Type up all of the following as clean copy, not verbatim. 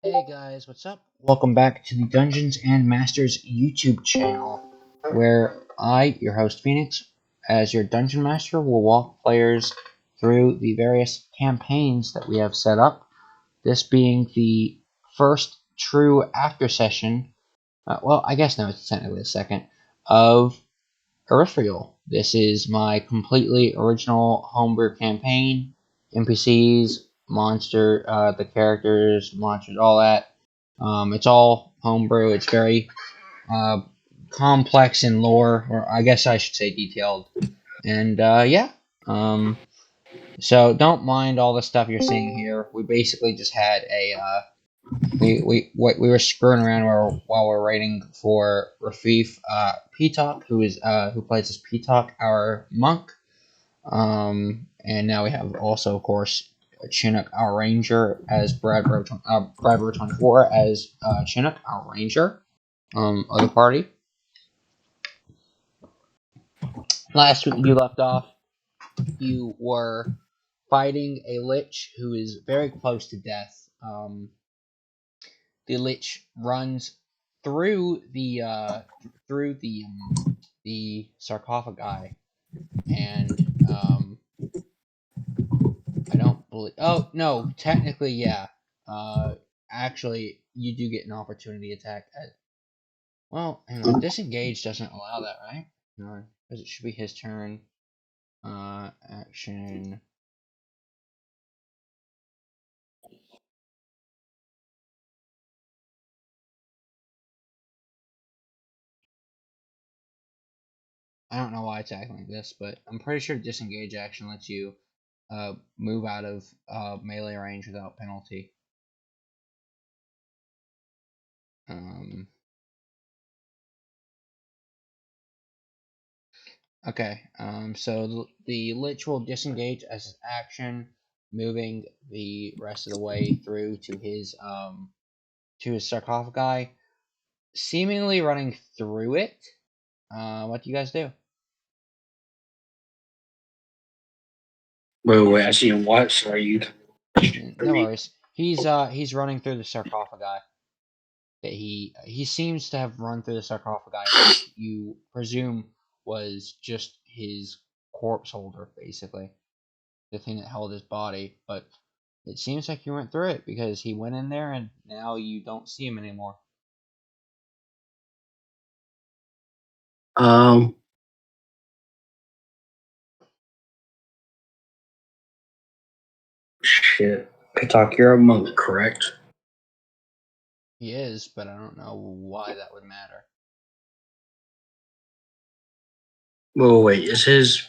Hey guys, what's up? Welcome back to the Dungeons and Masters YouTube channel, where I, your host Phoenix, as your Dungeon Master, will walk players through the various campaigns that we have set up. This being the first true after session, well, I guess no, it's technically the second, of Irithrieal. This is my completely original homebrew campaign. NPCs, the characters, monsters, all that. It's all homebrew. It's very uh, complex in lore, or I guess I should say detailed. And yeah, so don't mind all the stuff you're seeing here. We basically just had we were screwing around while we're waiting for Rafif Peacock, who plays as Peacock, our monk. And now we have also, of course, Chinook, our ranger, as Brad 24 as Chinook, our ranger of the party. Last week you left off, you were fighting a lich who is very close to death. The lich runs through the sarcophagi, and I don't believe. Oh no, technically, yeah. Actually, you do get an opportunity attack. Well, hang on. Disengage doesn't allow that, right? No, because it should be his turn. Action. I don't know why it's acting like this, but I'm pretty sure disengage action lets you move out of melee range without penalty. Um, okay, so the Lich will disengage as his action, moving the rest of the way through to his sarcophagi, seemingly running through it. What do you guys do? Wait, I see him what? Sorry, you for No me. worries. He's running through the sarcophagi. That he seems to have run through the sarcophagi, which you presume was just his corpse holder, basically the thing that held his body. But it seems like he went through it because he went in there, and now you don't see him anymore. Um, shit. Katak, you're a monk, correct? He is, but I don't know why that would matter. Wait, is his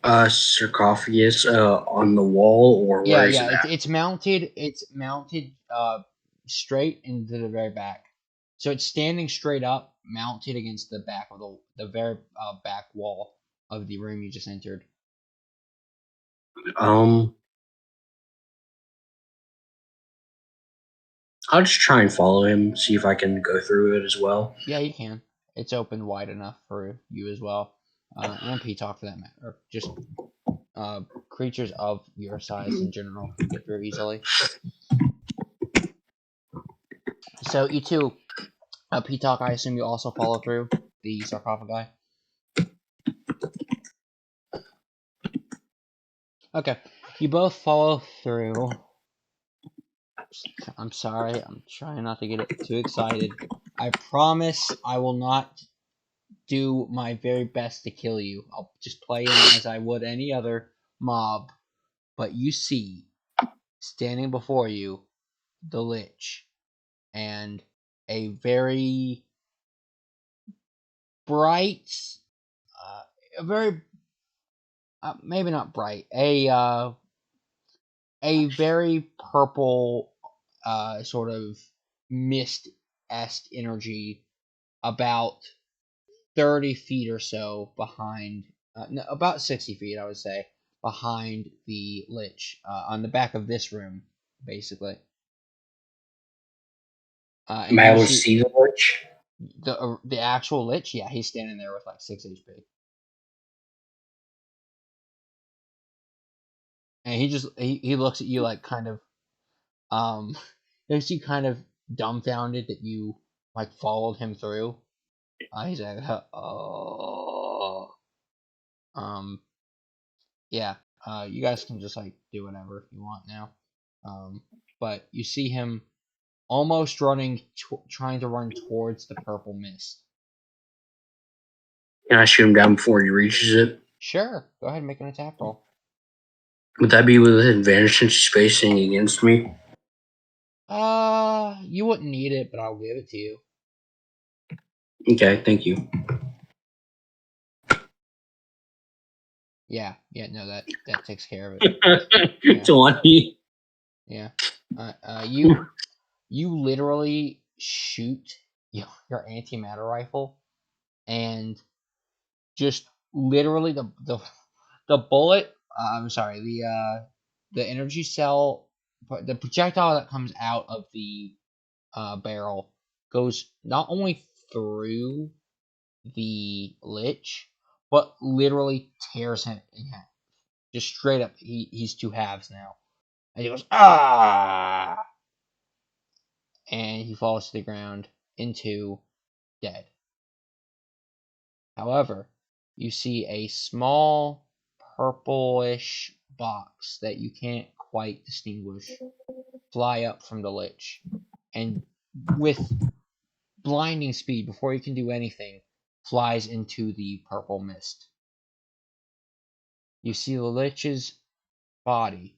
sarcophagus on the wall or Yeah, where is yeah, it at? it's mounted. It's mounted straight into the very back. So it's standing straight up, mounted against the back of the very back wall of the room you just entered. Um, I'll just try and follow him, see if I can go through it as well. Yeah, you can. It's open wide enough for you as well, and P-Talk for that matter. Or just creatures of your size in general can get through easily. So you two, P-Talk, I assume you also follow through the sarcophagi. Okay, you both follow through. I'm sorry, I'm trying not to get it too excited. I promise I will not do my very best to kill you. I'll just play him as I would any other mob. But you see, standing before you, the Lich, and a very bright, a very maybe not bright, a very purple, sort of mist-esque energy about 30 feet or so behind, no, about 60 feet, I would say, behind the Lich, on the back of this room, basically. Am And I you able to see see the lich? the actual Lich, yeah, he's standing there with like 6 HP. And he looks at you like kind of, um looks you kind of dumbfounded that you like followed him through. He's like, oh, um, yeah. You guys can just like do whatever if you want now. But you see him almost running, trying to run towards the purple mist. Can I shoot him down before he reaches it? Sure, go ahead and make an attack roll. Would that be with advantage since he's facing against me? You wouldn't need it, but I'll give it to you. Okay, thank you. Yeah, no, that takes care of it. Yeah, 20. yeah. You literally shoot your antimatter rifle, and just literally the bullet. I'm sorry, the energy cell, the projectile that comes out of the barrel goes not only through the lich, but literally tears him in half. Just straight up, he's two halves now. And he goes, ah! And he falls to the ground into dead. However, you see a small purplish box that you can't quite distinguish fly up from the lich. And with blinding speed, before you can do anything, flies into the purple mist. You see the lich's body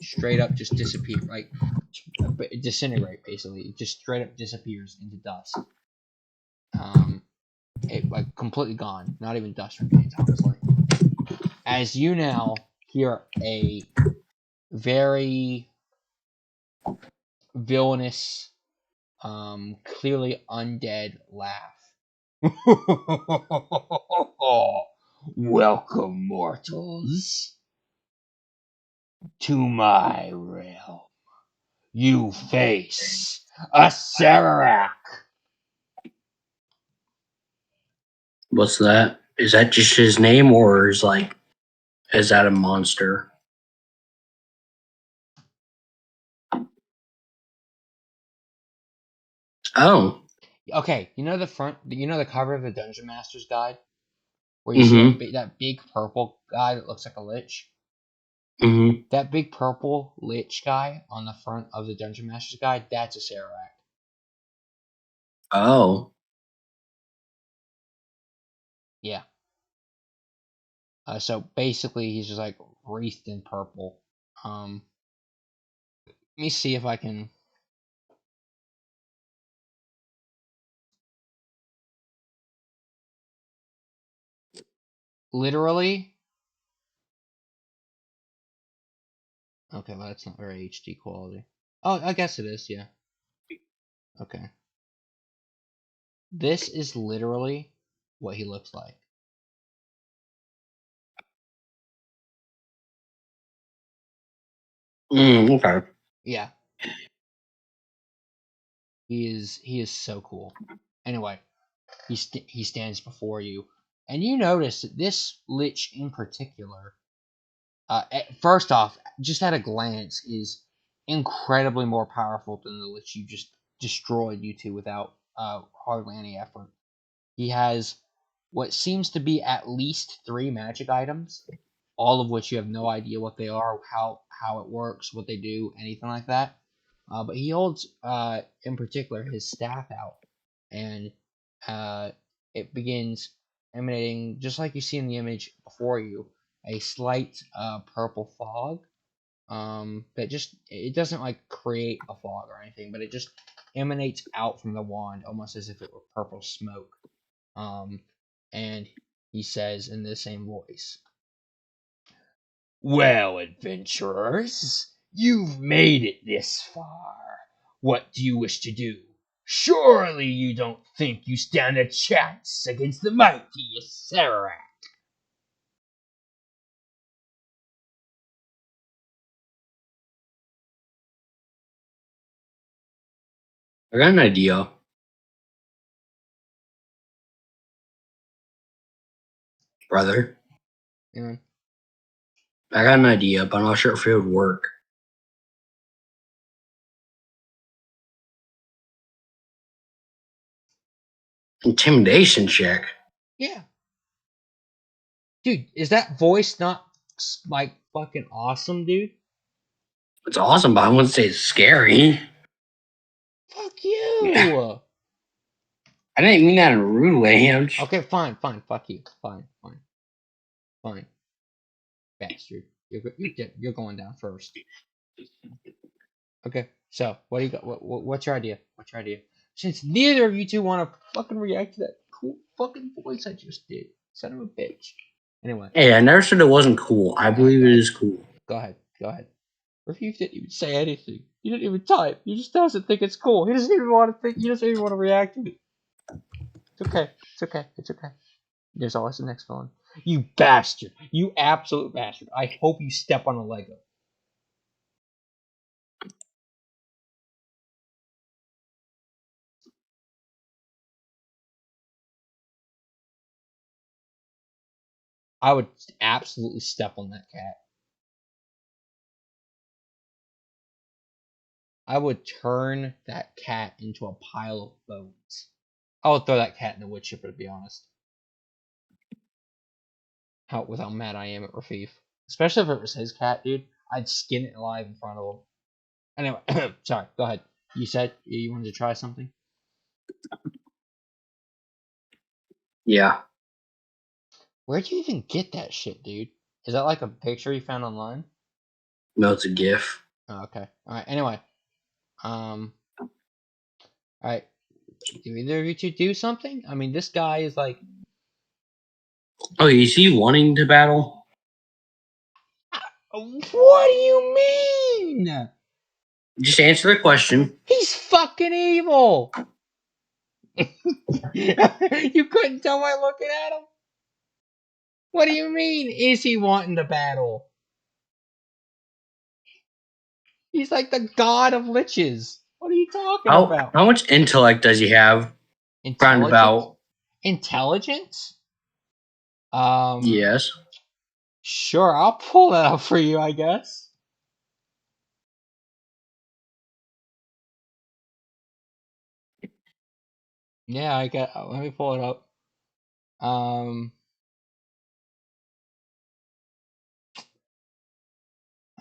straight up just disappear, like disintegrate. Basically, it just straight up disappears into dust. It like completely gone, not even dust remains, honestly. As you now hear a very villainous, clearly undead laugh. Welcome, mortals, to my realm. You face a Sararak. What's that? Is that just his name, or is that a monster? Oh. Okay, you know the cover of the Dungeon Master's Guide, where you see Mm-hmm. that big purple guy that looks like a lich. Mm-hmm. That big purple lich guy on the front of the Dungeon Master's Guide, that's a Sararak. Oh. Yeah. So basically, he's just like wreathed in purple. Let me see if I can. Literally. Okay, well, that's not very HD quality. Oh, I guess it is, yeah. Okay. This is literally what he looks like. Okay. Yeah. He is so cool. Anyway, he stands before you, and you notice that this lich in particular, first off, just at a glance, is incredibly more powerful than the lich you just destroyed you two without hardly any effort. He has what seems to be at least three magic items, all of which you have no idea what they are, how it works, what they do, anything like that. But he holds, in particular, his staff out, and uh, it begins emanating, just like you see in the image before you, a slight purple fog. That just it doesn't like create a fog or anything, but it just emanates out from the wand, almost as if it were purple smoke. Um, and he says in the same voice, well, adventurers, you've made it this far. What do you wish to do? Surely you don't think you stand a chance against the mighty Sararak. I got an idea, brother. You I got an idea, but I'm not sure if it would work. Intimidation check. Yeah. Dude, is that voice not like fucking awesome, dude? It's awesome, but I wouldn't say it's scary. Fuck you. I didn't mean that in a rude way. I'm just, Okay, fine. Fuck you. Fine. Bastard. You're going down first. Okay. So, what do you got? What's your idea? Since neither of you two want to fucking react to that cool fucking voice I just did, son of a bitch. Anyway, hey, I never said it wasn't cool. I believe go it ahead. is cool. Go ahead. Refuse didn't even say anything. He didn't even type. He just doesn't think it's cool. He doesn't even want to think. He doesn't even want to react to it. It's okay. There's always the next villain. You bastard. You absolute bastard. I hope you step on a Lego. I would absolutely step on that cat. I would turn that cat into a pile of bones. I would throw that cat in the wood chipper, to be honest. With how mad I am at Rafif. Especially if it was his cat, dude. I'd skin it alive in front of him. Anyway, sorry, go ahead. You said you wanted to try something? Yeah. Where'd you even get that shit, dude? Is that like a picture you found online? No, it's a GIF. Oh, okay. Alright, anyway. Alright. Do either of you two do something? I mean, this guy is like. Oh, is he wanting to battle? What do you mean? Just answer the question. He's fucking evil! You couldn't tell by looking at him? What do you mean, is he wanting to battle? He's like the god of liches. What are you talking about? How much intellect does he have? Intelligence? Roundabout. Intelligence? Yes. Sure, I'll pull that up for you, I guess. Yeah, I get. Let me pull it up. Um.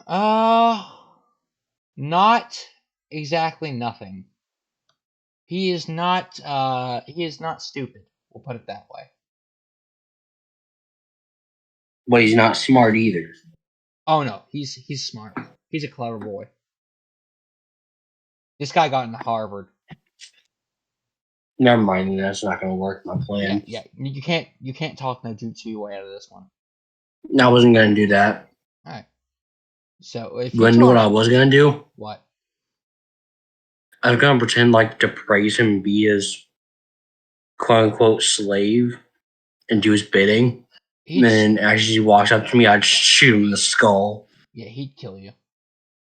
Uh. Not exactly nothing. He is not. He is not stupid. We'll put it that way. But he's not smart either. Oh no, he's smart. He's a clever boy. This guy got into Harvard. Never mind, that's not going to work. My Yeah, plan. yeah. You can't talk no jutsu your way out of this one. I wasn't going to do that. All right. So if You you want to two know what are I was going to do? what? I was going to pretend like to praise him and be his quote unquote slave and do his bidding. And then as he walks up to me, I'd shoot him in the skull. Yeah, he'd kill you.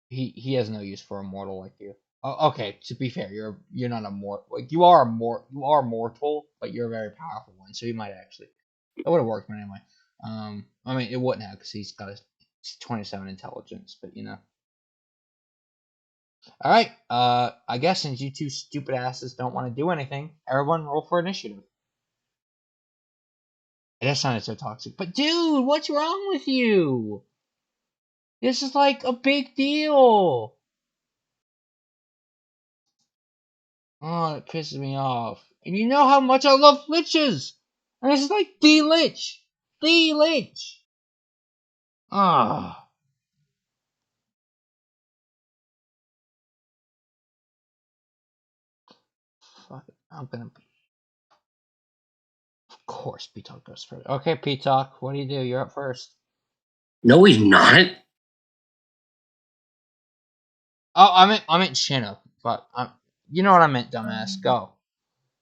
He has no use for a mortal like you. Oh, okay, to be fair, you're not a mortal. Like you are mortal, but you're a very powerful one. So he might actually. That would have worked, but anyway. I mean, it wouldn't have because he's got a 27 intelligence, but you know. All right. I guess since you two stupid asses don't want to do anything, everyone roll for initiative. That sounded so toxic, but dude, what's wrong with you? This is like a big deal. Oh, it pisses me off. And you know how much I love liches. And this is like the lich. The lich. Ah. Fuck it. I'm gonna be. Of course, P-Talk goes first. Okay, P-Talk, what do? You're up first. No, he's not. Oh, I meant Chinook, but you know what I meant, dumbass. Go.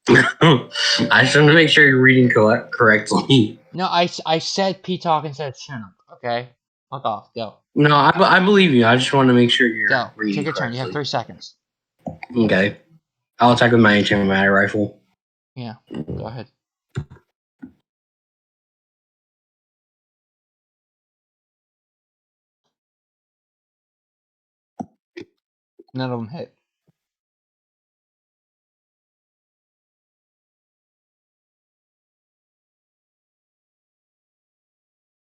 I just want to make sure you're reading correctly. No, I said P-Talk instead of Chinook. Okay, fuck off. Go. No, I believe you. I just want to make sure you're Go. reading Take your turn. You have correctly. 3 seconds. Okay. I'll attack with my anti-matter rifle. Yeah. Go ahead. None of them hit.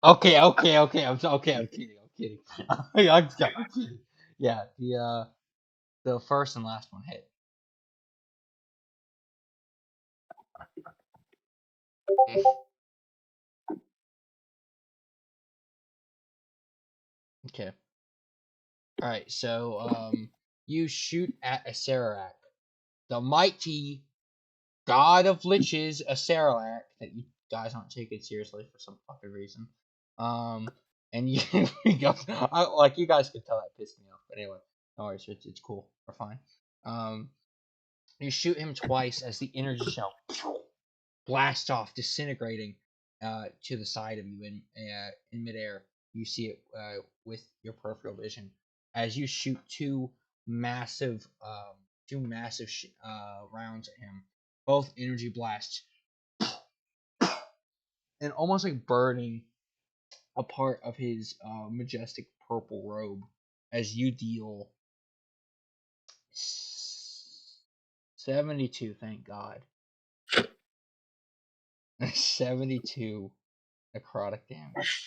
Okay. I'm kidding. I'm kidding. Yeah, the first and last one hit. Okay. All right. So you shoot at a Sarac, the mighty god of liches, a Sarac that you guys aren't taking seriously for some fucking reason. And you like you guys could tell that pissed me off, but anyway, no worries, it's cool, we're fine. Um, you shoot him twice as the energy shell blasts off, disintegrating to the side of you in midair. You see it with your peripheral vision as you shoot massive rounds at him, both energy blasts, and almost like burning a part of his majestic purple robe as you deal 72. Thank God. 72 necrotic damage.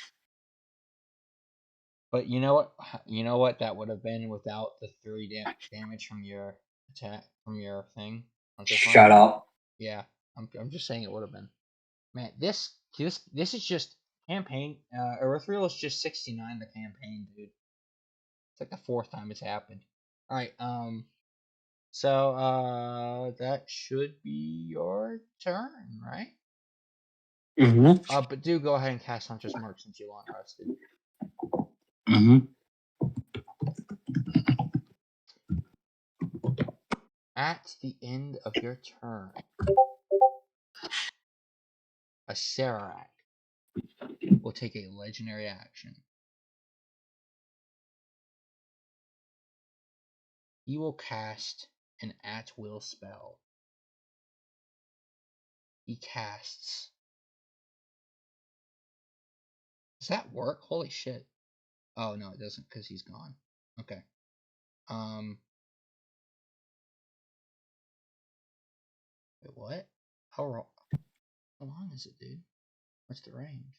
But you know what? You know what that would have been without the 3 damage from your attack from your thing. Shut up. Yeah, I'm just saying it would have been. Man, this is just campaign. Erythrial is just 69 the campaign, dude. It's like the fourth time it's happened. All right. So that should be your turn, right? Mm-hmm. But do go ahead and cast Hunter's Mark since you long rested. Mm-hmm. At the end of your turn, a Sarac will take a legendary action. He will cast an at-will spell. He casts. Does that work? Holy shit. Oh no, it doesn't because he's gone. Okay. Wait, what? How long is it, dude? What's the range?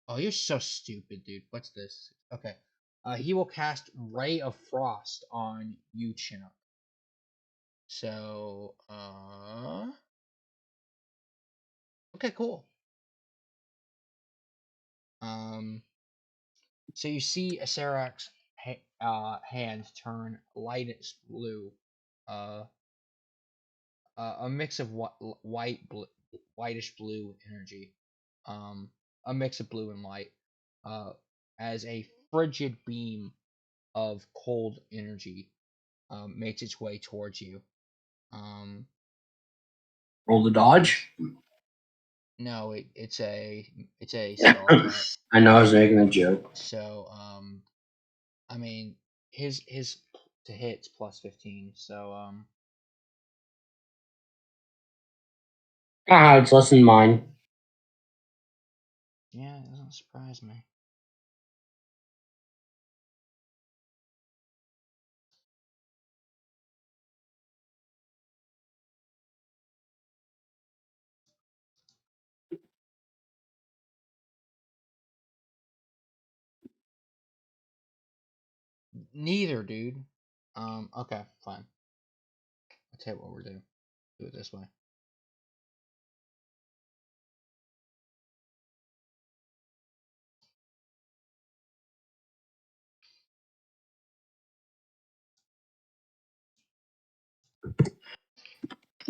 Oh, you're so stupid, dude. What's this? Okay. He will cast Ray of Frost on you, Chinook. So, okay, cool. So you see a Sarac's hand turn lightest blue, uh, a mix of whitish blue energy, a mix of blue and light, uh, as a frigid beam of cold energy makes its way towards you. Roll the dodge. No, it's a spell attack. I know I was making a joke. So I mean his to hit's plus 15. So It's less than mine. yeah, it doesn't surprise me. Neither, dude. Okay, fine. I'll tell you what we're doing. Do it this way.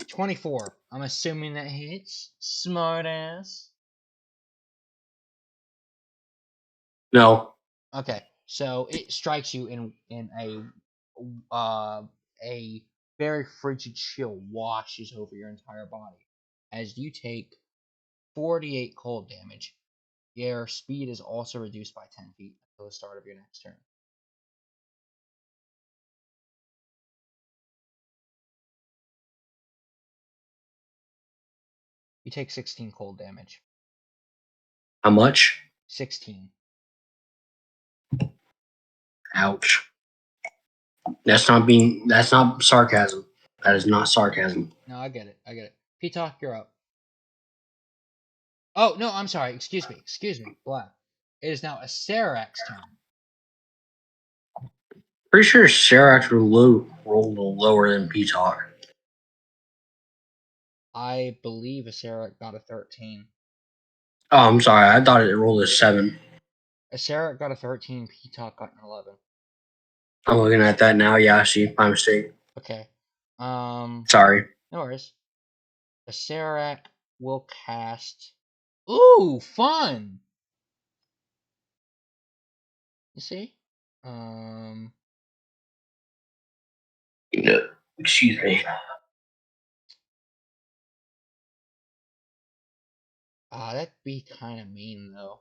$24. I'm assuming that hits. Smart ass. No. Okay, so it strikes you in a very frigid chill washes over your entire body as you take 48 cold damage. Your speed is also reduced by 10 feet until the start of your next turn. You take 16 cold damage. How much? 16. Ouch. That's not sarcasm. That is not sarcasm. No, I get it. P-Talk, you're up. Oh, no, I'm sorry. Excuse me. Blah. It is now a Sarak's turn. Pretty sure Serac rolled a little lower than P-Talk. I believe a Sarak got a 13. Oh, I'm sorry. I thought it rolled a 7. A Sarak got a 13, P-Talk got an 11. I'm looking at that now. Yeah, I see. My mistake. Okay. Sorry. No worries. A Sarak will cast... Ooh, fun! You see? Excuse me. That'd be kind of mean, though.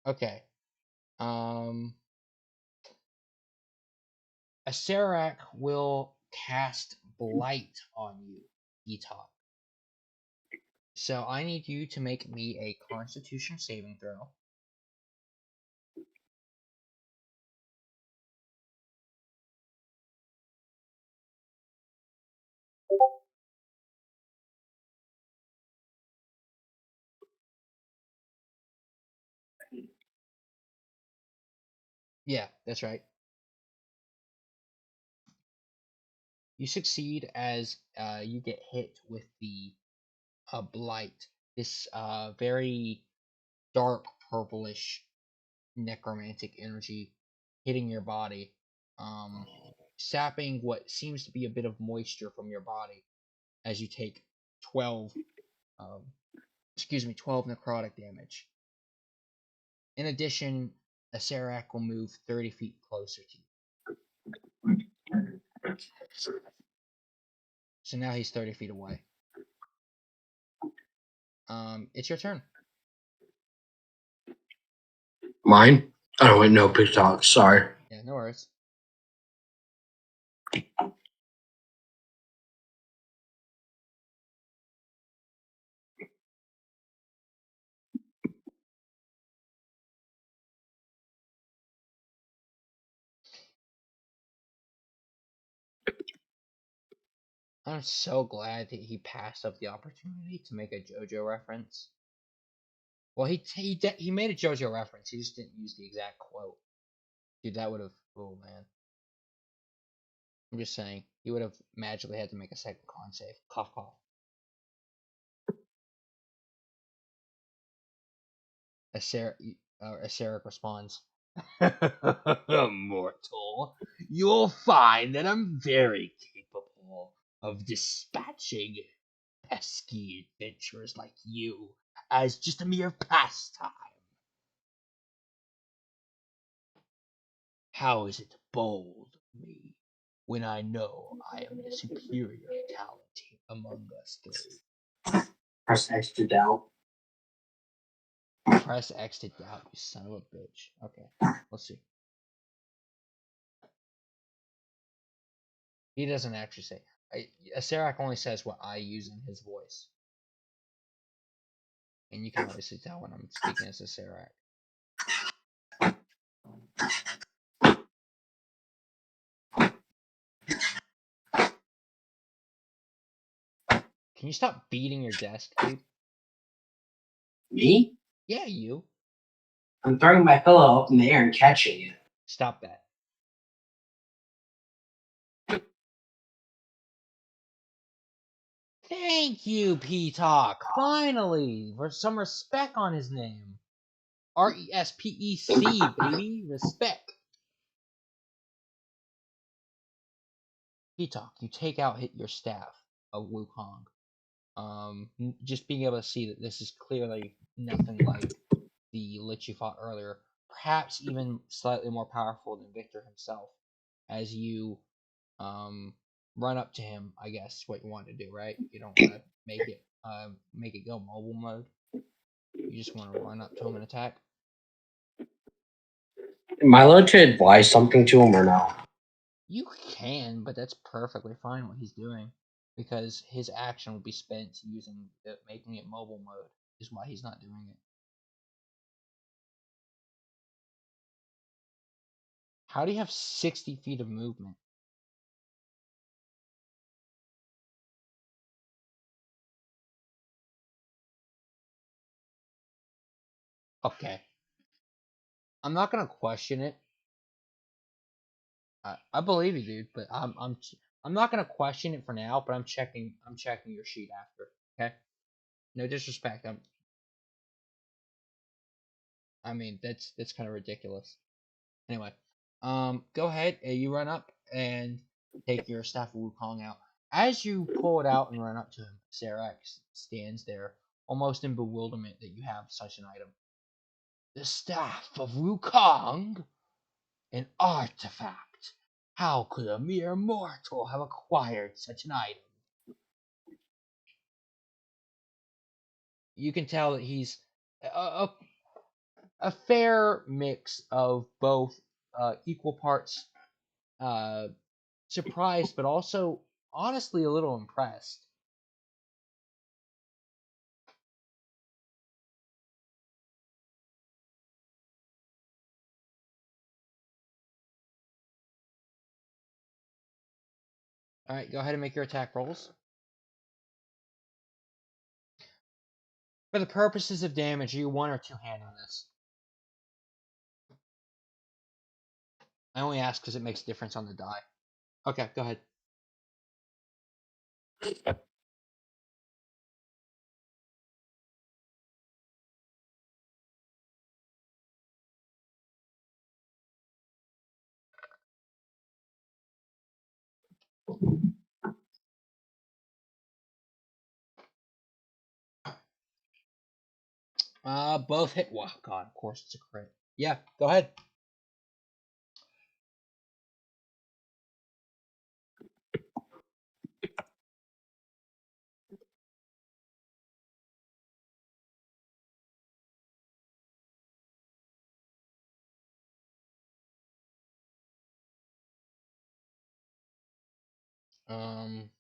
Okay. A Sarak will cast Blight on you, Etok. So I need you to make me a Constitution saving throw. Yeah, that's right. You succeed as you get hit with the Blight. This very dark purplish necromantic energy hitting your body, um, sapping what seems to be a bit of moisture from your body as you take 12, um, 12 necrotic damage. In addition, a Sarak will move 30 feet closer to you. So now he's 30 feet away. It's your turn. Mine? Oh, wait, no, P-Talk. Sorry. Yeah, no worries. I'm so glad that he passed up the opportunity to make a JoJo reference. Well, he made a JoJo reference. He just didn't use the exact quote. Dude, that would have. Oh man. I'm just saying he would have magically had to make a second con save. Cough, cough. Aceric responds, Mortal, you'll find that I'm very capable of dispatching pesky adventurers like you as just a mere pastime. How is it bold of me when I know I am the superior talent among us three? Press X to doubt. Press X to doubt, you son of a bitch. Okay, let's see. He doesn't actually say. Serac only says what I use in his voice. And you can obviously tell when I'm speaking as a Serac. Can you stop beating your desk, dude? Me? Yeah, you. I'm throwing my pillow up in the air and catching it. Stop that. Thank you, P-Talk. Finally, for some respect on his name. RESPEC, baby. Respect. P-Talk, you take out your staff of Wukong. Just being able to see that this is clearly nothing like the Lich you fought earlier. Perhaps even slightly more powerful than Victor himself. As you run up to him, I guess what you want to do, right? You don't want to make it go mobile mode. You just want to run up to him and attack. Am I allowed to advise something to him or no? You can, but that's perfectly fine what he's doing, because his action will be spent making it mobile mode. Is why he's not doing it. How do you have 60 feet of movement? Okay. I'm not gonna question it. I believe you, dude, but I'm not gonna question it for now. But I'm checking your sheet after. Okay. No disrespect. I mean that's kind of ridiculous. Anyway, go ahead. You run up and take your staff of Wukong out. As you pull it out and run up to him, Serac stands there, almost in bewilderment that you have such an item. The staff of Wukong, an artifact. How could a mere mortal have acquired such an item? You can tell that he's a fair mix of both equal parts surprised, but also honestly a little impressed. All right, go ahead and make your attack rolls. For the purposes of damage, are you one or two handing this? I only ask because it makes a difference on the die. Okay, go ahead. Both hit. Wow, God, of course it's a crit. Yeah, go ahead. Um,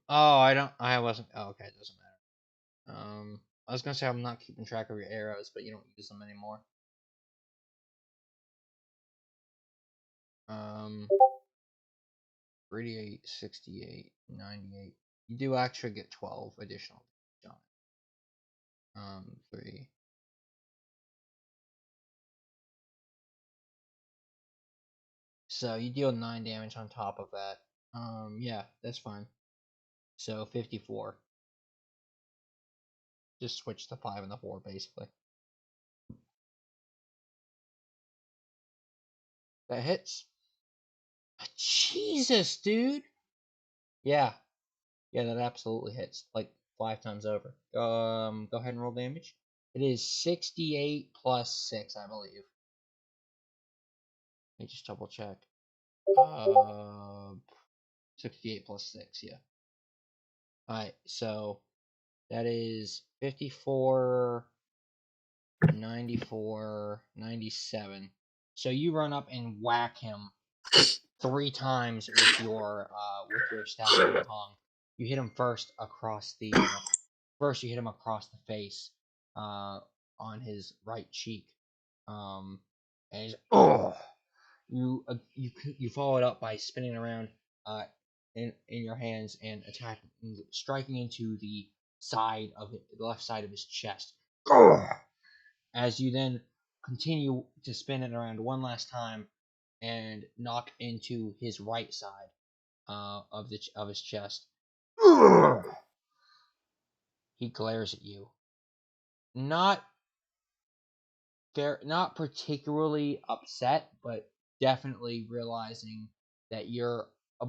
oh, I don't. I wasn't. Oh, okay, it doesn't matter. I was gonna say I'm not keeping track of your arrows, but you don't use them anymore. Um, 38, 68, 98. You do actually get 12 additional damage on it. 3. So you deal 9 damage on top of that. Yeah, that's fine. So 54. Just switch the 5 and the 4, basically. That hits. Jesus, dude. Yeah, yeah, that absolutely hits. Like 5 times over. Go ahead and roll damage. It is 68 plus 6, I believe. Let me just double check. 68 plus 6, yeah. Alright, so that is 54, 94, 97. So you run up and whack him 3 times with your staff of Wukong. You hit him first across the first you hit him across the face, on his right cheek, and he's you follow it up by spinning around in your hands and attacking, striking into the the left side of his chest. As you then continue to spin it around one last time and knock into his right side of his chest. He glares at you, not not particularly upset, but definitely realizing that you're a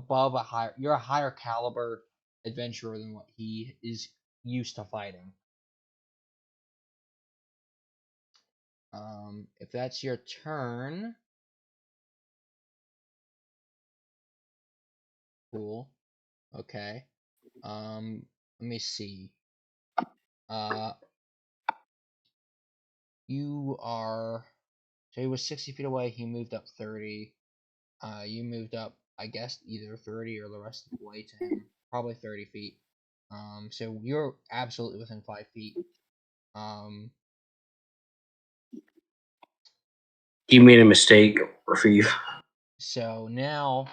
higher caliber adventurer than what he is used to fighting. If that's your turn, cool. Okay. Let me see. Uh, you are. So he was 60 feet away. He moved up 30. You moved up, I guess, either 30 or the rest of the way to him. Probably 30 feet. So you're absolutely within 5 feet. Um, He made a mistake, Reeve. So now,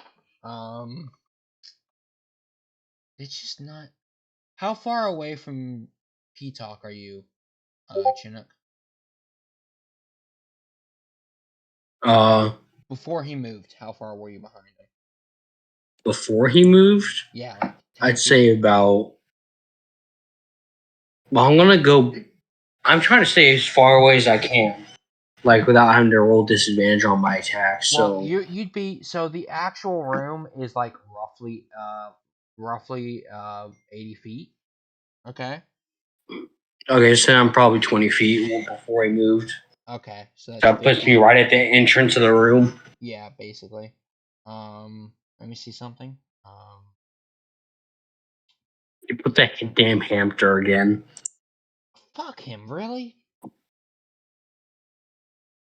it's just not. How far away from P-Talk are you, Chinook? Before he moved, how far were you behind him? Before he moved, Yeah, like 10 I'd feet. say about. Well, I'm gonna go. I'm trying to stay as far away as I can, like without having to roll disadvantage on my attacks. Well, So you'd be so the actual room is like roughly 80 feet. Okay. okay, so I'm probably 20 feet before he moved. Okay, so So that's that puts 50. me right at the entrance of the room. Yeah, basically. Let me see something. You put that damn hamster again. Fuck him, really?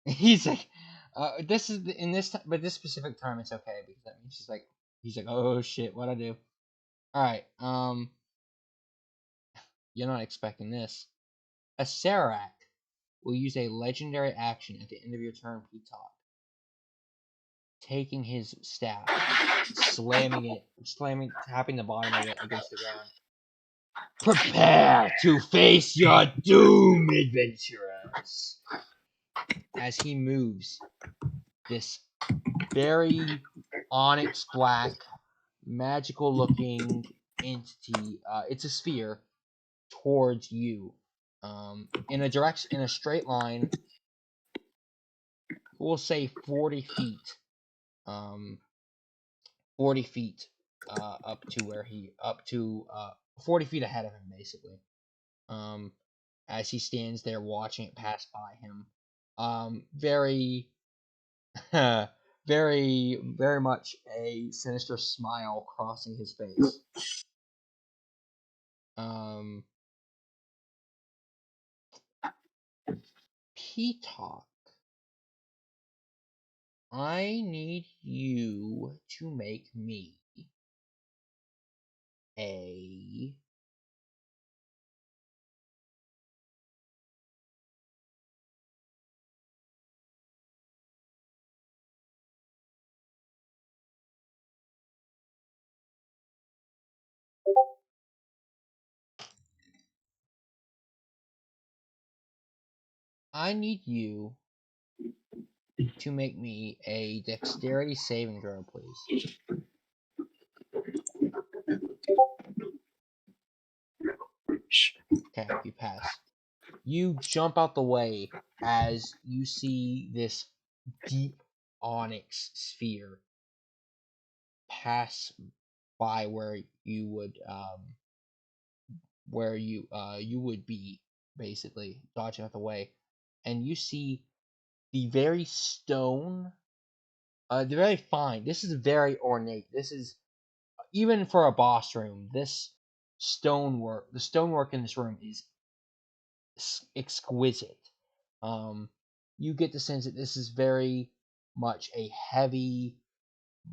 He's like, this is in this time, but this specific time it's okay because that means he's like, oh shit, what I do? All right, you're not expecting this. A Serac will use a legendary action at the end of your turn, P-Talk, taking his staff, tapping the bottom of it against the ground. Prepare to face your doom, adventurers! As he moves, this very onyx black, magical looking entity, it's a sphere, towards you. In a straight line, we'll say 40 feet. 40 feet up to 40 feet ahead of him, basically. Um, as he stands there watching it pass by him. Very, very much a sinister smile crossing his face. P-Talk, I need you to make me a I need you to make me a dexterity saving throw, please. Okay, you pass. You jump out the way as you see this deep onyx sphere pass by where you would be, basically dodging out the way, and you see the very stone, the very fine. This is very ornate. This is even for a boss room. The stonework in this room is exquisite. Um, you get the sense that this is very much a heavy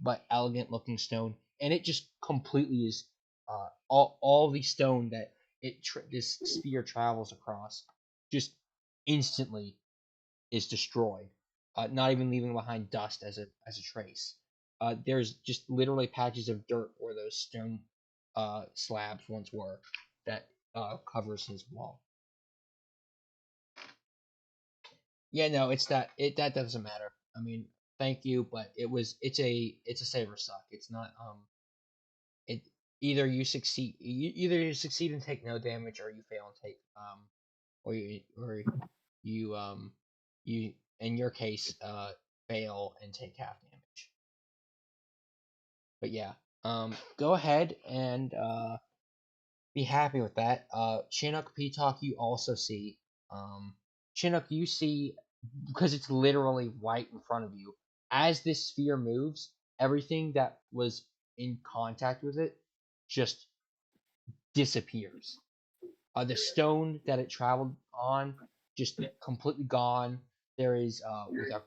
but elegant looking stone, and it just completely is all the stone that this sphere travels across just instantly is destroyed, not even leaving behind dust as a trace. There's just literally patches of dirt where those stone slabs once were that covers his wall. Yeah, no, that doesn't matter. I mean, thank you, but it's a saber suck. It's not it either you succeed and take no damage, or you fail and take or you in your case fail and take half damage. But yeah, go ahead and be happy with that. Chinook, P-Talk, you also see Chinook, you see, because it's literally right in front of you. As this sphere moves, everything that was in contact with it just disappears. The stone that it traveled on just completely gone. There is with a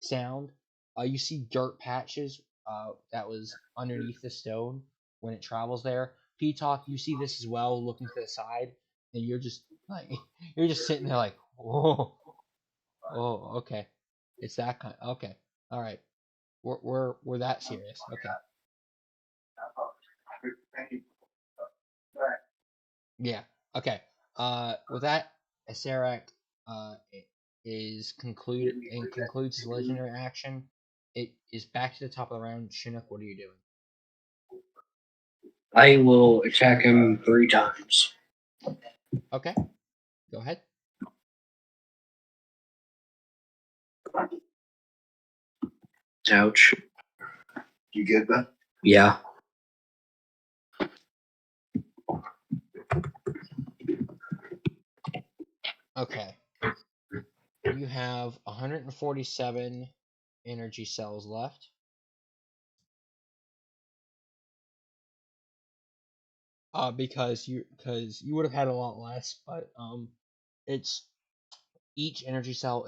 sound. You see dirt patches that was underneath the stone when it travels there. P-Talk, you see this as well, looking to the side, and you're just like you're just sitting there like, whoa. Oh, okay. It's that kind. Okay. All right. We're that serious. Okay. Yeah. Okay. With that, Acerak concludes his legendary action. It is back to the top of the round. Chinook, what are you doing? I will attack him 3 times. Okay. Go ahead. Ouch. You good, Ben? Yeah. Okay. You have 147 energy cells left. Because you would have had a lot less, but it's each energy cell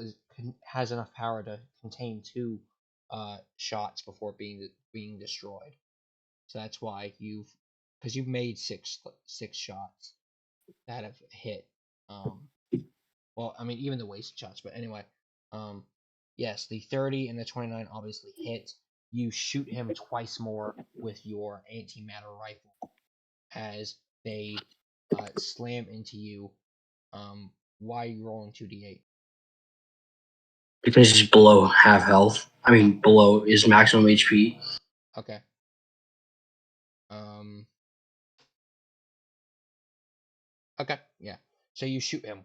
has enough power to contain 2 shots before being destroyed. So that's why you've made six shots that have hit. Um, well, I mean even the wasted shots, but anyway, um, yes, the 30 and the 29 obviously hit. You shoot him twice more with your antimatter rifle as they slam into you. Why are you rolling 2d8? Because he's below half health. I mean, Oh, below his maximum HP. okay. Um, okay, yeah. So you shoot him,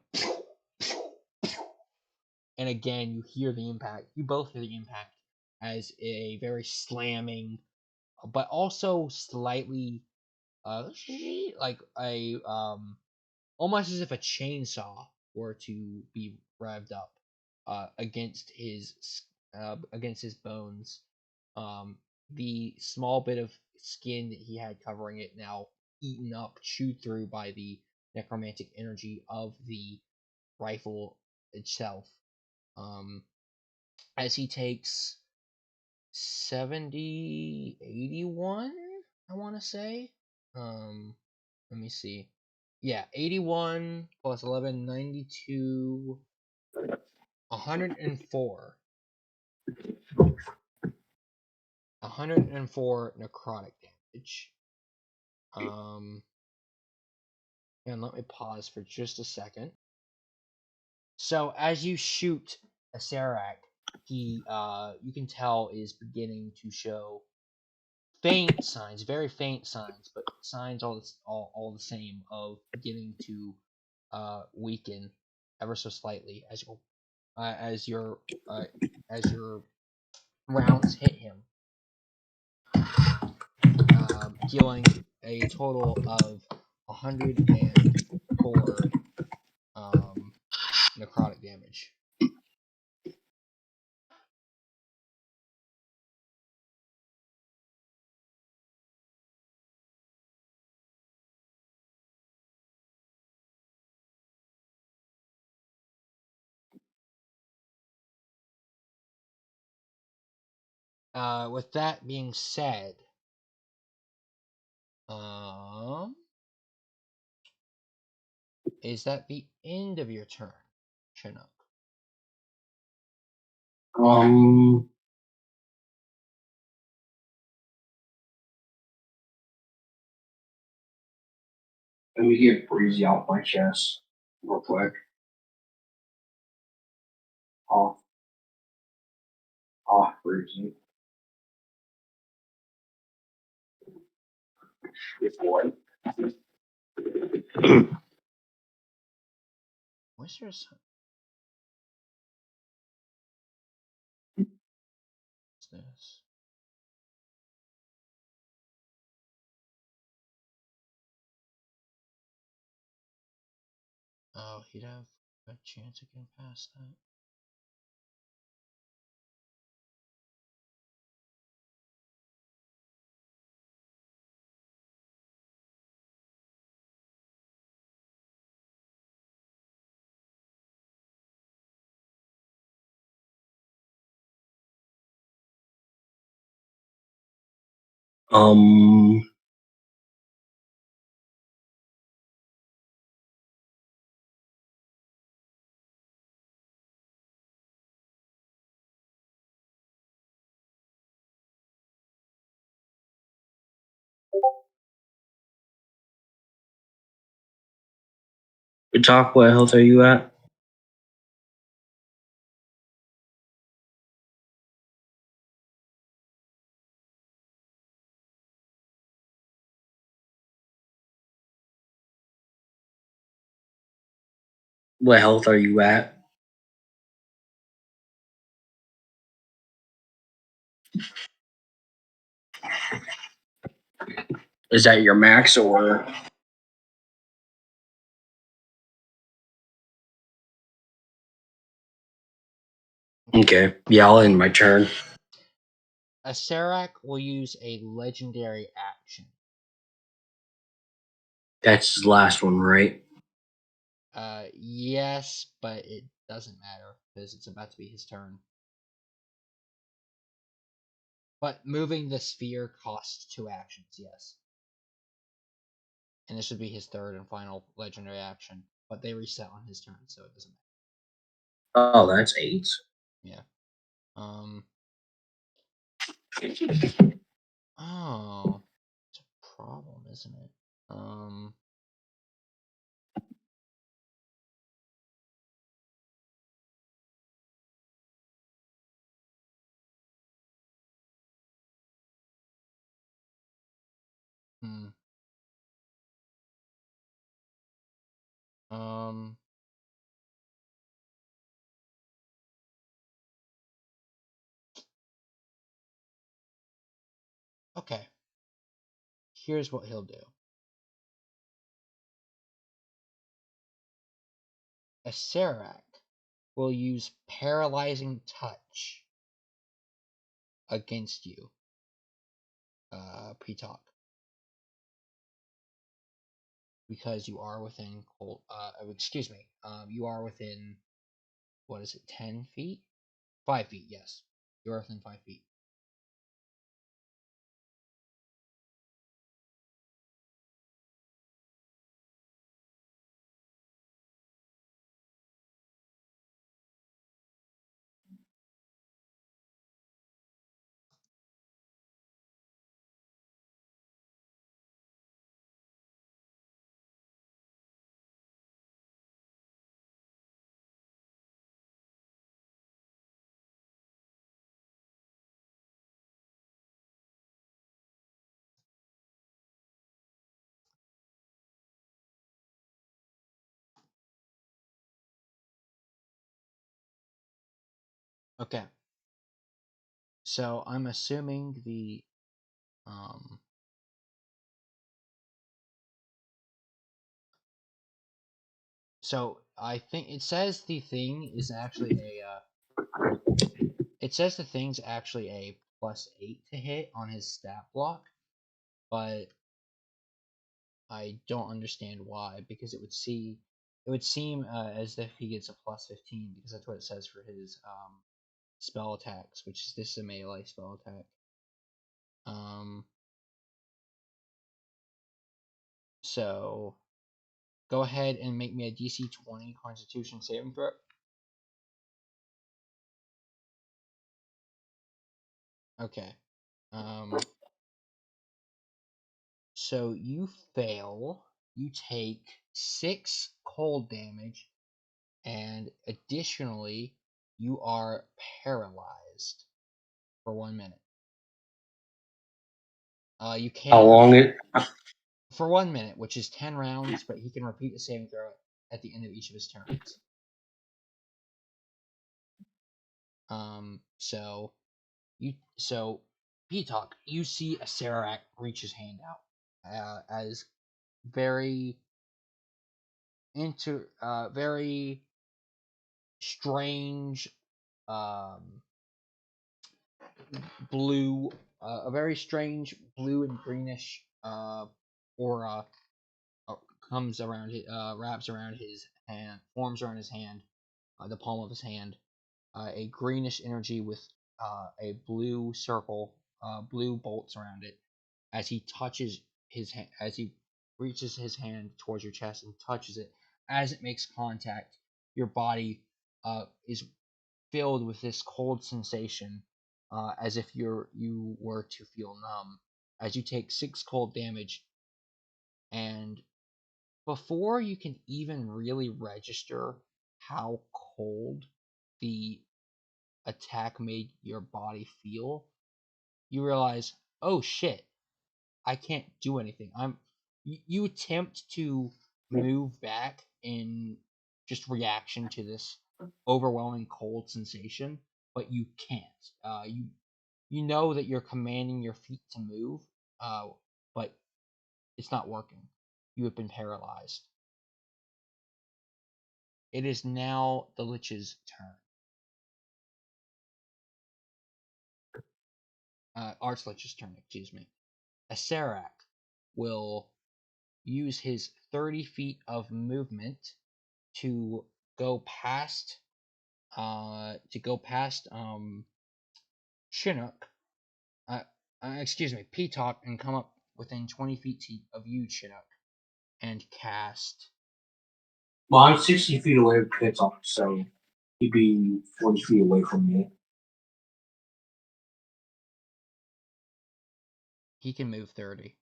and again you hear the impact. You both hear the impact as a very slamming, but also slightly like a almost as if a chainsaw were to be revved up against his bones. Um, the small bit of skin that he had covering it now eaten up, chewed through by the necromantic energy of the rifle itself. Um, as he takes 70, 81, I want to say. Um, Let me see. Yeah, 81 plus 11, 92, 104. 104 necrotic damage. Um, and let me pause for just a second. So as you shoot a Serac, he you can tell is beginning to show faint signs, very faint signs, but signs all the same of beginning to weaken ever so slightly uh, as your uh, as your rounds hit him, dealing a total of 104 necrotic damage. With that being said, um, is that the end of your turn, Chinook? Um, Let me get breezy off my chest real quick. Off, breezy. Good boy. What's yours? What's this? Oh, he'd have a chance of getting past that. Um, Talk, what health are you at? What health are you at? Is that your max or? Okay, yeah, I'll end my turn. A Serac will use a legendary action. That's his last one, right? Yes, but it doesn't matter because it's about to be his turn. But moving the sphere costs 2 actions, yes. And this would be his third and final legendary action. But they reset on his turn, so it doesn't matter. Oh, that's 8. Yeah. Oh, it's a problem, isn't it? Hmm. Um. Okay. Here's what he'll do. A Serac will use paralyzing touch against you. Pre-talk. Because you are within cold. Excuse me. You are within. What is it? 10 feet? 5 feet. Yes, you are within 5 feet. Okay. So I'm assuming the um. So I think it says the thing is actually a. It says the thing's actually a +8 to hit on his stat block, but I don't understand why because it would seem as if he gets a +15 because that's what it says for his spell attacks, which is this is a melee spell attack. So go ahead and make me a DC 20 Constitution saving throw. Okay. So you fail. You take 6 cold damage, and additionally, you are paralyzed for 1 minute. You How can long repeat it? for 1 minute, which is 10 rounds, but he can repeat the saving throw at the end of each of his turns. So P-Talk, you see a Serac reach his hand out, as very very strange, um, blue, a very strange blue and greenish aura comes around wraps around his hand, forms around his hand, the palm of his hand. A greenish energy with a blue circle, blue bolts around it. As he touches as he reaches his hand towards your chest and touches it, as it makes contact, your body is filled with this cold sensation, as if you were to feel numb. As you take 6 cold damage, and before you can even really register how cold the attack made your body feel, you realize, oh shit, I can't do anything. You attempt to move back in just reaction to this overwhelming cold sensation, but you can't. You know that you're commanding your feet to move, uh, but it's not working. You have been paralyzed. It is now the Lich's turn. Archlich's turn, excuse me. Acerak will use his 30 feet of movement to go past Chinook, excuse me, Peacock, and come up within 20 feet of you, Chinook, and cast. Well, I'm 60 feet away from Pitlock, so he'd be 40 feet away from me. He can move 30.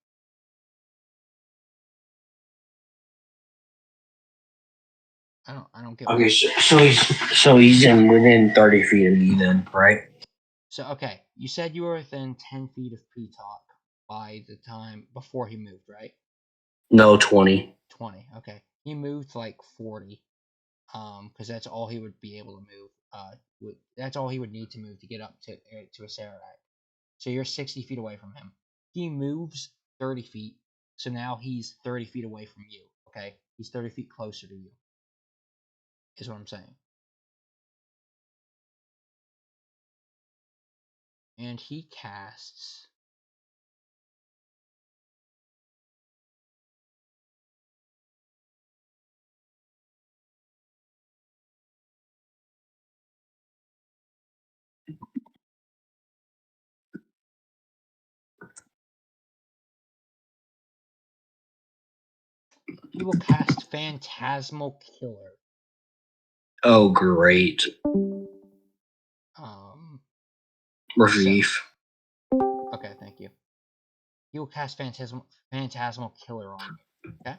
I don't get. Okay, so he's in within 30 feet of me then, right? So okay, you said you were within 10 feet of Peacock by the time before he moved, right? No, 20. 20. Okay, he moved like 40. Because that's all he would be able to move. That's all he would need to move to get up to a Saradak. So you're 60 feet away from him. He moves 30 feet, so now he's 30 feet away from you. Okay, he's 30 feet closer to you. Is what I'm saying. And he casts. He will cast Phantasmal Killer. Oh, great. Relief. Okay, thank you. He will cast Phantasmal Killer on you. Okay?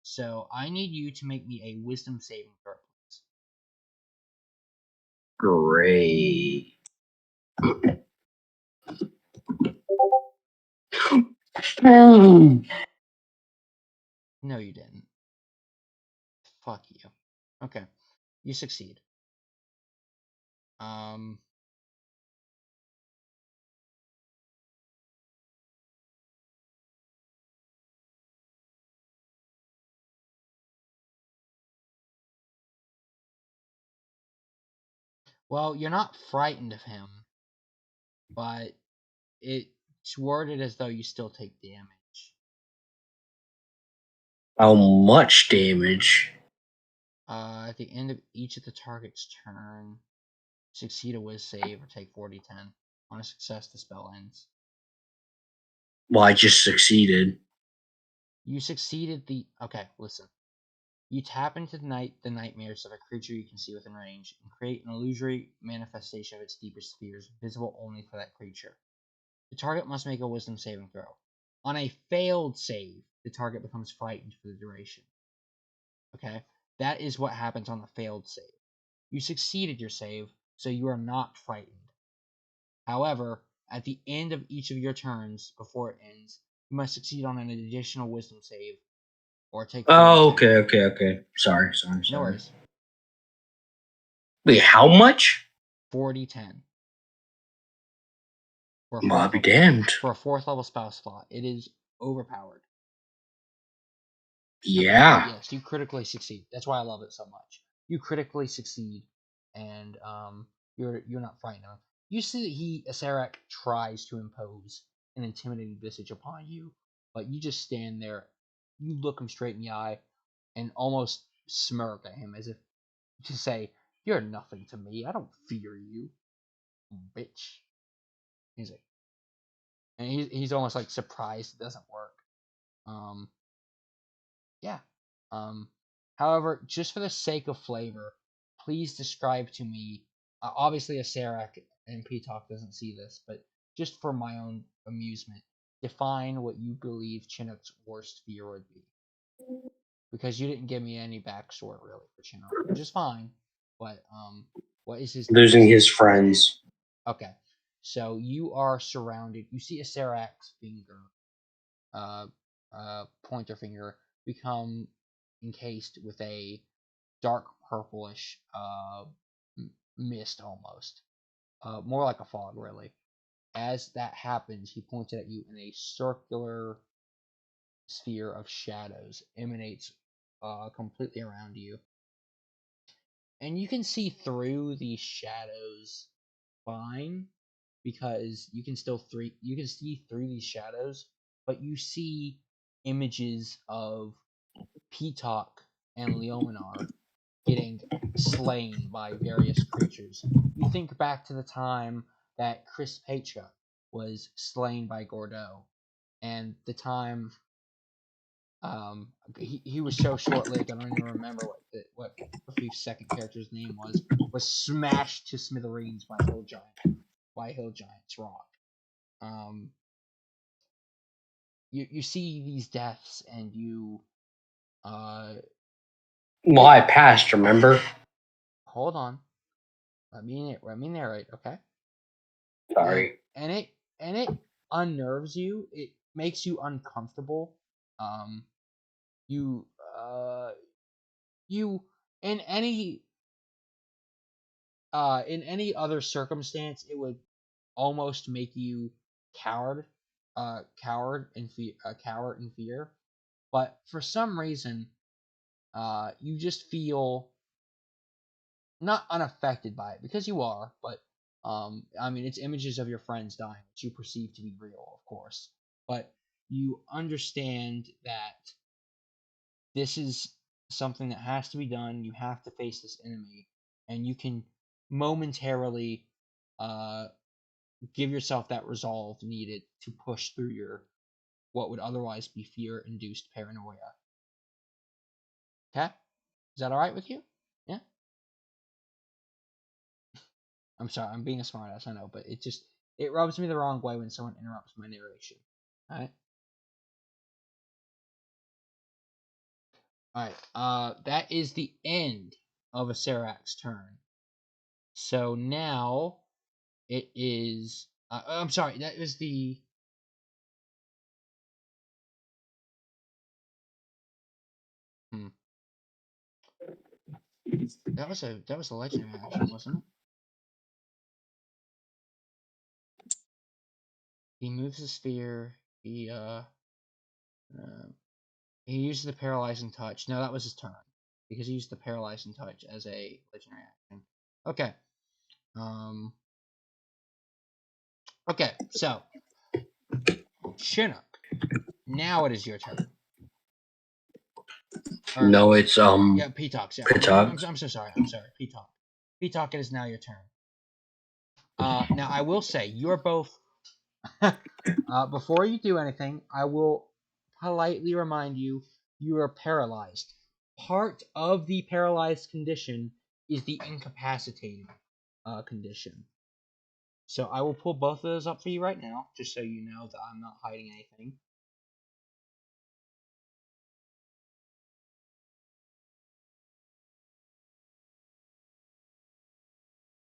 So I need you to make me a Wisdom saving throw, please. Great. No, you didn't. Fuck you. Okay. You succeed. Well, you're not frightened of him, but it's worded as though you still take damage. How much damage? At the end of each of the target's turn, succeed a Wiz save or take 40-10. On a success, the spell ends. Well, I just succeeded. You succeeded the. Okay, listen. You tap into the nightmares of a creature you can see within range and create an illusory manifestation of its deepest fears, visible only for that creature. The target must make a Wisdom saving throw. On a failed save, the target becomes frightened for the duration. Okay? That is what happens on the failed save. You succeeded your save, so you are not frightened. However, at the end of each of your turns, before it ends, you must succeed on an additional Wisdom save or take 40 Oh, damage. okay. Sorry. No worries. Wait, how much? 40-10. For a Well, I'll fourth be level, damned. for a 4th level spell slot. It is overpowered. Okay, but Yeah. yes, you critically succeed. That's why I love it so much. You critically succeed, and you're not frightened of him. You see that Asarak tries to impose an intimidating visage upon you, but you just stand there. You look him straight in the eye, and almost smirk at him as if to say, "You're nothing to me. I don't fear you, bitch." He's like, and he's almost like surprised it doesn't work. Um, yeah. Um, However, just for the sake of flavor, please describe to me. Obviously, a Serac and P-Talk doesn't see this, but just for my own amusement, define what you believe Chinook's worst fear would be. because you didn't give me any backstory really for Chinook, which is fine. But what is his Losing deal? his friends. Okay, so you are surrounded. You see a Serax finger, uh, pointer finger, become encased with a dark purplish mist almost, more like a fog really. As that happens, he pointed at you, and a circular sphere of shadows emanates completely around you, and you can see through these shadows fine because you can see through these shadows, but you see images of Peacock and Leominar getting slain by various creatures. You think back to the time that Chris Pecha was slain by Gordeau, and the time he was so short lived. I don't even remember what Rafif's second character's name was smashed to smithereens by Hill Giant's rock. Um, you see these deaths, and you uh Well, I passed, remember? hold on. Let me narrate, okay? And Sorry. and it and it unnerves you. It makes you uncomfortable. Um, you you in any in any other circumstance, it would almost make you coward, coward in fear. But for some reason, you just feel not unaffected by it because you are. But I mean, it's images of your friends dying, which you perceive to be real, of course. But you understand that this is something that has to be done. You have to face this enemy, and you can momentarily uh, give yourself that resolve needed to push through your what would otherwise be fear-induced paranoia. Okay, is that all right with you? Yeah. I'm sorry, I'm being a smartass, I know, but it rubs me the wrong way when someone interrupts my narration. All right. All right. That is the end of a Seracs turn. So now it is. I'm sorry. That was the. Hmm, that was a legendary action, wasn't it? He moves the sphere. Uh he uses the paralyzing touch. No, that was his turn because he used the paralyzing touch as a legendary action. Okay. Um. Okay. So Chinook, now it is your turn. Or No, it's yeah, P-Talks. Yeah, Pitog. I'm so sorry. I'm sorry. P-Talk. P-Talk, it is now your turn. Now I will say you're both. Before you do anything, I will politely remind you you are paralyzed. Part of the paralyzed condition is the incapacitated condition. So I will pull both of those up for you right now, just so you know that I'm not hiding anything.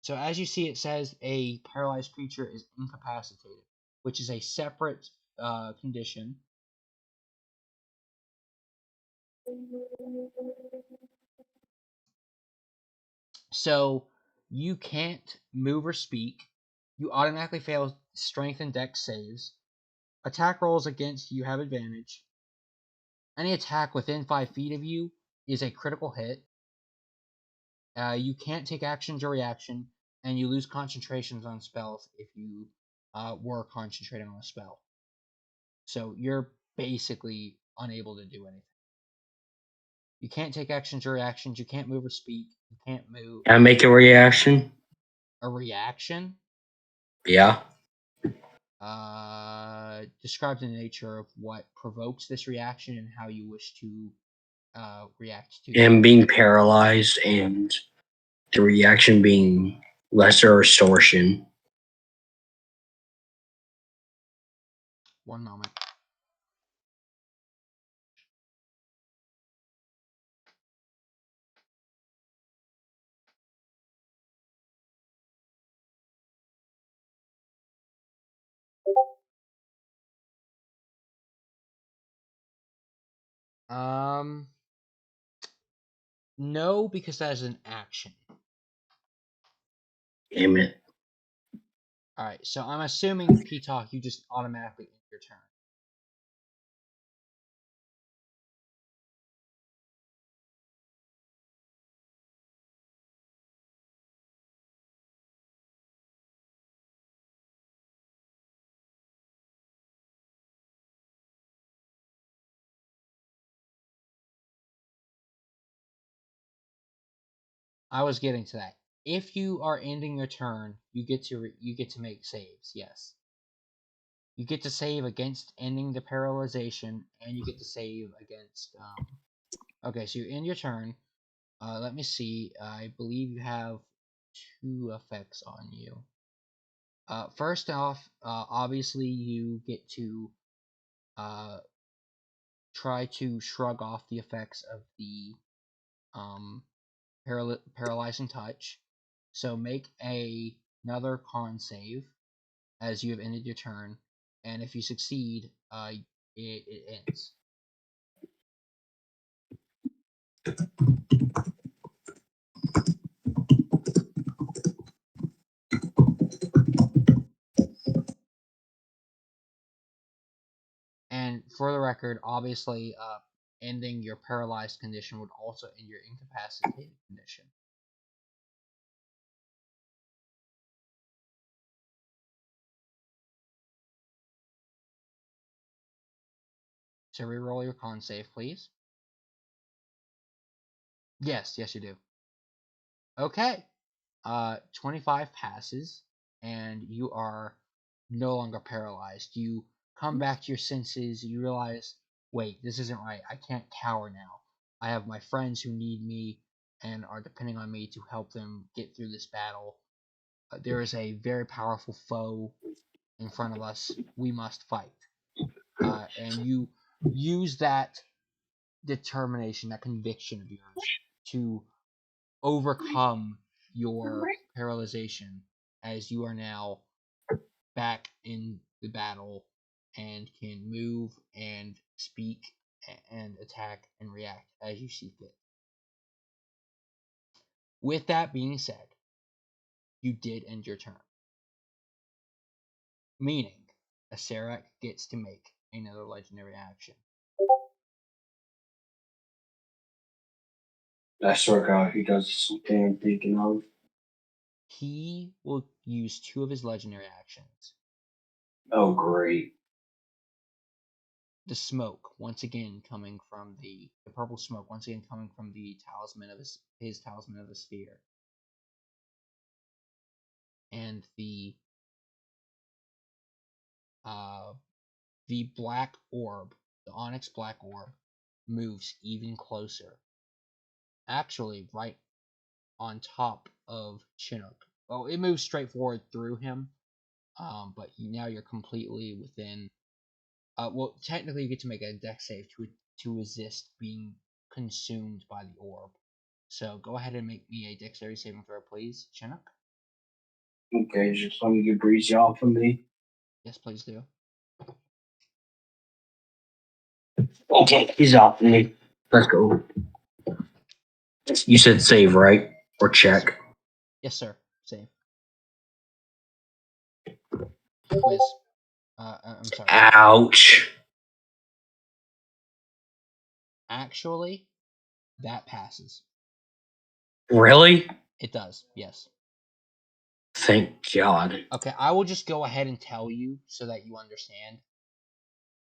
So as you see, it says a paralyzed creature is incapacitated, which is a separate condition. So you can't move or speak. You automatically fail strength and dex saves. Attack rolls against you have advantage. Any attack within 5 feet of you is a critical hit. You can't take actions or reaction, and you lose concentrations on spells if you were concentrating on a spell. So you're basically unable to do anything. You can't take actions or reactions. You can't move or speak. You can't move. Can I make a reaction? A reaction Yeah. describes the nature of what provokes this reaction and how you wish to react to that. And being paralyzed and the reaction being lesser extortion. One moment. No, because that is an action. Damn it. Alright, so I'm assuming, P-Talk, you just automatically end your turn. I was getting to that. If you are ending your turn, you get to make saves. Yes, you get to save against ending the paralyzation, and you get to save against. Okay, so you end your turn. Let me see. I believe you have 2 effects on you. First off, obviously you get to try to shrug off the effects of the um, paralyzing touch. So make another con save as you have ended your turn, and if you succeed, it ends. And for the record, obviously, ending your paralyzed condition would also end your incapacitated condition. So reroll your con save, please. Yes, you do. Okay. 25 passes, and you are no longer paralyzed. You come back to your senses. You realize, wait, this isn't right. I can't cower now. I have my friends who need me and are depending on me to help them get through this battle. There is a very powerful foe in front of us. We must fight. And you use that determination, that conviction of yours, to overcome your paralyzation as you are now back in the battle and can move and speak and attack and react as you see fit. With that being said, you did end your turn. Meaning, Acererak gets to make another legendary action. I swear to God, he does something I'm thinking of. He will use 2 of his legendary actions. Oh, great. The smoke, once again coming from the purple smoke, once again coming from the talisman of his talisman of the sphere. And the black orb, the onyx black orb, moves even closer. Actually, right on top of Chinook. Well, it moves straight forward through him, but now you're completely within. Well, technically, you get to make a dex save to resist being consumed by the orb. So go ahead and make me a dexterity saving throw, please, Chinook. Okay, just let me get Breezy off of me. Yes, please do. Okay, he's off of me. Let's go. You said save, right? Or check? Yes, sir. Save. Whiz. I'm sorry. Ouch. Actually, that passes. Really? It does, yes. Thank God. Okay, I will just go ahead and tell you so that you understand.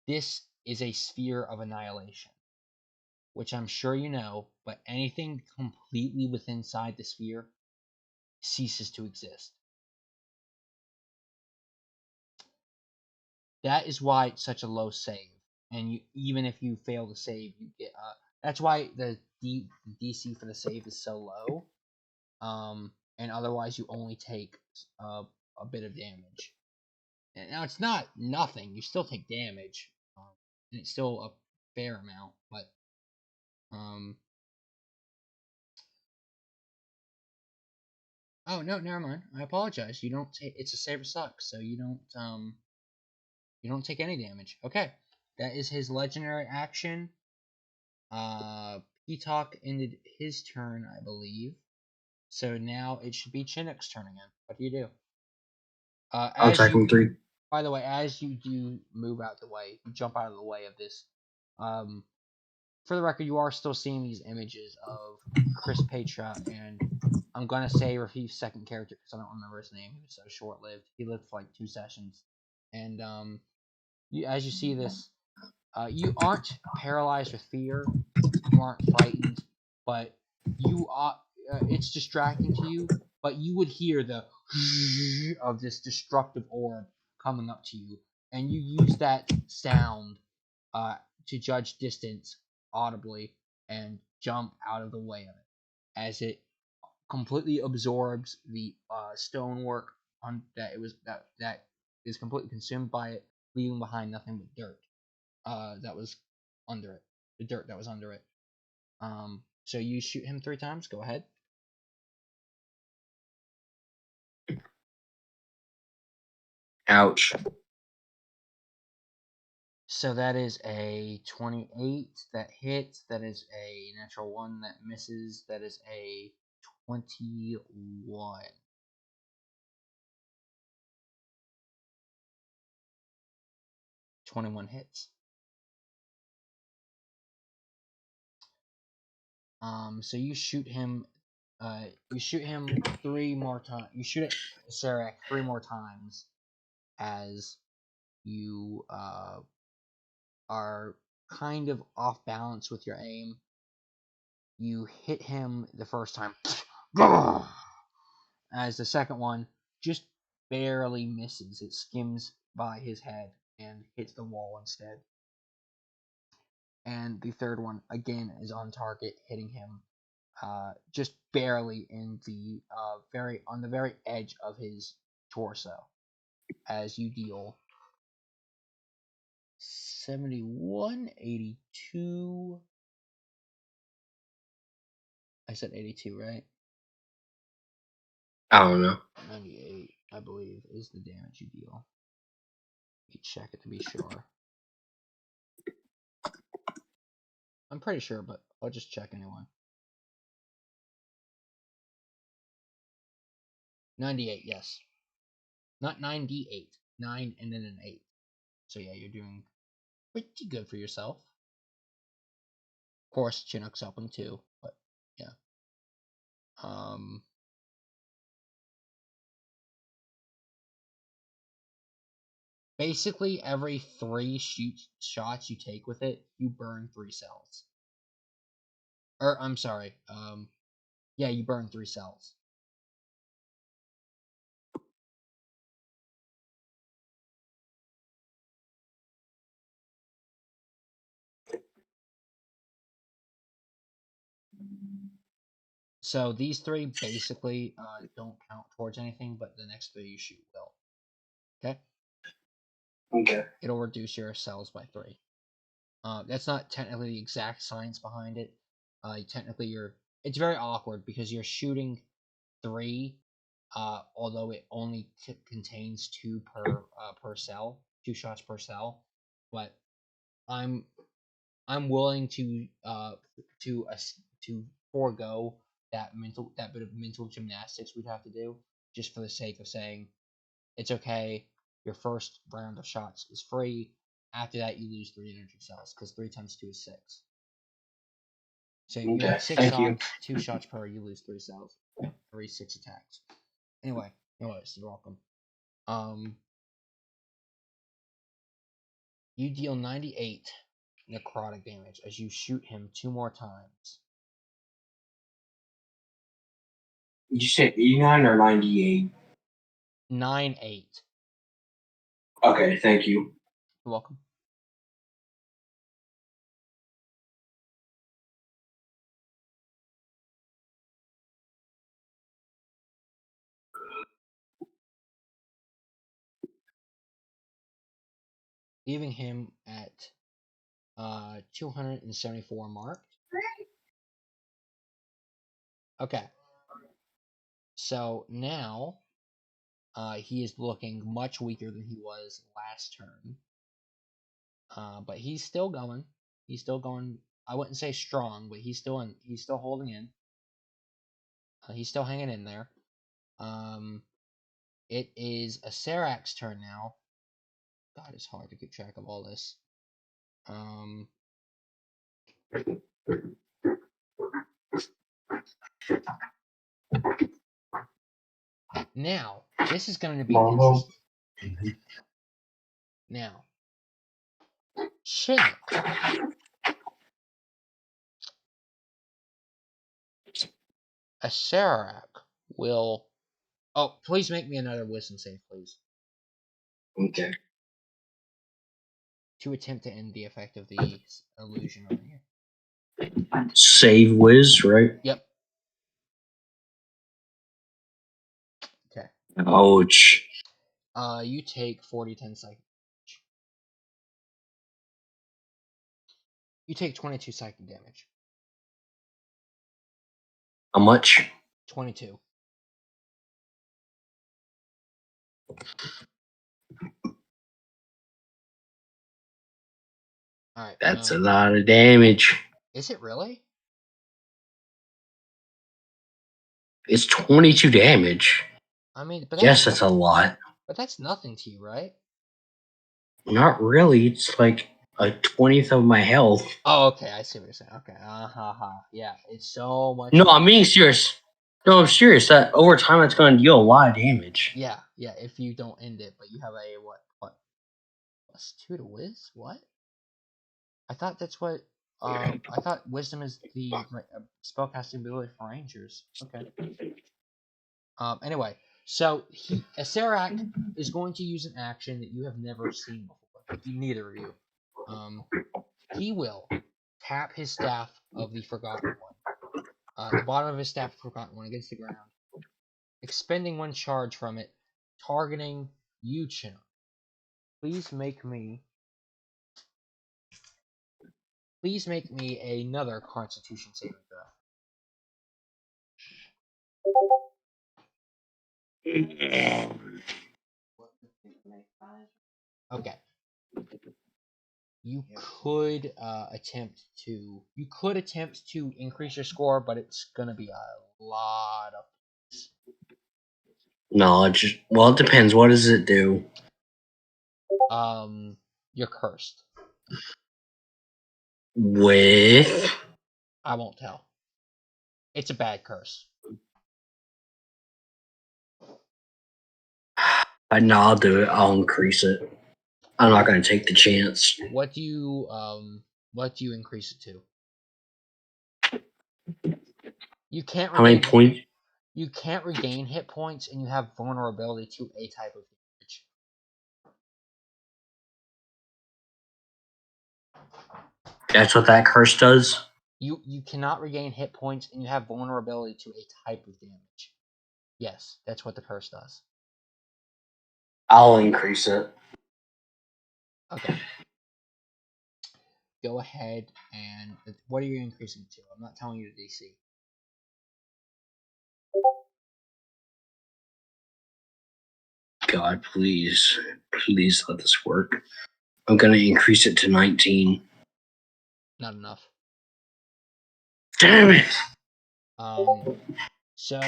This is a sphere of annihilation, which I'm sure you know, but anything completely within inside the sphere ceases to exist. That is why it's such a low save. And even if you fail to save, you get that's why the DC for the save is so low. And otherwise you only take a bit of damage. And now it's not nothing. You still take damage, and it's still a fair amount. But oh no, never mind. I apologize. You don't take. It's a save or suck, so you don't take any damage. Okay, that is his legendary action. Peacock ended his turn, I believe. So now it should be Chinook's turn again. What do you do? I'll As attack you, him 3. by the way, as you do move out the way, you jump out of the way of this. For the record, you are still seeing these images of Chris Petra, and I'm gonna say Rafif's second character because I don't remember his name. He was so short-lived. He lived for like 2 sessions, and as you see this, you aren't paralyzed with fear. You aren't frightened, but you are. It's distracting to you, but you would hear the of this destructive orb coming up to you, and you use that sound uh, to judge distance audibly and jump out of the way of it as it completely absorbs the stonework on that it was that is completely consumed by it, leaving behind nothing but dirt that was under it, the dirt that was under it. So you shoot him 3 times. Go ahead. Ouch. So that is a 28 that hits. That is a natural 1 that misses. That is a 21. 21 hits. So you shoot him. You shoot him 3 more times. You shoot at Sarek 3 more times as you are kind of off balance with your aim. You hit him the first time, as the second one just barely misses. It skims by his head and hits the wall instead. And the third one again is on target, hitting him just barely in the on the very edge of his torso, as you deal 71, 82. I said 82, right? I don't know. 98, I believe, is the damage you deal. Let me check it to be sure. I'm pretty sure, but I'll just check anyway. 98, yes. Not 98. 9 and then an 8. So yeah, you're doing pretty good for yourself. Of course, Chinook's helping too, but yeah. Basically, every 3 shots you take with it, you burn 3 cells. Or, I'm sorry, yeah, you burn 3 cells. So these 3 basically don't count towards anything, but the next 3 you shoot will. Okay? Okay. It'll reduce your cells by 3. That's not technically the exact science behind it. Technically, it's very awkward because you're shooting 3, although it only contains 2 per cell, 2 shots per cell. But I'm willing to forego that bit of mental gymnastics we'd have to do just for the sake of saying it's okay. Your first round of shots is free. After that, you lose 3 energy cells because 3 times 2 is 6. So you Okay. have 6 Thank you. shots, 2 shots per. You lose 3 cells every 6 attacks. Anyway, anyways, you're welcome. You deal 98 necrotic damage as you shoot him 2 more times. Did you say 89 or 98? 9-8. Okay, thank you. You're welcome. Leaving him at 274 marked. Okay. So now he is looking much weaker than he was last turn. But he's still going. He's still going I wouldn't say strong, but he's still holding in. He's still hanging in there. It is Acerak's turn now. God, it's hard to keep track of all this. Now, this is going to be interesting. Now, Chinook. Acerak will... Oh, please make me another wisdom save, please. Okay. To attempt to end the effect of the illusion on you. Save whiz, right? Yep. Okay. Ouch. You take 10 psychic. You take 22 psychic damage. How much? 22. Alright. That's a lot of damage. Is it really? It's 22 damage. I mean, but yes, that's a lot. But that's nothing to you, right? Not really. It's like a 20th of my health. Oh, okay. I see what you're saying. Okay. Yeah, it's so much. No, I'm being serious. No, I'm serious. That over time, it's going to deal a lot of damage. Yeah. If you don't end it, but you have a what? +2 to whiz? What? I thought that's what. I thought wisdom is the spellcasting ability for rangers. Okay. Anyway, so Acerak is going to use an action that you have never seen before. Neither of you. He will tap his staff of the Forgotten One. The bottom of his staff of the Forgotten One against the ground, expending 1 charge from it, targeting you, Chinook. Please make me another Constitution saving throw. Okay. You could attempt to increase your score, but it's gonna be a lot of. No, it depends. What does it do? You're cursed. With? I won't tell. It's a bad curse. No, I'll do it. I'll increase it. I'm not going to take the chance. What do you increase it to? You can't. How many points? You can't regain hit points, and you have vulnerability to a type of damage. That's what that curse does? You cannot regain hit points, and you have vulnerability to a type of damage. Yes, that's what the curse does. I'll increase it. Okay. Go ahead and... What are you increasing to? I'm not telling you the DC. God, please let this work. I'm going to increase it to 19. Not enough. Damn it! So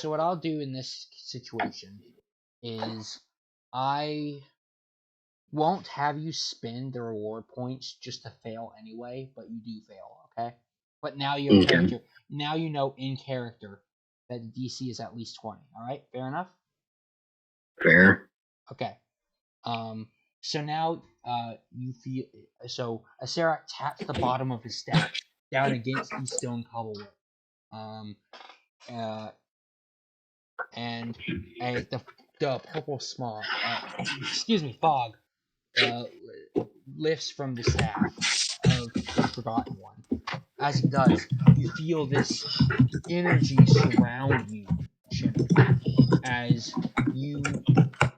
what I'll do in this situation is I won't have you spend the reward points just to fail anyway, but you do fail, okay? But now your character, now you know in character that the DC is at least 20. All right, fair enough. Fair. Okay. So now you feel so Acerak taps the bottom of his staff down against the stone cobble wall. And the purple smog, fog, lifts from the staff of the Forgotten One. As it does, you feel this energy surround you, Chinook, as you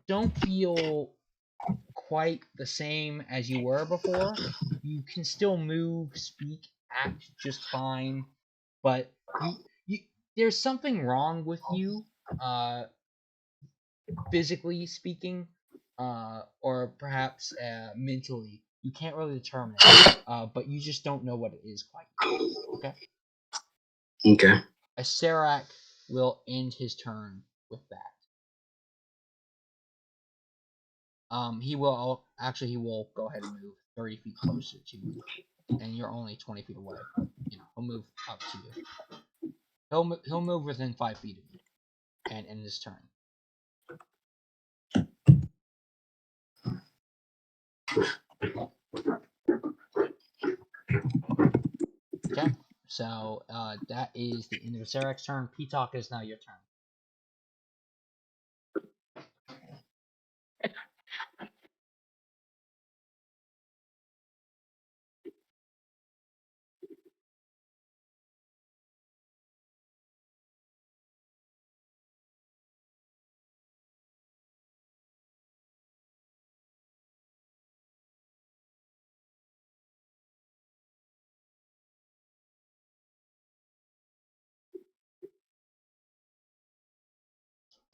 don't feel quite the same as you were before. You can still move, speak, act just fine, but you there's something wrong with you, physically speaking, or perhaps mentally. You can't really determine it, but you just don't know what it is quite yet. Okay? Okay. A Serac will end his turn with that. He will go ahead and move 30 feet closer to you, and you're only 20 feet away. But he'll move up to you. He'll move within 5 feet of you, and end his turn. Okay, so that is the end of Sarac's turn. P-Talk is now your turn.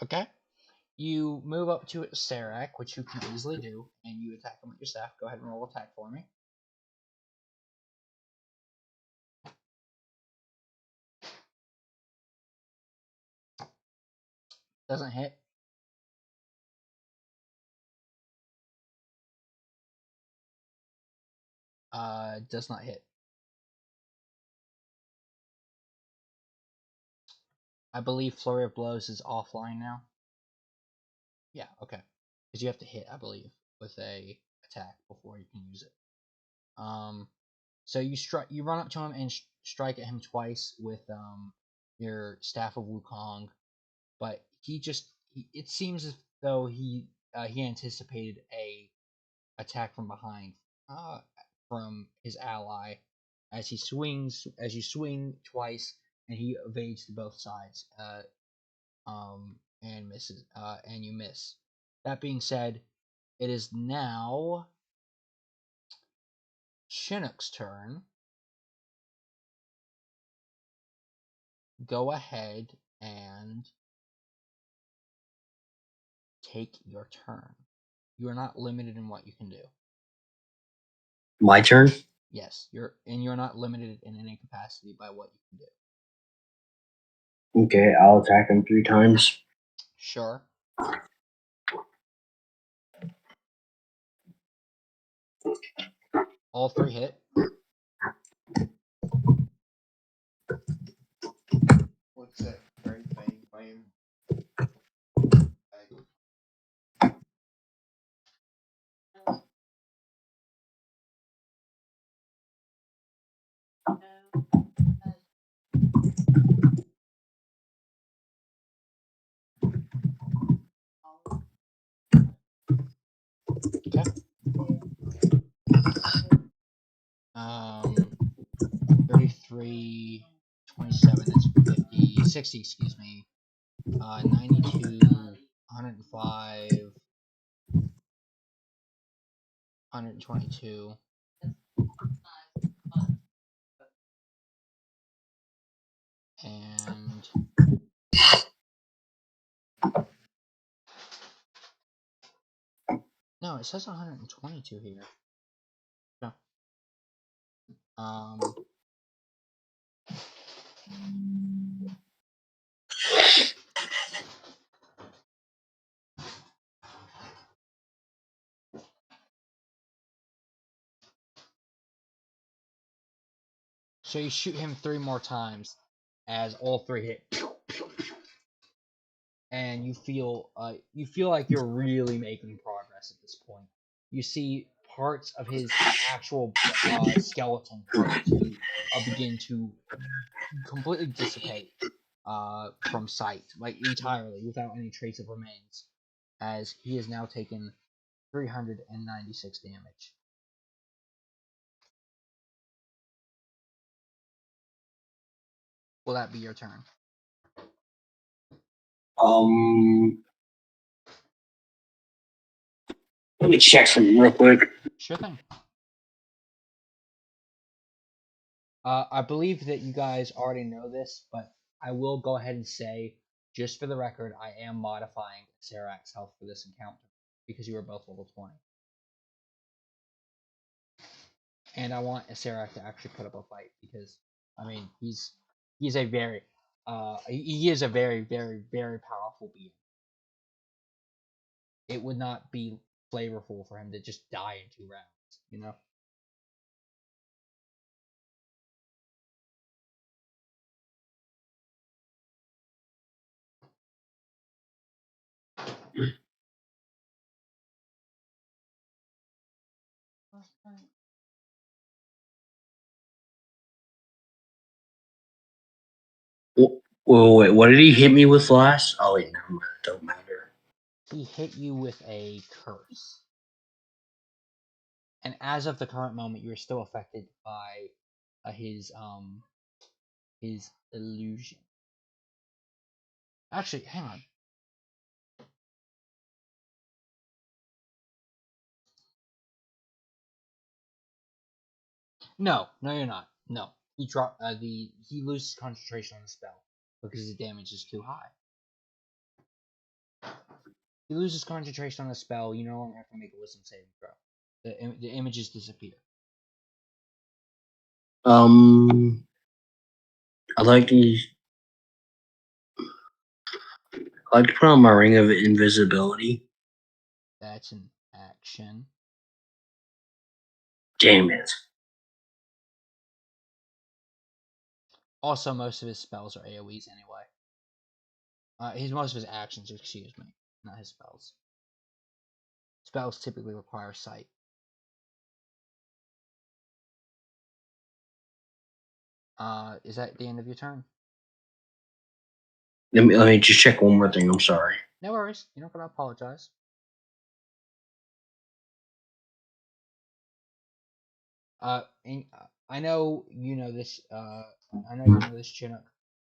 Okay, you move up to Serac, which you can easily do, and you attack him with your staff. Go ahead and roll attack for me. Doesn't hit. Does not hit. I believe Flurry of Blows is offline now. Yeah, okay. Because you have to hit, I believe, with a attack before you can use it. So you run up to him and strike at him twice with your Staff of Wukong, but it seems as though he anticipated a attack from behind from his ally as you swing twice and he evades to both sides and misses and you miss. That being said, it is now Chinook's turn. Go ahead and take your turn. You are not limited in what you can do. My turn? Yes, you're not limited in any capacity by what you can do. Okay, I'll attack him 3 times. Sure. All 3 hit. What's that great thing playing? Okay. 33, 27, that's 50, 60, excuse me. 92, 105, 122. And no, it says 122 here. No. So you shoot him 3 more times as all 3 hit. And you feel like you're really making progress at this point. You see parts of his actual skeleton begin to completely dissipate from sight, like entirely, without any trace of remains, as he has now taken 396 damage. Will that be your turn? Let me check something real quick. Sure thing. I believe that you guys already know this, but I will go ahead and say, just for the record, I am modifying Serac's health for this encounter because you were both level 20. And I want Acerak to actually put up a fight because I mean he's a very he is a very very powerful being. It would not be flavorful for him to just die in 2 rounds, you know? Wait, what did he hit me with last? Oh wait, never mind. It don't matter. He hit you with a curse. And as of the current moment, you're still affected by his illusion. Actually, hang on. No, you're not. No, he loses concentration on the spell because the damage is too high. He loses concentration on the spell. You no longer have to make a wisdom saving throw. The images disappear. I'd like to put on my ring of invisibility. That's an action. Damn it. Also, most of his spells are AoEs anyway. Most of his actions, excuse me, not his spells. Spells typically require sight. Is that the end of your turn? Let me just check one more thing. I'm sorry. No worries. You're not gonna apologize. I know you know this. I know you know this, Chinook.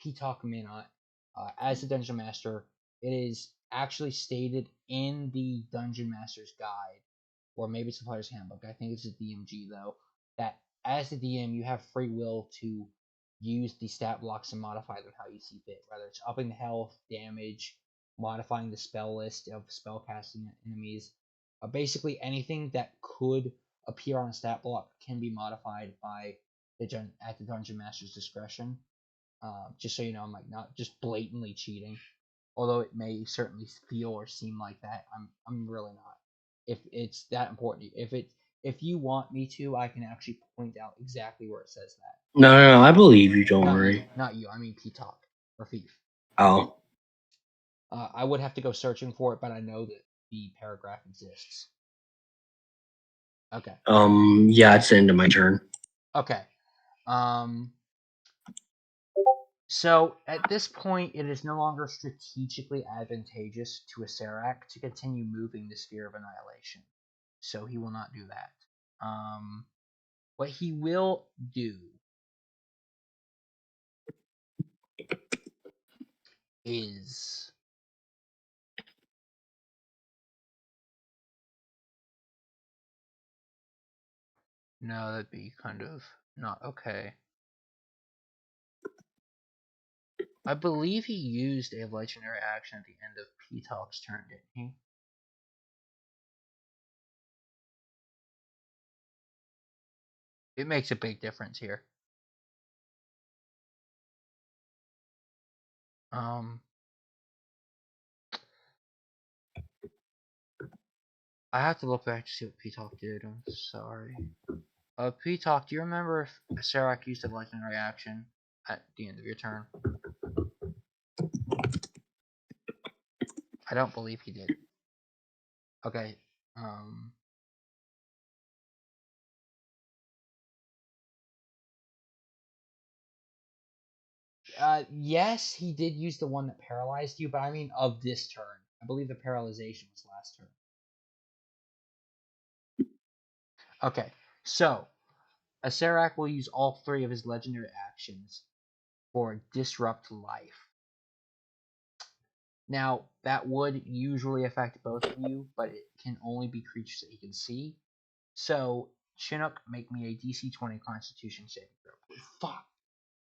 P-Talk may not. As the Dungeon Master, it is actually stated in the Dungeon Master's Guide, or maybe it's the Player's Handbook. I think it's the DMG though. That as the DM, you have free will to use the stat blocks and modify them how you see fit. Whether it's upping the health, damage, modifying the spell list of spellcasting enemies, basically anything that could appear on a stat block can be modified by at the dungeon master's discretion. Just so you know, I'm like not just blatantly cheating, although it may certainly feel or seem like that. I'm really not. If it's that important, if you want me to, I can actually point out exactly where it says that. No, I believe you. Don't Not worry. you, not you. I mean P-Talk or Thief. Oh. I would have to go searching for it, but I know that the paragraph exists. Okay. Yeah, it's the end of my turn. Okay. So at this point, it is no longer strategically advantageous to Acerak to continue moving the Sphere of Annihilation. So he will not do that. What he will do is no, that'd be kind of not okay. I believe he used a legendary action at the end of P-Talk's turn, didn't he? It makes a big difference here. I have to look back to see what P-Talk did. I'm sorry. P-Talk, do you remember if Serac used a legendary action at the end of your turn? I don't believe he did. Okay. Yes, he did use the one that paralyzed you, but I mean of this turn. I believe the paralyzation was last turn. Okay, so Acerak will use all 3 of his legendary actions for Disrupt Life. Now, that would usually affect both of you, but it can only be creatures that he can see. So, Chinook, make me a DC 20 Constitution saving throw. Fuck.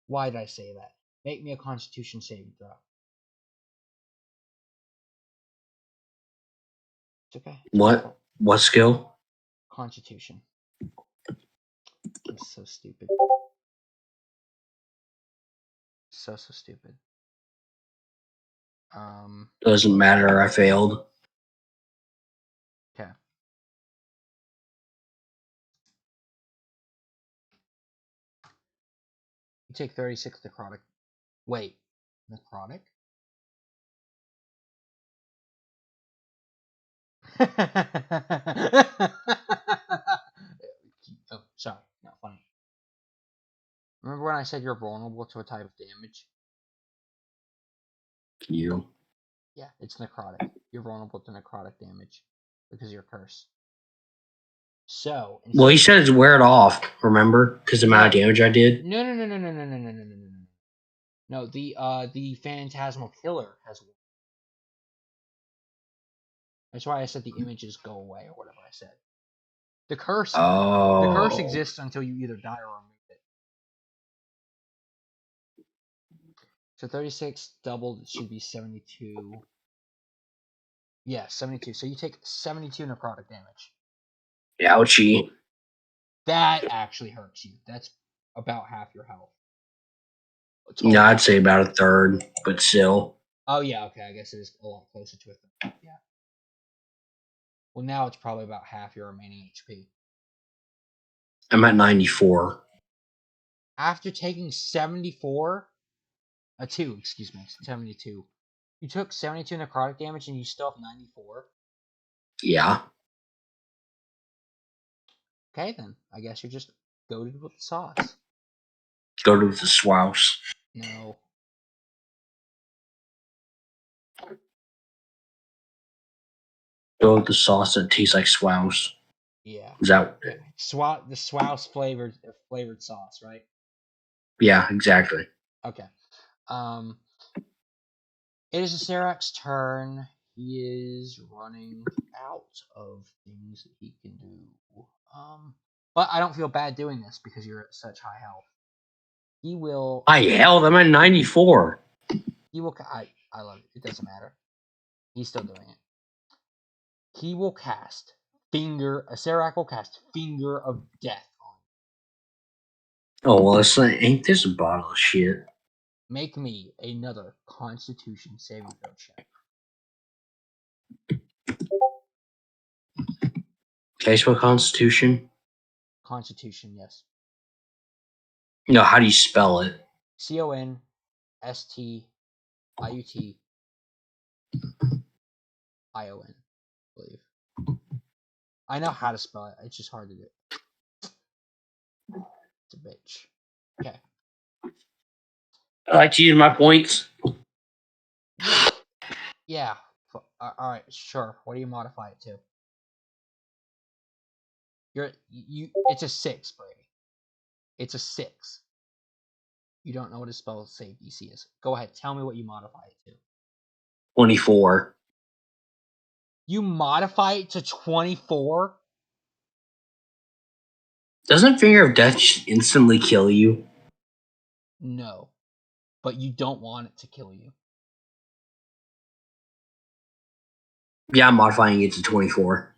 Why did I say that? Make me a Constitution saving throw. It's okay. What skill? Constitution. is so stupid. So stupid. Doesn't matter. I failed. Okay. You take 36 necrotic. Wait, necrotic? Oh, sorry, not funny. Remember when I said you're vulnerable to a type of damage? You. Yeah, it's necrotic. You're vulnerable to necrotic damage because of your curse. So, Well, he said wear it off. Remember, because the amount of damage I did. No. No, the Phantasmal Killer has one. That's why I said the images go away or whatever I said. The curse exists until you either die or remove it. So 36 doubled should be 72. Yeah, 72. So you take 72 necrotic damage. Ouchie. That actually hurts you. That's about half your health. No, I'd say about a third, but still. Oh yeah, okay. I guess it is a lot closer to a third. Yeah. Well, now it's probably about half your remaining HP. I'm at 94. After taking 74, 72. You took 72 necrotic damage and you still have 94? Yeah. Okay, then. I guess you're just goated with the sauce. Go to the swouse. No. Go with the sauce that tastes like swouse. Yeah. Is that? Yeah. The Swouse flavored sauce, right? Yeah, exactly. Okay. It is Sarak's turn. He is running out of things that he can do. But I don't feel bad doing this because you're at such high health. He will. I'm at 94. He will. I love it. It doesn't matter. He's still doing it. He will cast Sarak will cast Finger of Death on you. Oh well, ain't this a bottle of shit? Make me another Constitution saving throw check. Okay, so Constitution. Constitution, yes. No, how do you spell it? CONSTIUT. ION, I believe. I know how to spell it. It's just hard to do. It's a bitch. Okay. I like to use my points. Yeah. All right. Sure. What do you modify it to? It's a 6, Brady. It's a 6. You don't know what his spell save DC is. Go ahead. Tell me what you modify it to. 24. You modify it to 24? Doesn't Finger of Death instantly kill you? No. But you don't want it to kill you. Yeah, I'm modifying it to 24.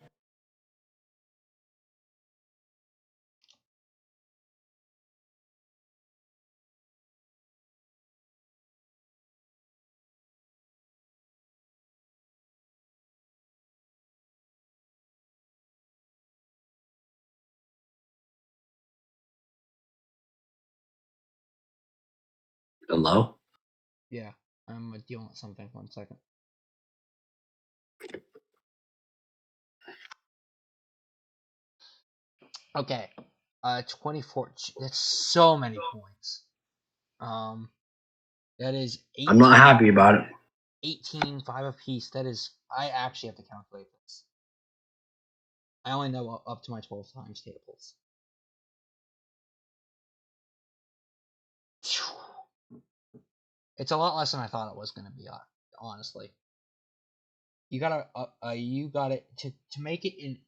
Hello? Yeah. I'm dealing with something. 1 second. Okay. 24. That's so many points. That is 18. I'm not happy about it. 18, 5 apiece. That is. I actually have to calculate this. I only know up to my 12 times tables. It's a lot less than I thought it was going to be, honestly. You got it to make it in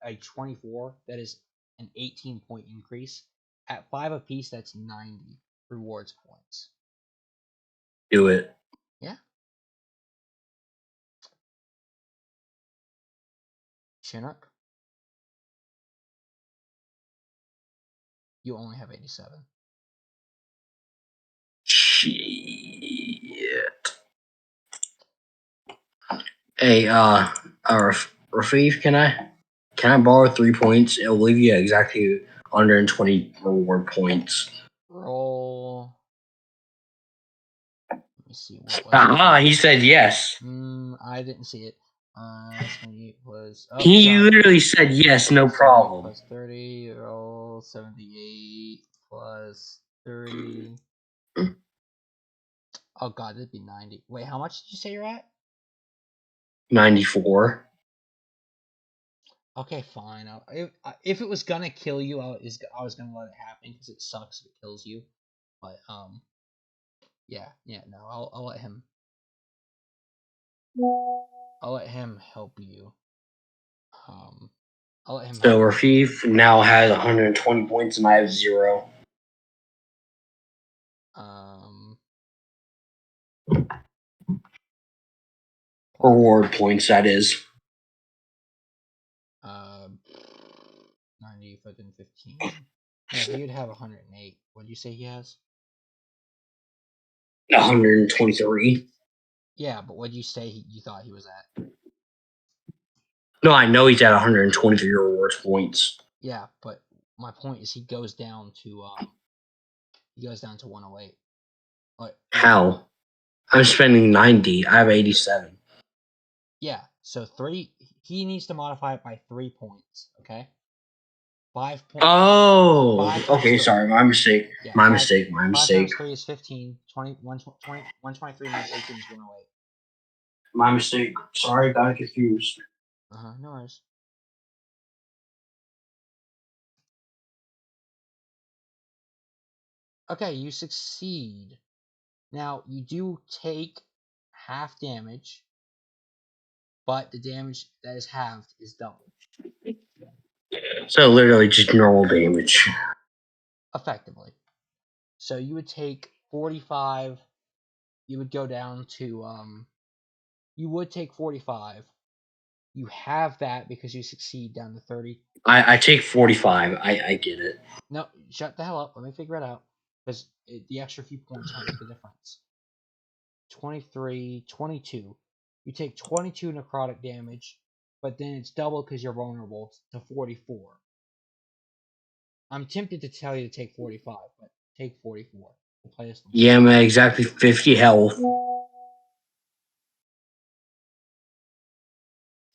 a 24. That is an 18-point increase. At 5 apiece, that's 90 rewards points. Do it. Yeah. Chinook. You only have 87. Shit. Hey, Rafif, can I borrow 3 points? It'll leave you exactly 120 reward points. Roll. Let me see what was. He said yes. I didn't see it. 78 plus. Oh, He sorry. literally said yes, no problem. Plus 30. Roll 78 plus 30. Oh god, that'd be 90. Wait, how much did you say you're at? 94. Okay, fine. If it was gonna kill you, I was gonna let it happen because it sucks if it kills you. But yeah, no, I'll let him. I'll let him help you. I'll let him. So Rafif now has 120 points and I have 0. Reward points, that is. 90 within 15. Yeah, he would have 108. What do you say he has? 123. Yeah, but what do you say you thought he was at? No, I know he's at 123 rewards points. Yeah, but my point is he goes down to 108. How? I'm spending 90. I have 87. Yeah, so he needs to modify it by 3 points, okay? 5 points. Oh, 5 okay, sorry, my mistake. Yeah, my 5 mistake. 5 times 3 is 15. 123 minus 18 is 108. My mistake. Sorry, got confused. No worries. Okay, you succeed. Now, you do take half damage, but the damage that is halved is double. So literally just normal damage. Effectively. So you would take 45. You would go down to you would take 45. You have that because you succeed down to 30. I take 45. I get it. No, shut the hell up. Let me figure it out. Because the extra few points might make a difference. 23, 22. You take 22 necrotic damage, but then it's double because you're vulnerable to 44. I'm tempted to tell you to take 45, but take 44. We'll play this one. Yeah, man, exactly 50 health.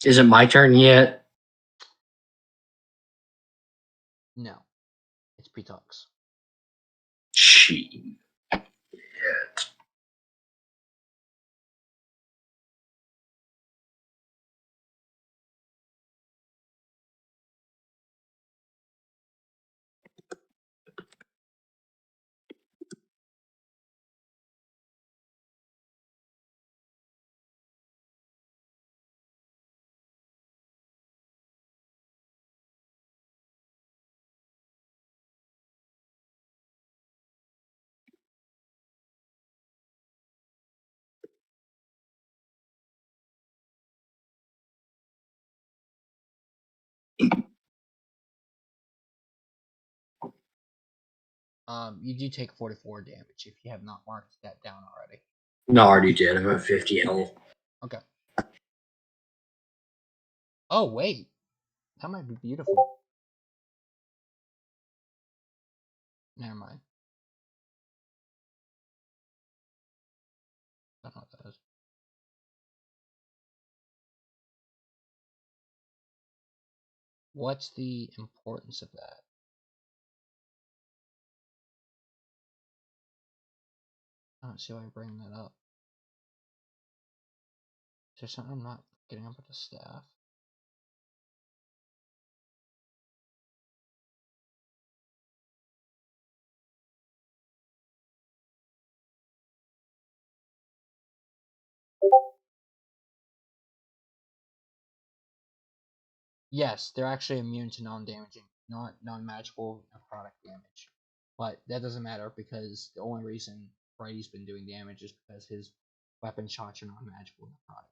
Is it my turn yet? No. It's P-Talks. Shit. You do take 44 damage if you have not marked that down already. No, I already did. I'm at 50 health. Okay. Oh, wait. That might be beautiful. Never mind. I don't know what that is. What's the importance of that? I don't see why you're bringing that up. Is there something I'm not getting up with the staff? Yes, they're actually immune to non-damaging, non-magical necrotic damage. But that doesn't matter because the only reason Brady's been doing damage is because his weapon shots are non-magical necrotic.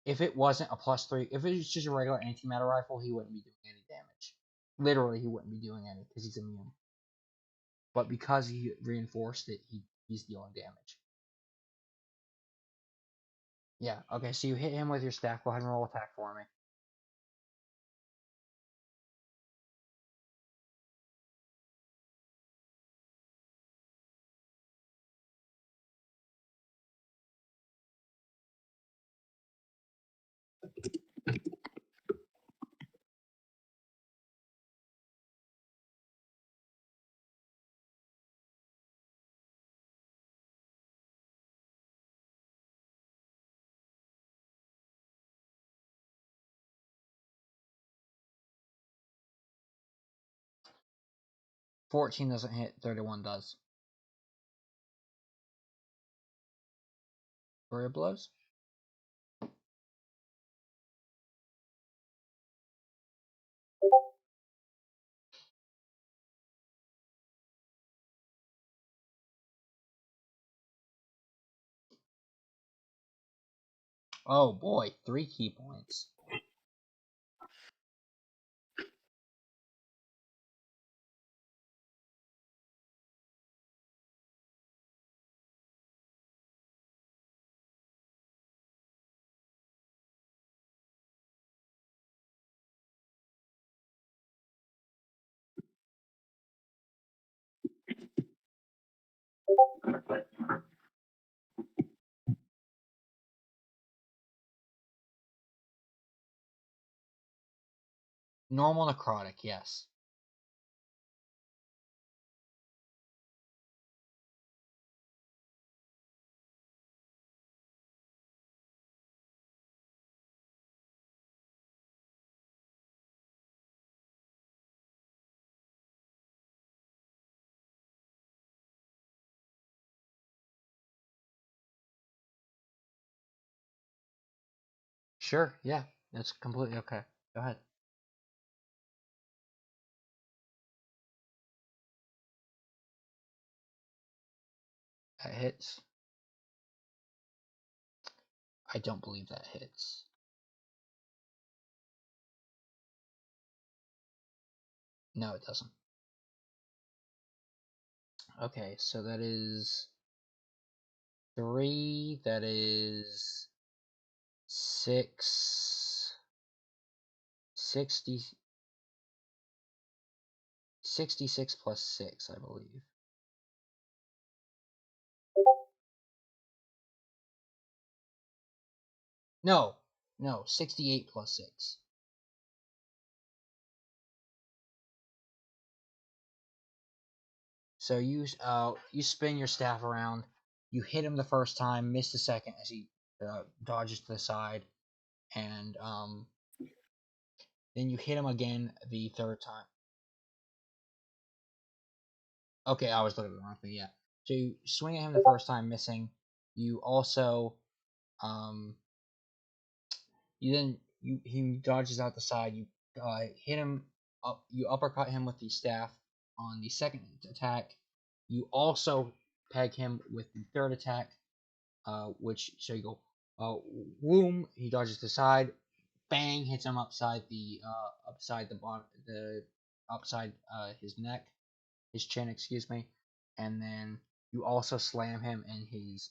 If it wasn't a +3, if it was just a regular antimatter rifle, he wouldn't be doing any damage. Literally, he wouldn't be doing any because he's immune. But because he reinforced it, he's dealing damage. Yeah, okay, so you hit him with your staff. Go ahead and roll attack for me. $14 doesn't hit, $31 does. Flurry of blows? Oh boy, 3 key points. Normal necrotic, yes. Sure, yeah, that's completely okay. Go ahead. That hits. I don't believe that hits. No, it doesn't. Okay, so that is 3, that is 6, 60, 66 plus 6, I believe. No, 68 plus 6. So you spin your staff around, you hit him the first time, miss the second as he dodges to the side, and then you hit him again the third time. Okay, I was looking at the wrong thing. Yeah. So you swing at him the first time, missing. You also he dodges out the side. You hit him up. You uppercut him with the staff on the second attack. You also peg him with the third attack, which so you go whoom. He dodges to the side, bang, hits him upside the upside his neck, his chin, excuse me, and then you also slam him in his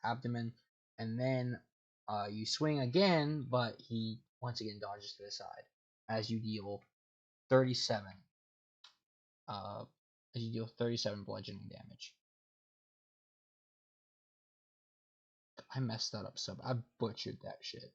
abdomen, and then you swing again, but he once again dodges to the side as you deal 37. As you deal 37 bludgeoning damage. I messed that up so bad. I butchered that shit.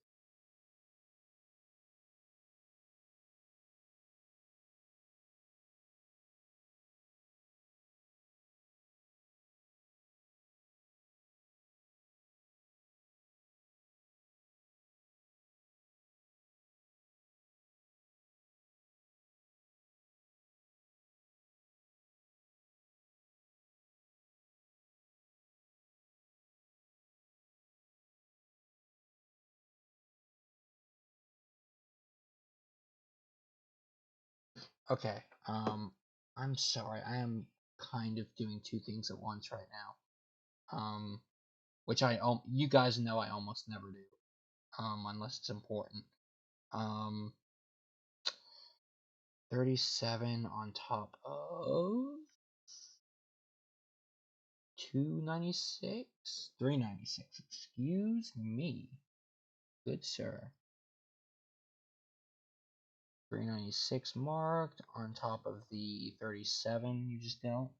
Okay, I'm sorry. I am kind of doing 2 things at once right now. Which you guys know I almost never do. Unless it's important. Um, 37 on top of 296? 396, excuse me. Good sir. 396 marked on top of the 37 you just dealt.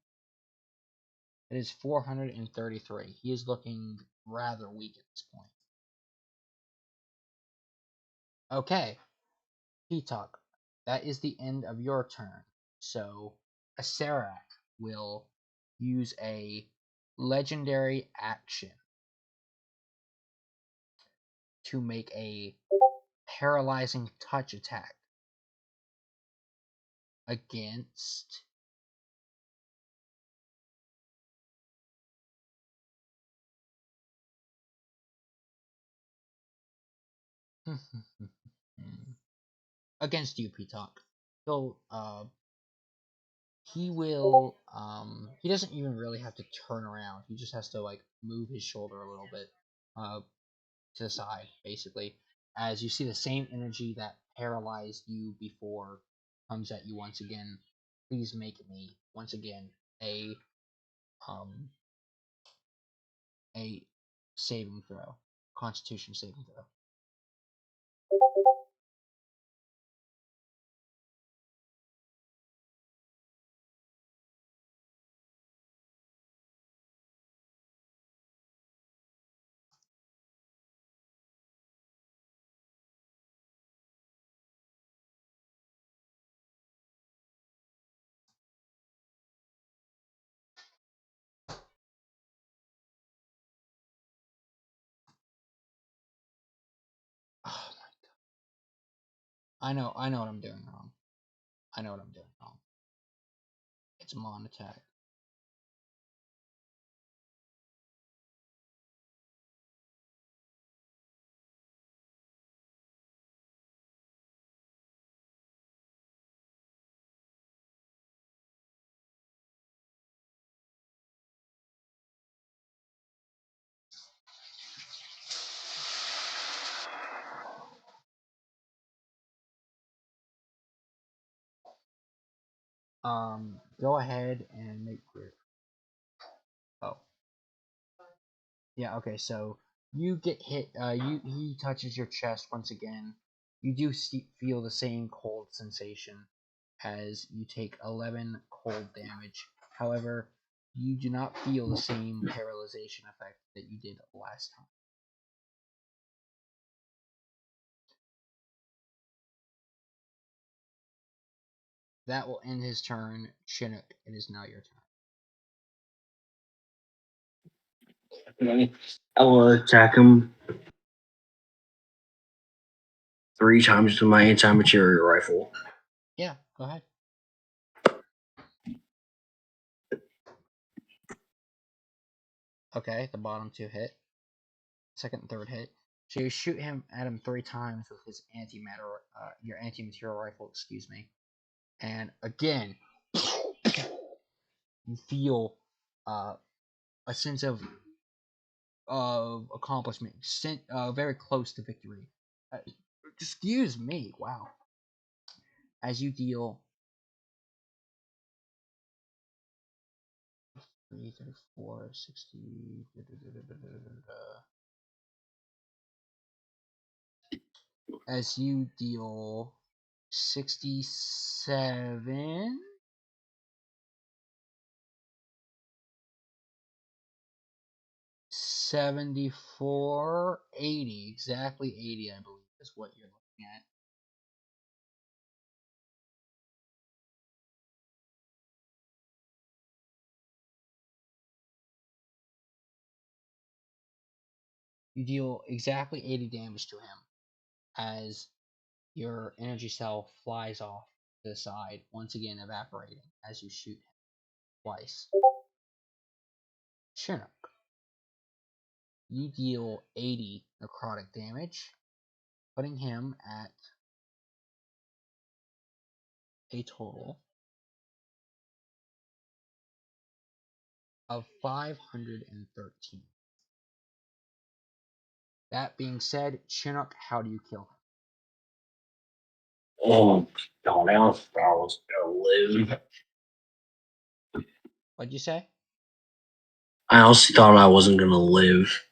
It is 433. He is looking rather weak at this point. Okay, P-Talk, that is the end of your turn. So, Acerak will use a legendary action to make a paralyzing touch attack against against you, P-Talk. So, he will, he doesn't even really have to turn around. He just has to, like, move his shoulder a little bit, to the side, basically, as you see the same energy that paralyzed you before comes at you once again. Please make me, once again, a saving throw. Constitution saving throw. Oh my god. I know what I'm doing wrong. It's Mon attack. Go ahead and make your. Oh. Yeah, okay, so you get hit, he touches your chest once again. You do feel the same cold sensation as you take 11 cold damage. However, you do not feel the same paralyzation effect that you did last time. That will end his turn. Chinook, it is now your Okay. I will attack him 3 times with my anti-material rifle. Yeah, go ahead. Okay, the bottom two hit. Second and third hit. So you shoot him at him 3 times with his your anti-material rifle, excuse me. And again, you feel a sense of accomplishment, very close to victory. Excuse me, wow. As you deal 3, 34, 60, as you deal 67, 74, 80, exactly 80, I believe, is what you're looking at. You deal exactly 80 damage to him as your energy cell flies off to the side, once again evaporating as you shoot him twice. Chinook, you deal 80 necrotic damage, putting him at a total of 513. That being said, Chinook, how do you kill him? Oh God, I honestly thought I was gonna live. What'd you say? I honestly thought I wasn't gonna live.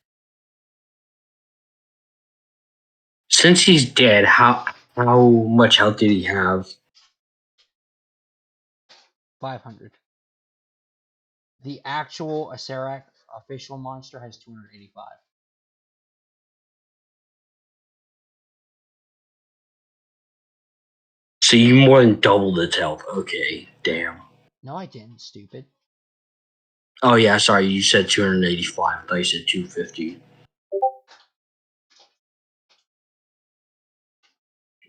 Since he's dead, how much health did he have? 500. The actual Acererak official monster has 285. So you more than doubled its health. Okay, damn. No, I didn't, stupid. Oh yeah, sorry, you said 285. I thought you said 250.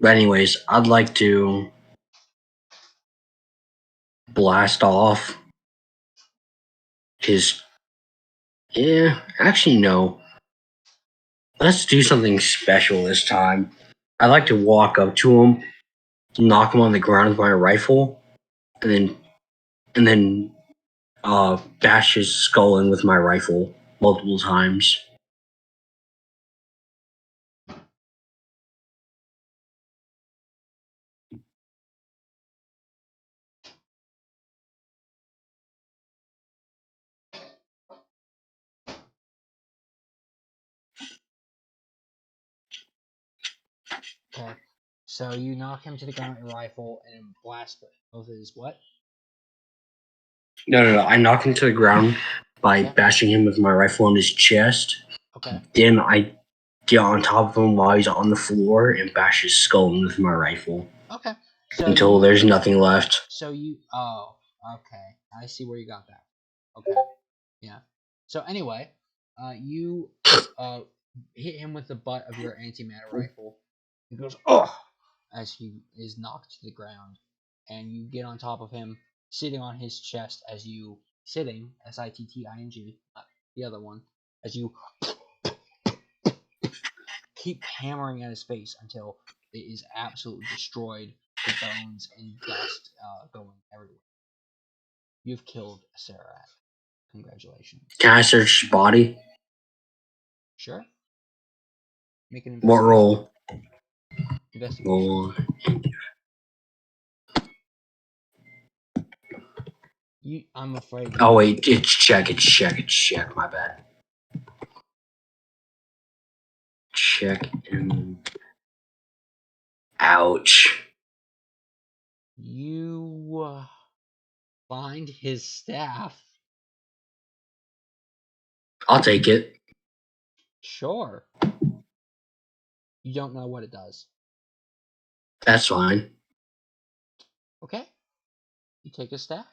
But anyways, I'd like to blast off his. Yeah, actually no. Let's do something special this time. I'd like to walk up to him, knock him on the ground with my rifle, and then bash his skull in with my rifle multiple times. Okay. So you knock him to the ground with your rifle and blast both his what? No. I knock him to the ground by Yeah. bashing him with my rifle on his chest. Okay. Then I get on top of him while he's on the floor and bash his skull in with my rifle Okay. So until there's nothing left. So you. Oh. Okay. I see where you got that. Okay. Yeah. So anyway, you hit him with the butt of your antimatter rifle. He goes, "Oh!" as he is knocked to the ground, and you get on top of him, sitting on his chest as you sitting sitting, not the other one, as you keep hammering at his face until it is absolutely destroyed, the bones and dust going everywhere. You've killed Sarah. Congratulations. Can I search his body? Sure. Make an What investigation. roll? Investigation. Roll. I'm afraid. Oh wait, it's check. It's check. My bad. Check and ouch. You find his staff. I'll take it. Sure. You don't know what it does. That's fine. Okay. You take his staff.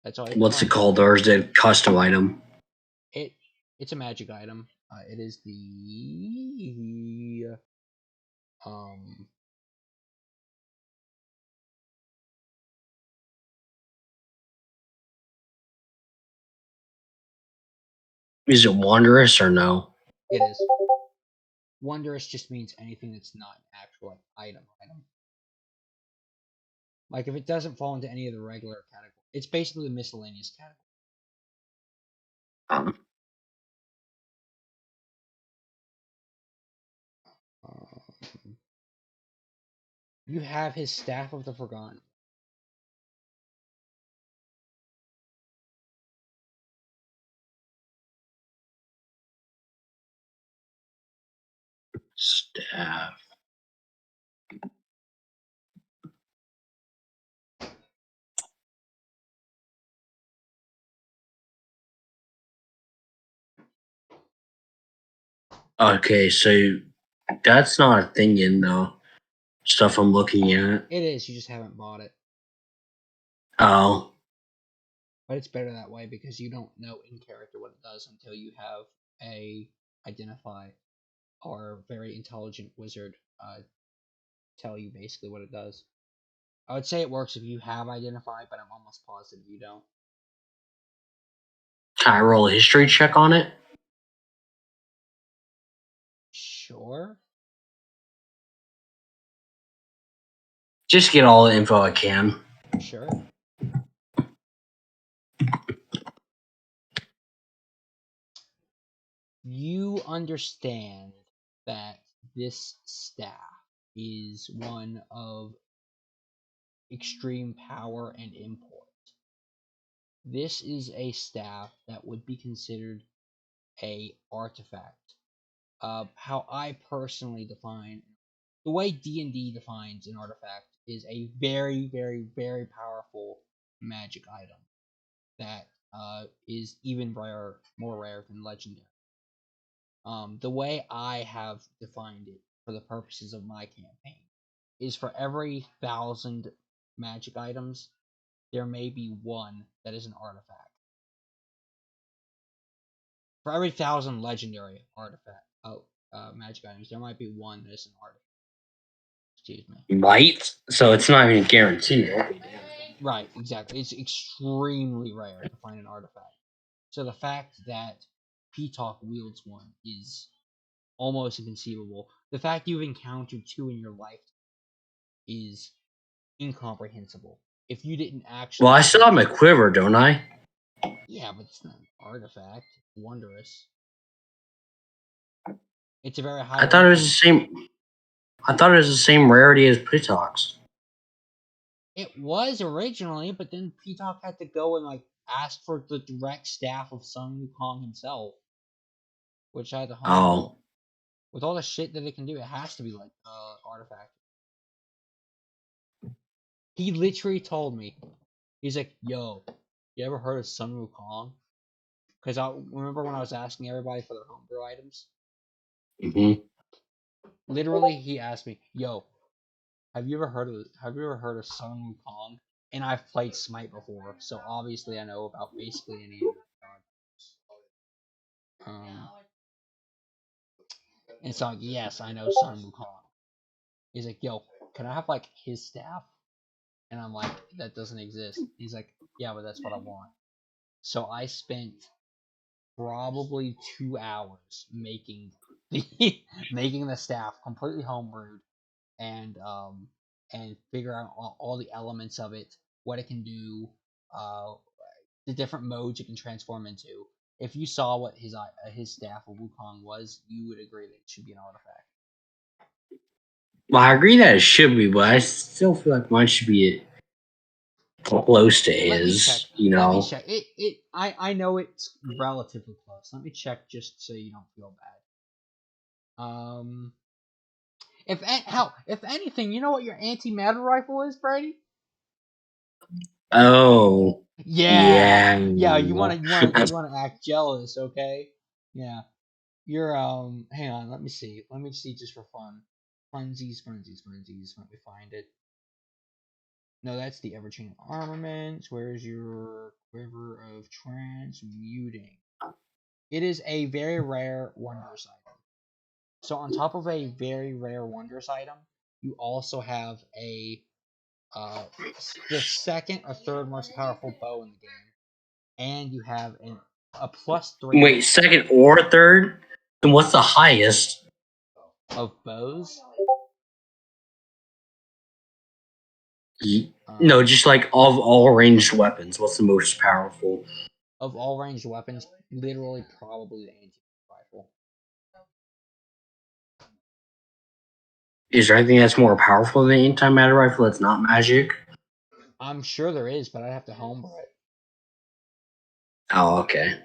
That's all you can What's it find. called? Or is it a custom item? It's a magic item. It is the um Is it wondrous or no? it is. Wondrous just means anything that's not an actual like item. Like if it doesn't fall into any of the regular category, it's basically the miscellaneous category. Um, Um, you have his staff of the forgotten. staff. Okay, so that's not a thing in the stuff I'm looking at. It is. You just haven't bought it, Oh, but it's better that way because you don't know in character what it does until you have a identify or very intelligent wizard tell you basically what it does. I would say it works if you have identified, but I'm almost positive you don't. can I roll a history check on it? Sure. Just get all the info I can. Sure. You understand that this staff is one of extreme power and import. This is a staff that would be considered a artifact. How I personally define the way D&D defines an artifact is a very, very, very powerful magic item that is even more rare than legendary. The way I have defined it for the purposes of my campaign is for every 1,000 magic items, there may be one that is an artifact. For every 1,000 legendary magic items, there might be one that is an artifact. Excuse me. Right? So it's not even guaranteed. Right, exactly. It's extremely rare to find an artifact. So the fact that P-Talk wields one is almost inconceivable. The fact you've encountered two in your life is incomprehensible. If you didn't actually... Well, I still have my quiver, don't I? Yeah, but it's not an artifact. It's wondrous. It's a very high... I thought it was the same. I thought it was the same rarity as Pitox. It was originally, but then P-Talk had to go and ask for the direct staff of Sun Wukong himself, which I had to homebrew. With all the shit that it can do, it has to be artifact. He literally told me, he's like, "Yo, you ever heard of Sun Wukong?" Because I remember when I was asking everybody for their homebrew items. Mm-hmm. Literally, he asked me, "Yo, have you ever heard of Sun Wukong?" And I've played Smite before, so obviously I know about basically any of the and so yes, I know Sun Wukong. He's like, "Yo, can I have his staff?" And I'm like, "That doesn't exist." He's like, "Yeah, but that's what I want." So I spent probably 2 hours making the staff completely homebrewed and figure out all the elements of it, what it can do, the different modes it can transform into. If you saw what his staff of Wukong was, you would agree that it should be an artifact. Well, I agree that it should be, but I still feel like mine should be close to Let me check. his. You know. Let me check. I know it's relatively close. Let me check just so you don't feel bad. If anything, you know what your anti-matter rifle is, Brady? Oh. Yeah. Yeah. You wanna act jealous, okay? Yeah. You're Hang on. Let me see. Let me see just for fun. Funsies. Let me find it. No, that's the ever-changing armaments. Where's your quiver of transmuting? It is a very rare wondrous item. So on top of a very rare wondrous item, you also have the second or third most powerful bow in the game, and you have a +3. Wait, second or third? Then what's the highest? Of bows? No, just like of all ranged weapons, what's the most powerful? Of all ranged weapons, literally probably the anti-rifle. Is there anything that's more powerful than the antimatter rifle that's not magic? I'm sure there is, but I'd have to homebrew it. Oh, okay.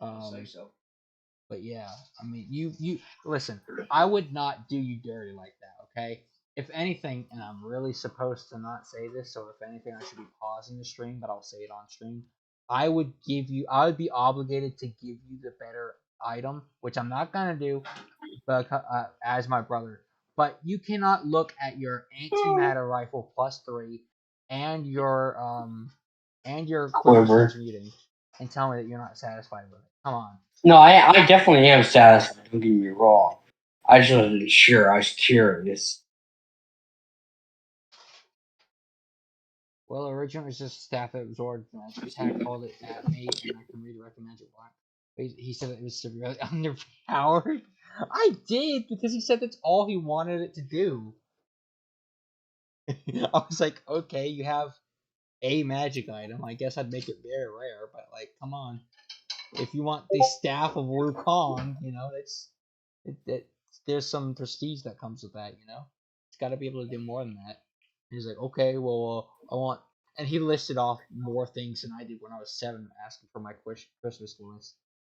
But yeah, I mean, you listen. I would not do you dirty like that, okay? If anything, and I'm really supposed to not say this, so if anything, I should be pausing the stream, but I'll say it on stream. I would be obligated to give you the better item, which I'm not gonna do, but as my brother. But you cannot look at your antimatter rifle +3 and your quiver Quiver. transmuting and tell me that you're not satisfied with it. Come on. No, I definitely am satisfied. Don't get me wrong. I just wasn't sure. I was curious. Well, originally it was just staff that absorbed magic attack, called it at me, and I can redirect the magic block. He said it was severely underpowered. I did, because he said that's all he wanted it to do. I was like, okay, you have a magic item. I guess I'd make it very rare, but come on. If you want the staff of Wukong, there's some prestige that comes with that, you know. It's got to be able to do more than that. And he's like, okay, well, I want, and he listed off more things than I did when I was 7, asking for my Christmas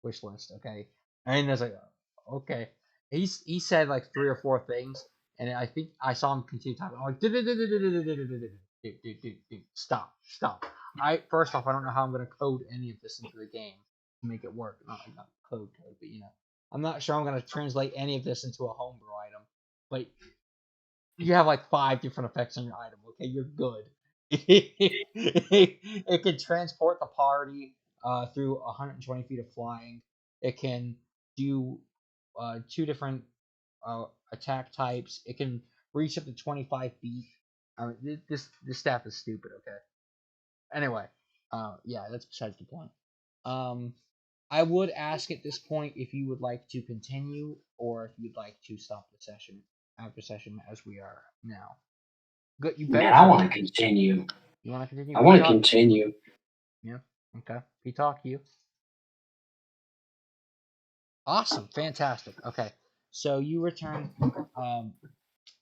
wish list. Okay, and I was like, okay. He said like 3 or 4 things, and I think I saw him continue talking. I'm like, stop. I first off, I don't know how I'm gonna code any of this into the game to make it work. Not code, but you know, I'm not sure I'm gonna translate any of this into a homebrew item. But you have like 5 different effects on your item. Okay, you're good. It can transport the party through 120 feet of flying. It can do 2 different attack types. It can reach up to 25 feet. I mean, this staff is stupid. Okay. Anyway, yeah, that's besides the point. I would ask at this point if you would like to continue or if you'd like to stop the session after session as we are now. Good, you better. Man, I want to continue. You want to continue? I want to continue. Yeah. Okay. We talk you. Awesome. Fantastic. Okay. So you return.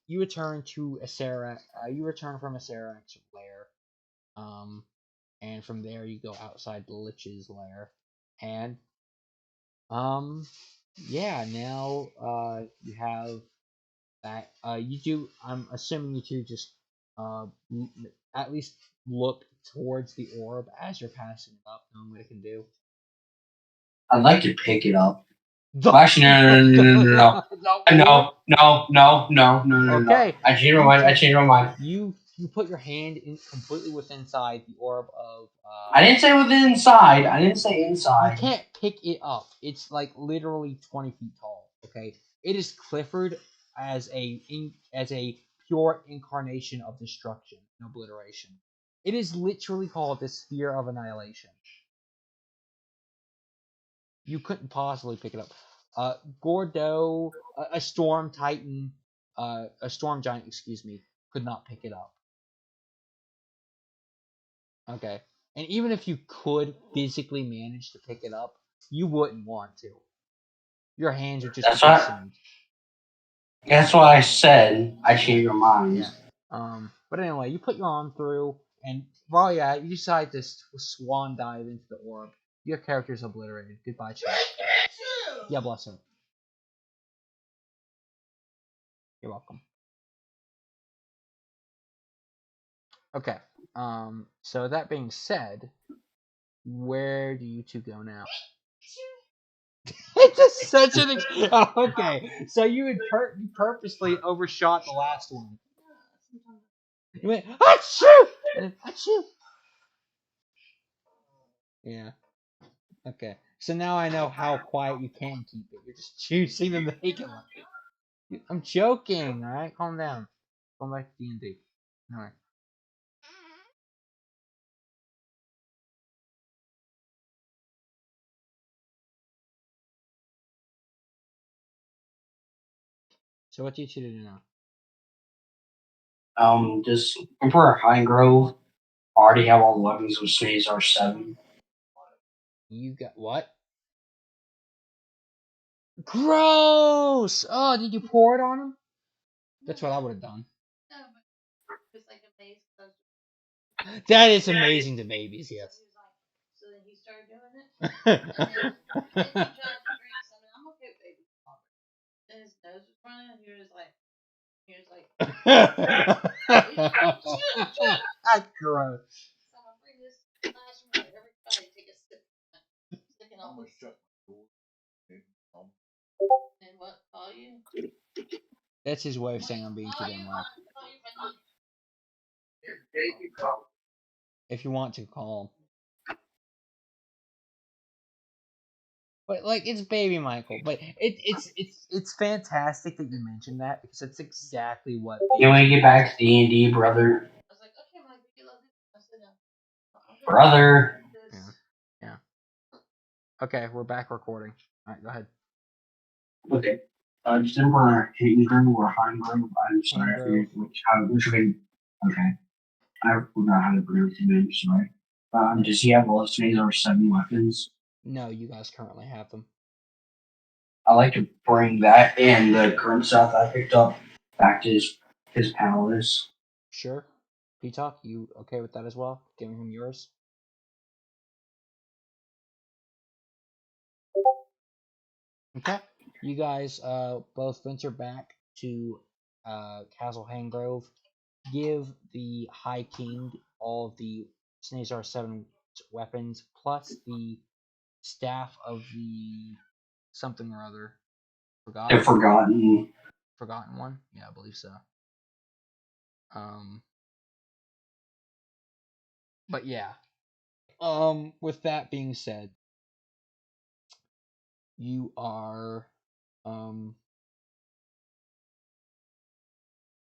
You return to Asera. You return from Aserak's lair. And from there you go outside the Lich's lair, and yeah. Now you have that. You do. I'm assuming you two just at least look towards the orb as you're passing it up, knowing what it can do. I'd like to pick it up. Actually, no. Okay. I changed my mind. You put your hand in completely within inside the orb of. I didn't say within inside. I didn't say inside. You can't pick it up. It's like literally 20 feet tall. Okay. It is Clifford as a pure incarnation of destruction and obliteration. It is literally called the Sphere of Annihilation. You couldn't possibly pick it up. Gordo, a Storm Titan, a Storm Giant, excuse me, could not pick it up. Okay. And even if you could physically manage to pick it up, you wouldn't want to. Your hands would just be consumed. That's why I said I changed your mind. Yeah. But anyway, you put your arm through, and while you're at it, you decide to swan dive into the orb. Your character's obliterated. Goodbye, chat. Yeah, bless her. You're welcome. Okay. So that being said, where do you two go now? It's just such an okay. So you had purposely overshot the last one. You went achoo and achoo. Yeah. Okay. So now I know how quiet you can keep it. You're just choosing to make it like I'm joking. All right, calm down. Come back to D&D. All right. So what do you two do now? Just for High Grove, I already have all the weapons with Sneeze R7. You got what? Gross! Oh, did you pour it on him? That's what I would have done. That is amazing to babies, yes. So then he started doing it. And then he tried to drink some, and I'm okay with baby. And his nose was running, and he was like, that's gross. So I'm gonna bring this glass from everybody take a sip. Sticking all this. Shut the door. And what? Call you? That's his way of saying I'm being too damn loud. If you want to call him. But like it's baby Michael. But it's fantastic that you mentioned that because that's exactly what. Can we get back to D&D, brother? I was like, okay, Mike, you love it. I said, brother. Yeah. Okay, we're back recording. All right, go ahead. Okay. Just for Hayden Grove or High Grove, I'm sorry, I forget which way. Okay. I forgot how to pronounce the name, sorry. Does he have all Sneeze R7 weapons? No, you guys currently have them. I like to bring that and the current stuff I picked up back to his palace. Sure. P-Talk, you okay with that as well? Giving him yours? Okay. You guys both venture back to Castle Hangrove. Give the High King all of the Snazar 7 weapons plus the staff of the something or other. The Forgotten one? Yeah, I believe so. But yeah. With that being said, you are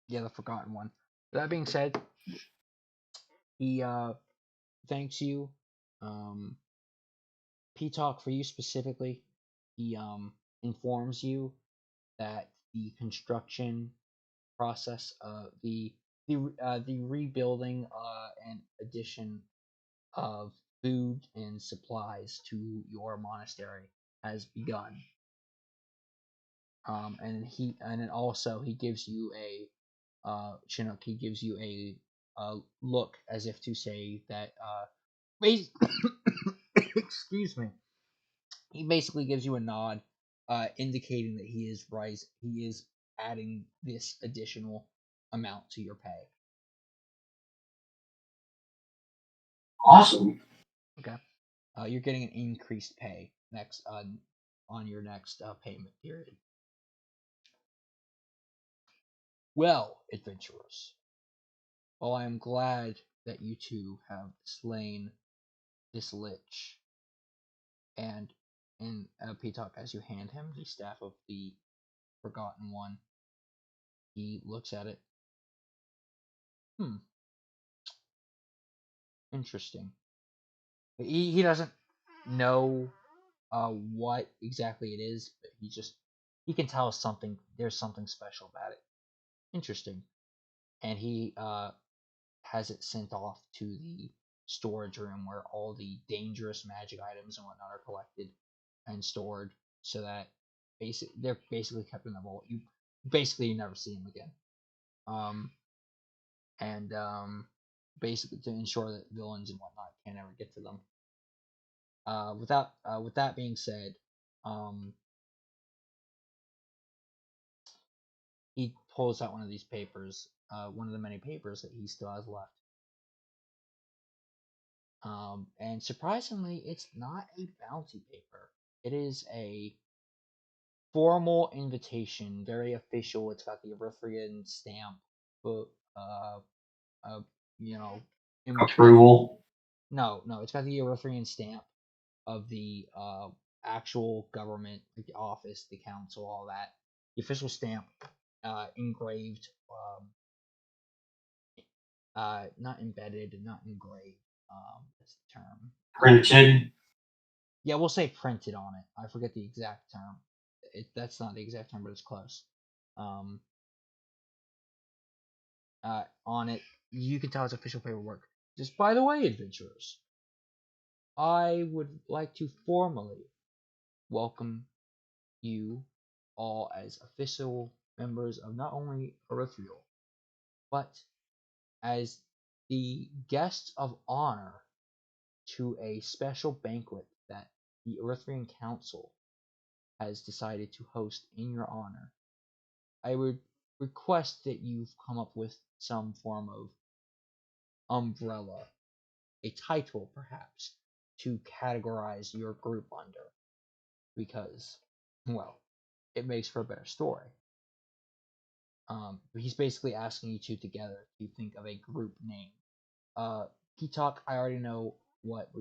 the Forgotten one. That being said, he thanks you. P-Talk, for you specifically, he informs you that the construction process, the rebuilding and addition of food and supplies to your monastery has begun. And then also he gives you a Chinook. He gives you a look as if to say that excuse me. He basically gives you a nod, indicating that he is adding this additional amount to your pay. Awesome. Okay. You're getting an increased pay next on your next payment period. Well, adventurers, while I am glad that you two have slain this lich, and in P-Talk, as you hand him the staff of the Forgotten One, he looks at it. Interesting. He doesn't know what exactly it is, but he can tell there's something special about it. Interesting. And he has it sent off to the storage room where all the dangerous magic items and whatnot are collected and stored, so that they're basically kept in the vault. You never see them again. And basically to ensure that villains and whatnot can't ever get to them. With that being said, he pulls out one of these papers, one of the many papers that he still has left. And surprisingly, it's not a bounty paper. It is a formal invitation, very official. It's got the Irithrieal stamp, but you know, approval. No, it's got the Irithrieal stamp of the actual government, like the office, the council, all that. The official stamp, engraved, not embedded, not engraved. That's the term. Printed. Yeah, we'll say printed on it. I forget the exact term. That's not the exact term, but it's close. On it, you can tell it's official paperwork. Just by the way, adventurers, I would like to formally welcome you all as official members of not only Irithrieal, but as the guests of honor to a special banquet that the Irithrieal Council has decided to host in your honor. I would request that you've come up with some form of umbrella, a title perhaps, to categorize your group under, because, well, it makes for a better story. He's basically asking you two together to think of a group name. P-Talk, I already know what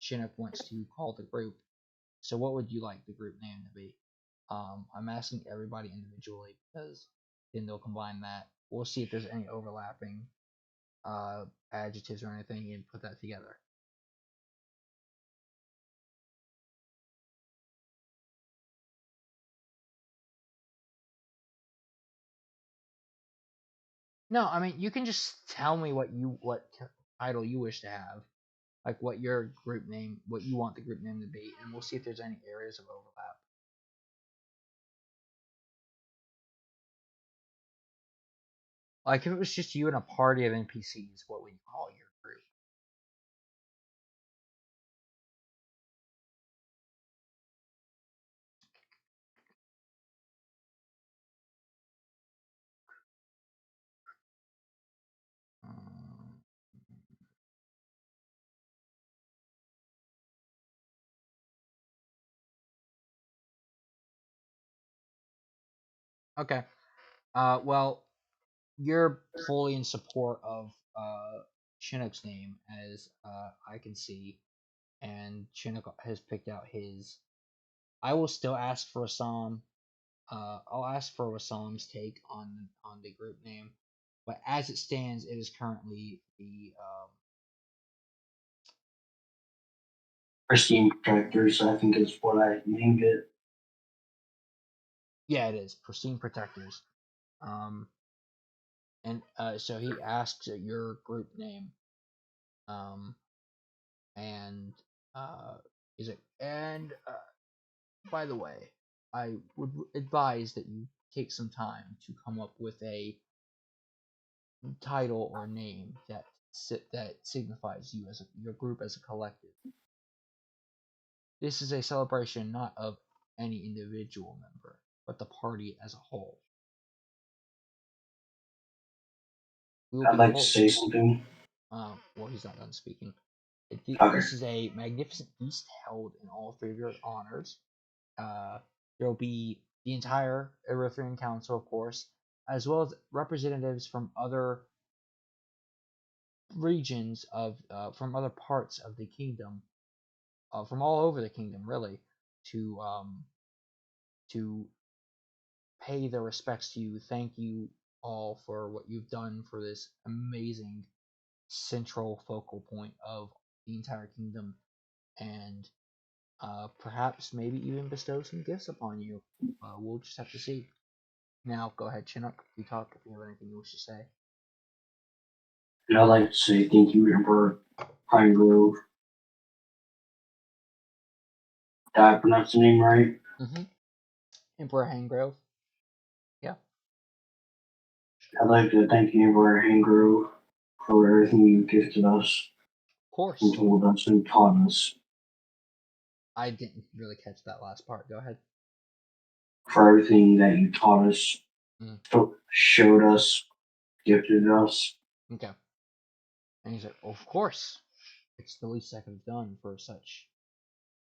Chinook wants to call the group. So what would you like the group name to be? I'm asking everybody individually because then they'll combine that. We'll see if there's any overlapping adjectives or anything and put that together. No, I mean you can just tell me what title you wish to have, like what your group name, what you want the group name to be, and we'll see if there's any areas of overlap. Like if it was just you and a party of NPCs, what would you call your group? Um, okay. Well, you're fully in support of Chinook's name, as I can see, and Chinook has picked out his. I will still ask for Assam. I'll ask for Wassam's take on the group name, but as it stands, it is currently the Pristine Protectors, I think is what I named it. yeah, it is Pristine Protectors. Um, and so he asks your group name, um, and is it and by the way, I would advise that you take some time to come up with a title or name that signifies you as your group as a collective. This is a celebration not of any individual member, but the party as a whole. We will I'd be like to say something. well, he's not done speaking. Okay. This is a magnificent feast held in all three of your honors. There will be the entire Erythrian Council, of course, as well as representatives from other regions from other parts of the kingdom, from all over the kingdom, really, to to pay their respects to you. Thank you all for what you've done for this amazing central focal point of the entire kingdom, and perhaps maybe even bestow some gifts upon you. We'll just have to see. Now, go ahead, Chinook. You talk if you have anything you wish to say. And I'd like to say thank you, Emperor Pine Grove. Did I pronounce the name right? Mm-hmm. Emperor Hangrove. Yeah. I'd like to thank you, Emperor Hangrove, for everything you gifted us Of and course. told us and taught us. I didn't really catch that last part. Go ahead. For everything that you taught us, Mm. showed us, gifted us. Okay. And he's like, of course. It's the least I could have done for such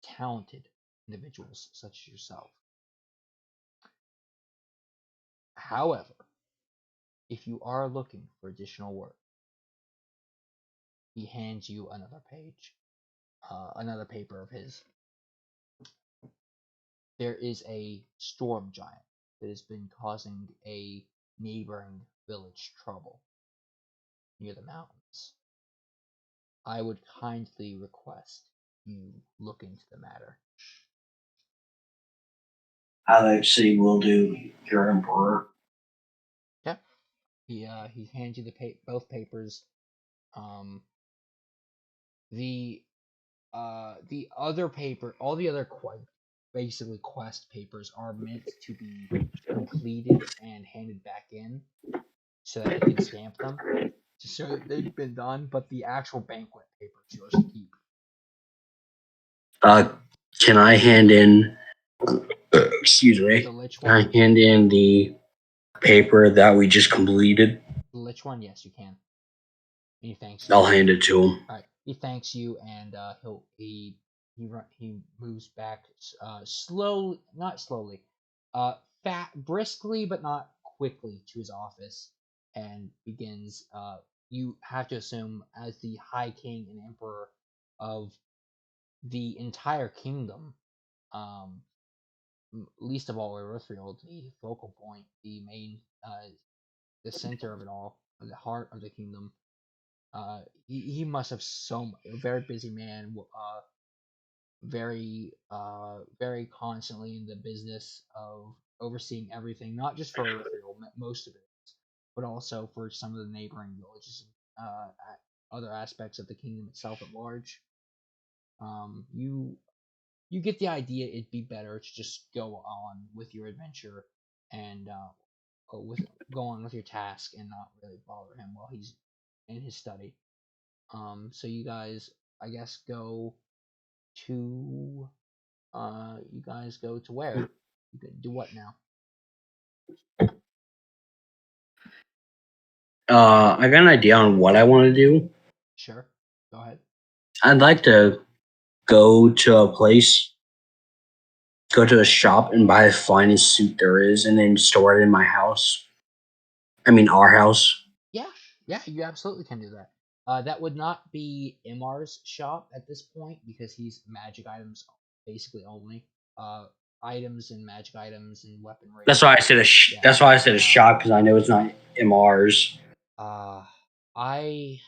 talented individuals such as yourself. However, if you are looking for additional work, he hands you another page, another paper of his. There is a storm giant that has been causing a neighboring village trouble near the mountains. I would kindly request you look into the matter. I'd like to say will do, your Emperor. Yeah. He hands you both papers. Um, the the other paper, all the other basically quest papers are meant to be completed and handed back in so that he can stamp them to show that they've been done. But the actual banquet paper is yours to keep. Uh, can I hand in, excuse The me, Lich can I one, hand in the paper that we just completed? the Lich one, yes, you can. And he thanks I'll you. hand it to him. All right, he thanks you, and he moves back slowly, not slowly, briskly but not quickly to his office, and begins. You have to assume as the High King and Emperor of the entire kingdom, um, least of all Irithrieal, the focal point, the main, the center of it all, the heart of the kingdom. He must have a very busy man. Very constantly in the business of overseeing everything, not just for Erithrieal, most of it, but also for some of the neighboring villages, other aspects of the kingdom itself at large. You get the idea. It'd be better to just go on with your adventure and with go on with your task and not really bother him while he's in his study. So you guys, I guess, go to where? You could do what now? I got an idea on what I want to do. Sure, go ahead. I'd like to go to a place, go to a shop and buy the finest suit there is, and then store it in my house. I mean, our house. Yeah, yeah, you absolutely can do that. That would not be Imar's shop at this point because he's magic items basically only. Items and magic items and weaponry. That's why I said Yeah. That's why I said a shop, because I know it's not MR's. I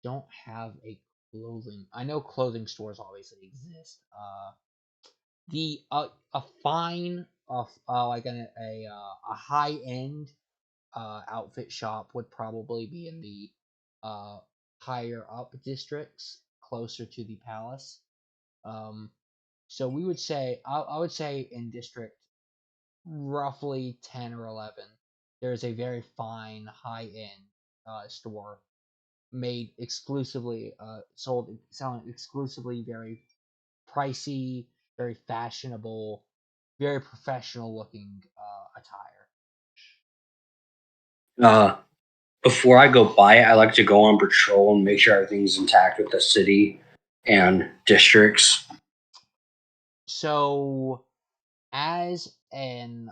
don't have a clothing. I know clothing stores obviously exist. The a fine of like a high end outfit shop would probably be in the higher up districts, closer to the palace. Um, so we would say I would say in district roughly 10 or 11, there's a very fine high end store made exclusively selling exclusively very pricey, very fashionable, very professional looking attire. Before I go buy it, I like to go on patrol and make sure everything's intact with the city and districts. So, as an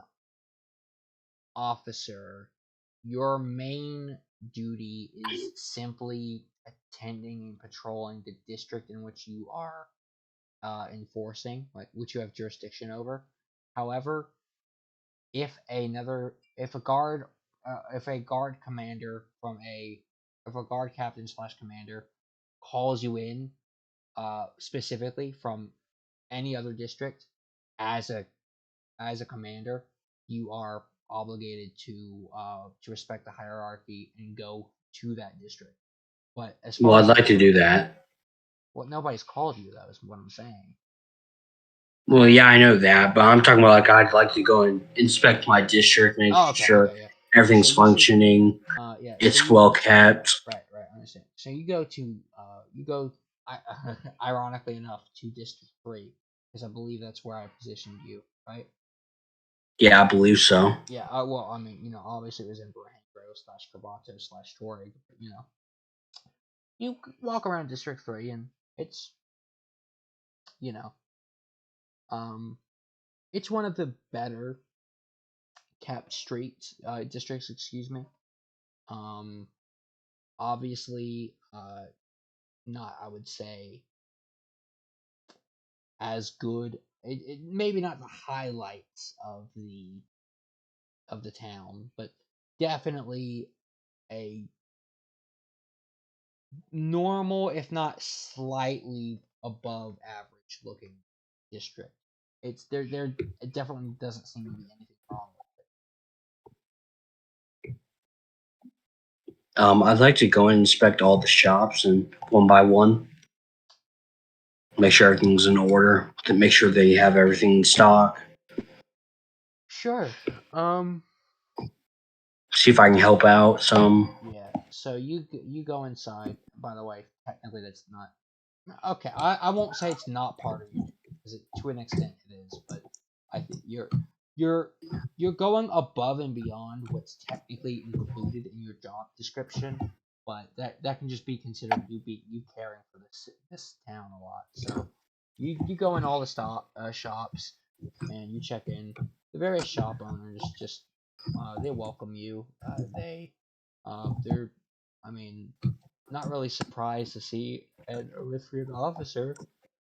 officer, your main duty is simply attending and patrolling the district in which you are enforcing, like which you have jurisdiction over. However, if a guard if a guard commander from a if a guard captain slash commander calls you in specifically from any other district as a commander, you are obligated to respect the hierarchy and go to that district. But as Well, far I'd as like to do that. well, nobody's called you. That is what I'm saying. Well, yeah, I know that, but I'm talking about like I'd like to go and inspect my district, make Oh, okay, sure okay, yeah. So everything's you would, functioning, yeah. So it's you well kept. right, I understand. So you go to I, ironically enough, to District 3 because I believe that's where I positioned you, right? Yeah, I believe so. Yeah. Well, I mean, obviously it was in Brahangro slash Kabato slash Torig, but you walk around District 3 and it's you know um it's one of the better kept streets districts, excuse me. Um, obviously, not I would say as good. It maybe not the highlights of the town, but definitely a normal, if not slightly above average looking district. It's there. It definitely doesn't seem to be anything wrong with I'd like to go and inspect all the shops and one by one, make sure everything's in order, to make sure they have everything in stock. it. Sure. See if I can help out some. Yeah. So you go inside. By the way, technically that's not okay. I won't say it's not part of your duty because to an extent it is, but I think you're you're going above and beyond what's technically included in your job description. But that can just be considered you caring for this town a lot. So you go in all the shops and you check in. The various shop owners just they welcome you. They're I mean not really surprised to see an Irithrieal officer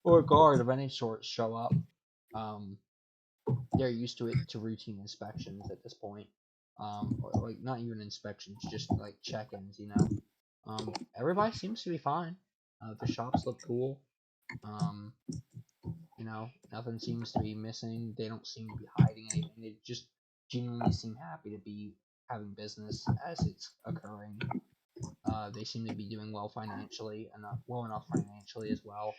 or guard of any sort show up. Um, they're used to routine inspections at this point. Or like not even inspections, just like check-ins. Everybody seems to be fine. The shops look cool. Um, nothing seems to be missing. They don't seem to be hiding anything. They just genuinely seem happy to be having business as it's occurring. They seem to be doing well financially, well enough financially as well.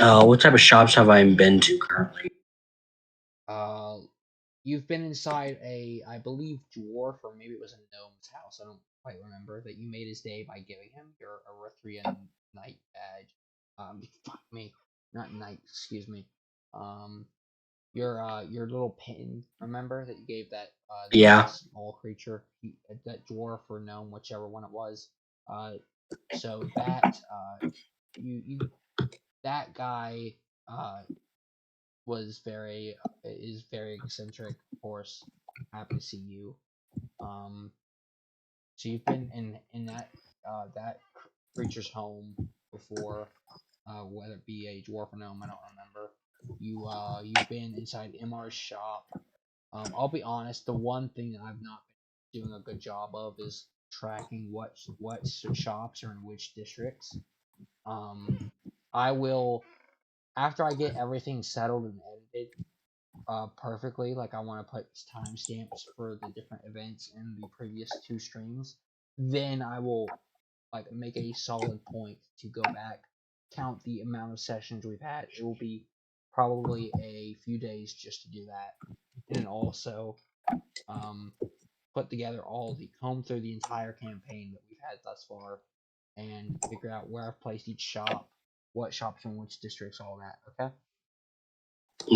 What type of shops have I been to currently? You've been inside I believe, dwarf, or maybe it was a gnome's house. I don't quite remember. That you made his day by giving him your Erythrian knight badge. Fuck me, not knight. Excuse me. Um, your little pin. Remember that you gave that Yeah. small creature, that dwarf or gnome, whichever one it was. So that you that guy was very is very eccentric. Of course, happy to see you. Um, so you've been in that creature's home before, whether it be a dwarf or gnome, I don't remember. You've been inside MR's shop. I'll be honest, the one thing that I've not been doing a good job of is tracking what shops are in which districts. I will, after I get everything settled and edited perfectly. Like, I want to put timestamps for the different events in the previous two streams. Then I will like make a solid point to go back, count the amount of sessions we've had. It will be probably a few days just to do that, and then also um, put together comb through the entire campaign that we've had thus far, and figure out where I've placed each shop, what shops in which districts, all that. Okay.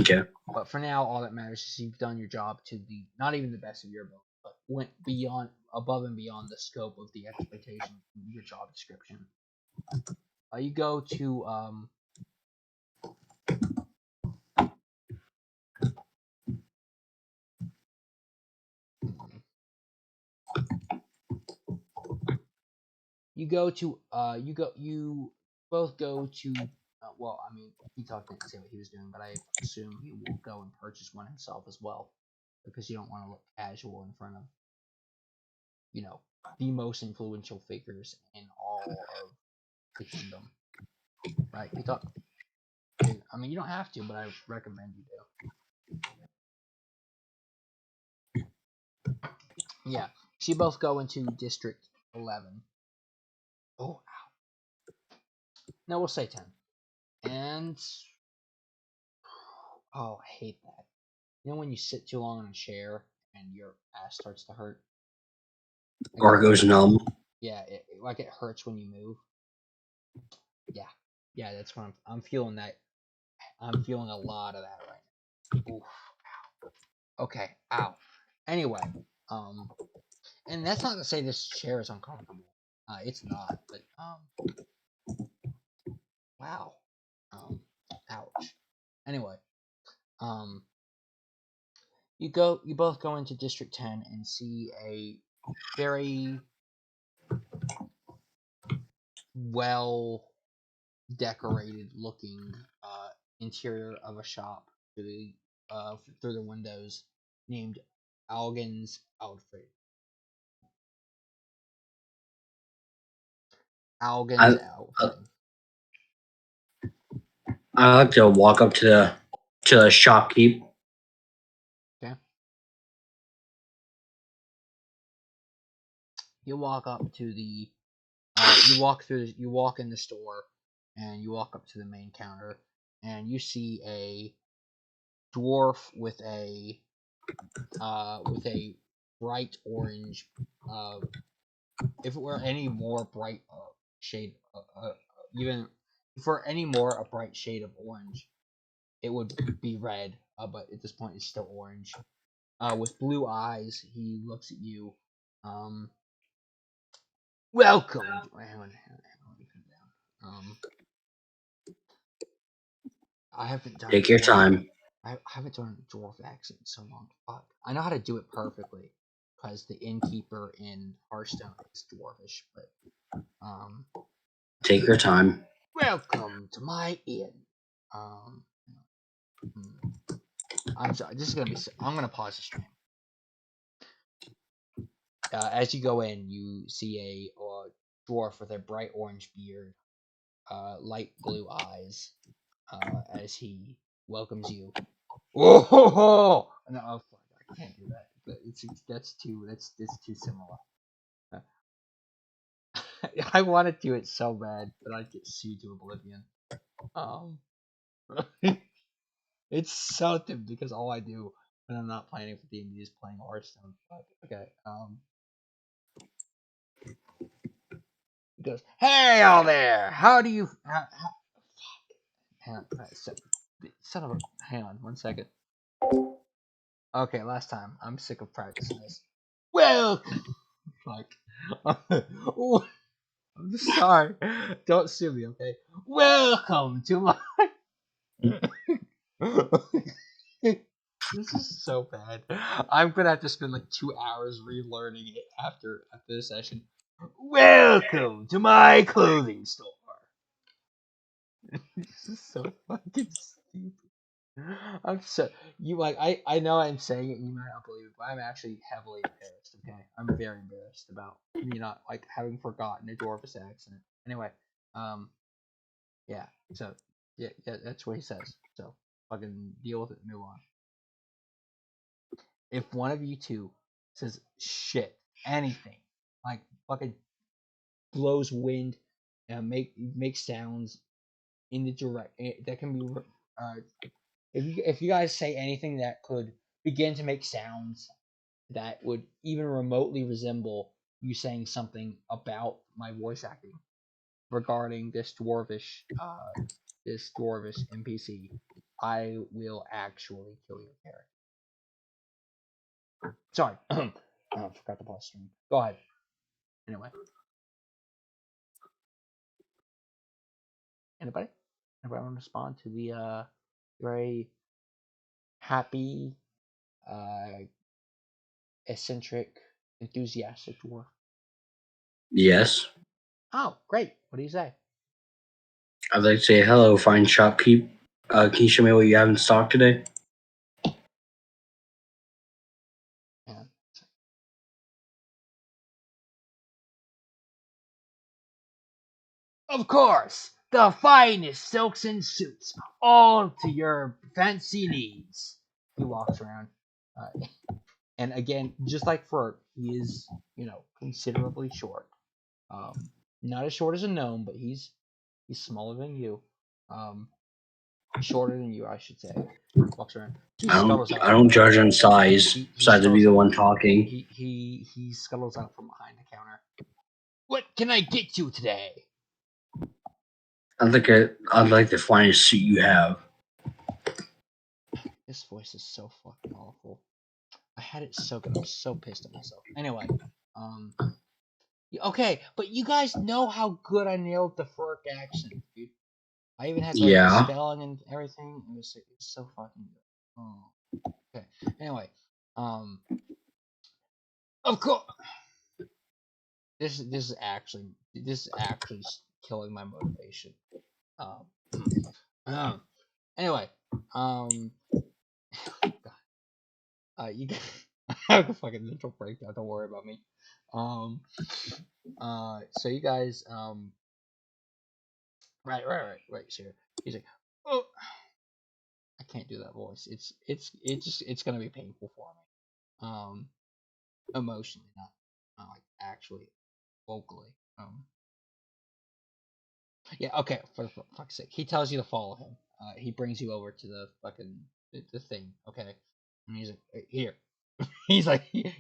Okay. But for now, all that matters is you've done your job to the not even the best of your ability, but went beyond, above and beyond the scope of the expectation of your job description. You go to you both go to well, I mean, he didn't say what he was doing, but I assume he will go and purchase one himself as well, because you don't want to look casual in front of, the most influential figures in all of the kingdom, right? I mean, you don't have to, but I recommend you do. Yeah, so you both go into District 11. Oh, ow. No, we'll say 10. And oh, I hate that. You know when you sit too long in a chair and your ass starts to hurt? Like Or it goes numb. Yeah, like it hurts when you move. Yeah, yeah, that's what I'm feeling that. I'm feeling a lot of that right now. Oof. Okay, ow. Anyway, um, and that's not to say this chair is uncomfortable. It's not, but wow. Um, ouch. Anyway, um, you both go into District 10 and see a very well decorated looking interior of a shop through the windows, named Algen's Outfit. I, Algen's Outfit. I like to walk up to the shopkeep. Okay. You walk up to the you walk in the store, and you walk up to the main counter, and you see a dwarf with a bright orange, if it were any more bright shade, even for any more a bright shade of orange, it would be red, but at this point it's still orange. With blue eyes, he looks at you. Um, Welcome. Hang on, let me come down. I haven't done Take your dwarf. time. I haven't done dwarf accent in so long. Fuck. I know how to do it perfectly, because the innkeeper in Hearthstone is dwarfish. But Take your time. welcome to my inn. Um, I'm sorry. This is gonna be. I'm gonna pause the stream. As you go in, you see a dwarf with a bright orange beard, light blue eyes, as he welcomes you. Oh no! Oh, fuck, I can't do that. That's too similar. I want to do it so bad, but I'd get sued to oblivion. Um, It's so stupid because all I do when I'm not planning for D&D is playing Hearthstone. But, okay. He goes, "Hey, all there! How do you? Hang on, son of a. Hang on, 1 second. Okay, last time. I'm sick of practicing this. Well, fuck. I'm sorry. Don't sue me, okay? Welcome to my. This is so bad. I'm gonna have to spend like 2 hours relearning it after this session. Welcome to my clothing store. This is so fucking stupid. I'm so you like I know I'm saying it, you might not believe it, but I'm actually heavily embarrassed. Okay, I'm very embarrassed about me not like having forgotten a Dwarvish accent. Anyway, um, yeah. So yeah, that's what he says. So fucking deal with it. And move on. If one of you two says shit, anything, like fucking blows wind, and make sounds in the direct that can be if you guys say anything that could begin to make sounds that would even remotely resemble you saying something about my voice acting regarding this dwarvish NPC, I will actually kill your character. Sorry, I forgot to pause stream. Go ahead. Anyway, anybody? Anybody want to respond to the very happy, uh, eccentric, enthusiastic dwarf? Yes. Oh, great. What do you say? I'd like to say hello, fine shopkeep. Can you show me what you have in stock today? Yeah. Of course, the finest silks and suits, all to your fancy needs. He walks around, and again, just like Fert, he is, considerably short. Not as short as a gnome, but he's smaller than you. Um, Shorter than you, I should say. Walks around. He scuttles out I from don't behind. judge on size. He Besides to be scuttles the out. one talking. He scuttles out from behind the counter. What can I get you today? I'd like the finest suit you have. This voice is so fucking awful. I had it so good. I'm so pissed at myself. Anyway, um, okay, but you guys know how good I nailed the Furk accent, dude. I even had the Yeah. spelling and everything. It's so fucking good. Oh, okay. Anyway, of course, this is actually killing my motivation. Um, anyway, you guys, I have a fucking mental breakdown. Don't worry about me. Um, so you guys, right. So he's like, oh, I can't do that voice. It's gonna be painful for me. Emotionally, not like actually vocally. Yeah, okay. For fuck's sake, he tells you to follow him. He brings you over to the fucking the thing. Okay, and he's like, here. He's like, here.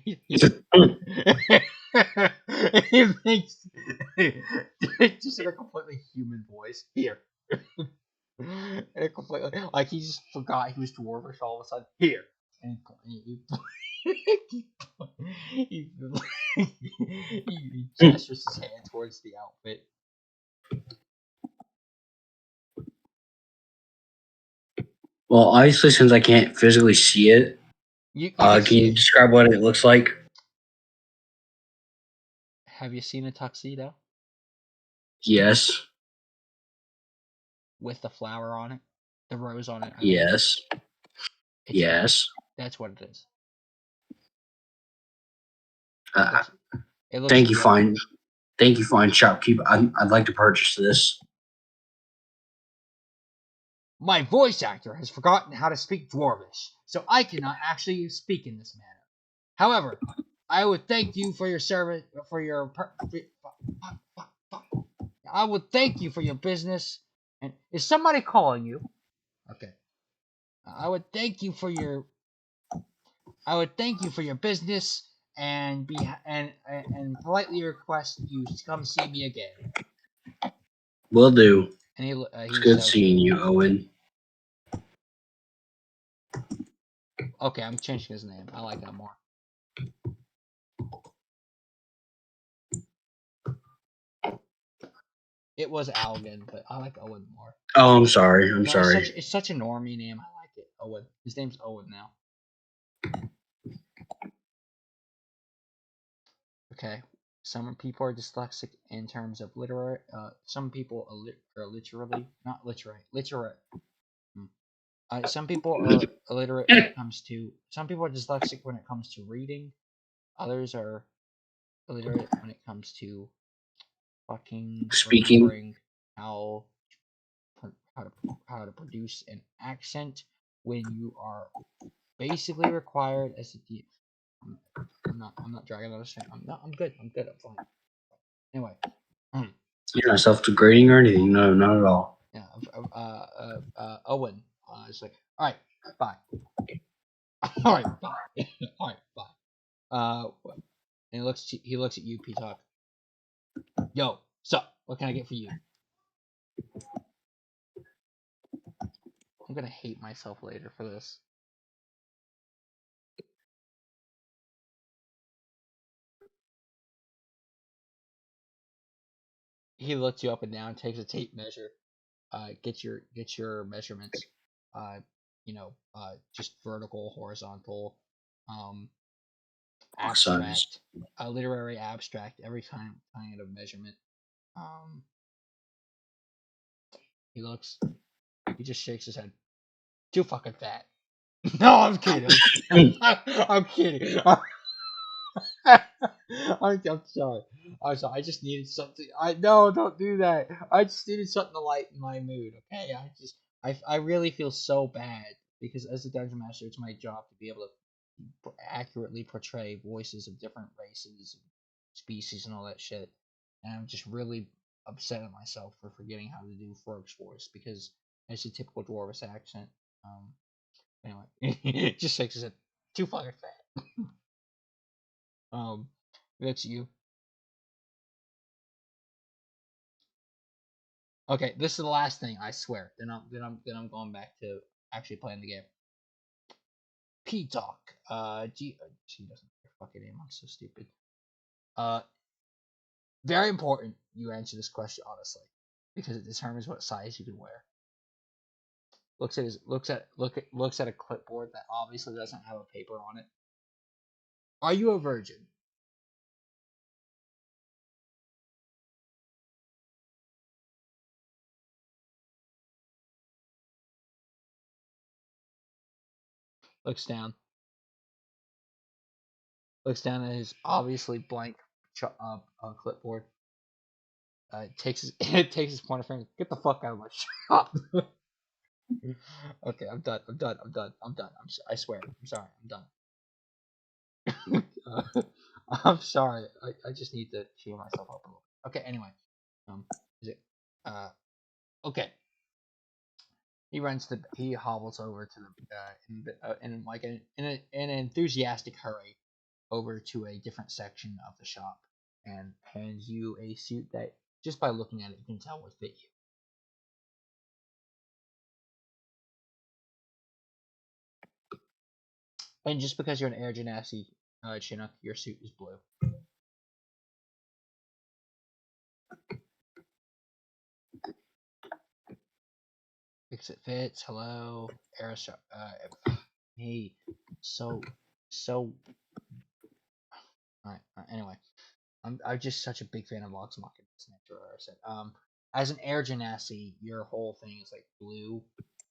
He makes just in a completely human voice. Here. And it completely like he just forgot he was dwarvish all of a sudden. Here. And he, he gestures his hand towards the outfit. Well, obviously, since I can't physically see it, You can can see you it. describe what it looks like? Have you seen a tuxedo Yes. with the flower on it, the rose on it? I mean, Yes. it's that. Yes. That's what it is. Uh, It looks thank you, just. fine. Thank you, fine shopkeep. I'd like to purchase this. My voice actor has forgotten how to speak Dwarvish, so I cannot actually speak in this manner. However, I would thank you for your service, for your. I would thank you for your business. And is somebody calling you? Okay. I would thank you for your business and and politely request you to come see me again. Will do. And It's good seeing you, Owen. Okay, I'm changing his name. I like that more. It was Algan, but I like Owen more. Oh, I'm sorry. I'm sorry. It's such a normie name. I like it. Owen. His name's Owen now. Okay. Some people are dyslexic in terms of literate. Some people are literally not literate. Literate. Some people are illiterate when it comes to. Some people are dyslexic when it comes to reading. Others are illiterate when it comes to fucking Speaking. remembering how to produce an accent when you are basically required as a D. I'm not dragging on a string. I'm good. I'm fine. Anyway. You're not self-degrading or anything. No, not at all. Yeah. Owen. It's like, all right, bye. All right, bye. All right, bye. And he looks at you, P-Talk. Yo, sup? What can I get for you? I'm gonna hate myself later for this. He looks you up and down, takes a tape measure, get your measurements, just vertical, horizontal, abstract, literary abstract, every kind of measurement. He just shakes his head. Too fucking fat. No, I'm kidding. I'm kidding. I'm sorry. I'm sorry. I just needed something. No, don't do that. I just needed something to lighten my mood. Okay. I really feel so bad because as a dungeon master, it's my job to be able to accurately portray voices of different races, species, and all that shit. And I'm just really upset at myself for forgetting how to do Frog's voice because it's a typical Dwarvish accent. Anyway, it just shakes his head. Too fucking fat. That's you. Okay, this is the last thing. I swear. Then I'm going back to actually playing the game. P-Talk. She doesn't know your fucking name. I'm so stupid. Very important you answer this question honestly, because it determines what size you can wear. Looks at a clipboard that obviously doesn't have a paper on it. Are you a virgin? Looks down. Looks down at his obviously blank clipboard. Takes his it takes his pointer finger. Get the fuck out of my shop. Okay, I'm done. I swear. I'm sorry. I'm done. I'm sorry. I just need to cheer myself up a little. Okay. Anyway, is it? Okay. He hobbles over to in like in an enthusiastic hurry over to a different section of the shop and hands you a suit that just by looking at it you can tell would fit you. And just because you're an Air Genasi Chinook, your suit is blue. Because it fits. Hello, Aerostar. Hey, so. Alright. Anyway, I'm just such a big fan of Vox Machina. As an Air Genasi, your whole thing is like blue,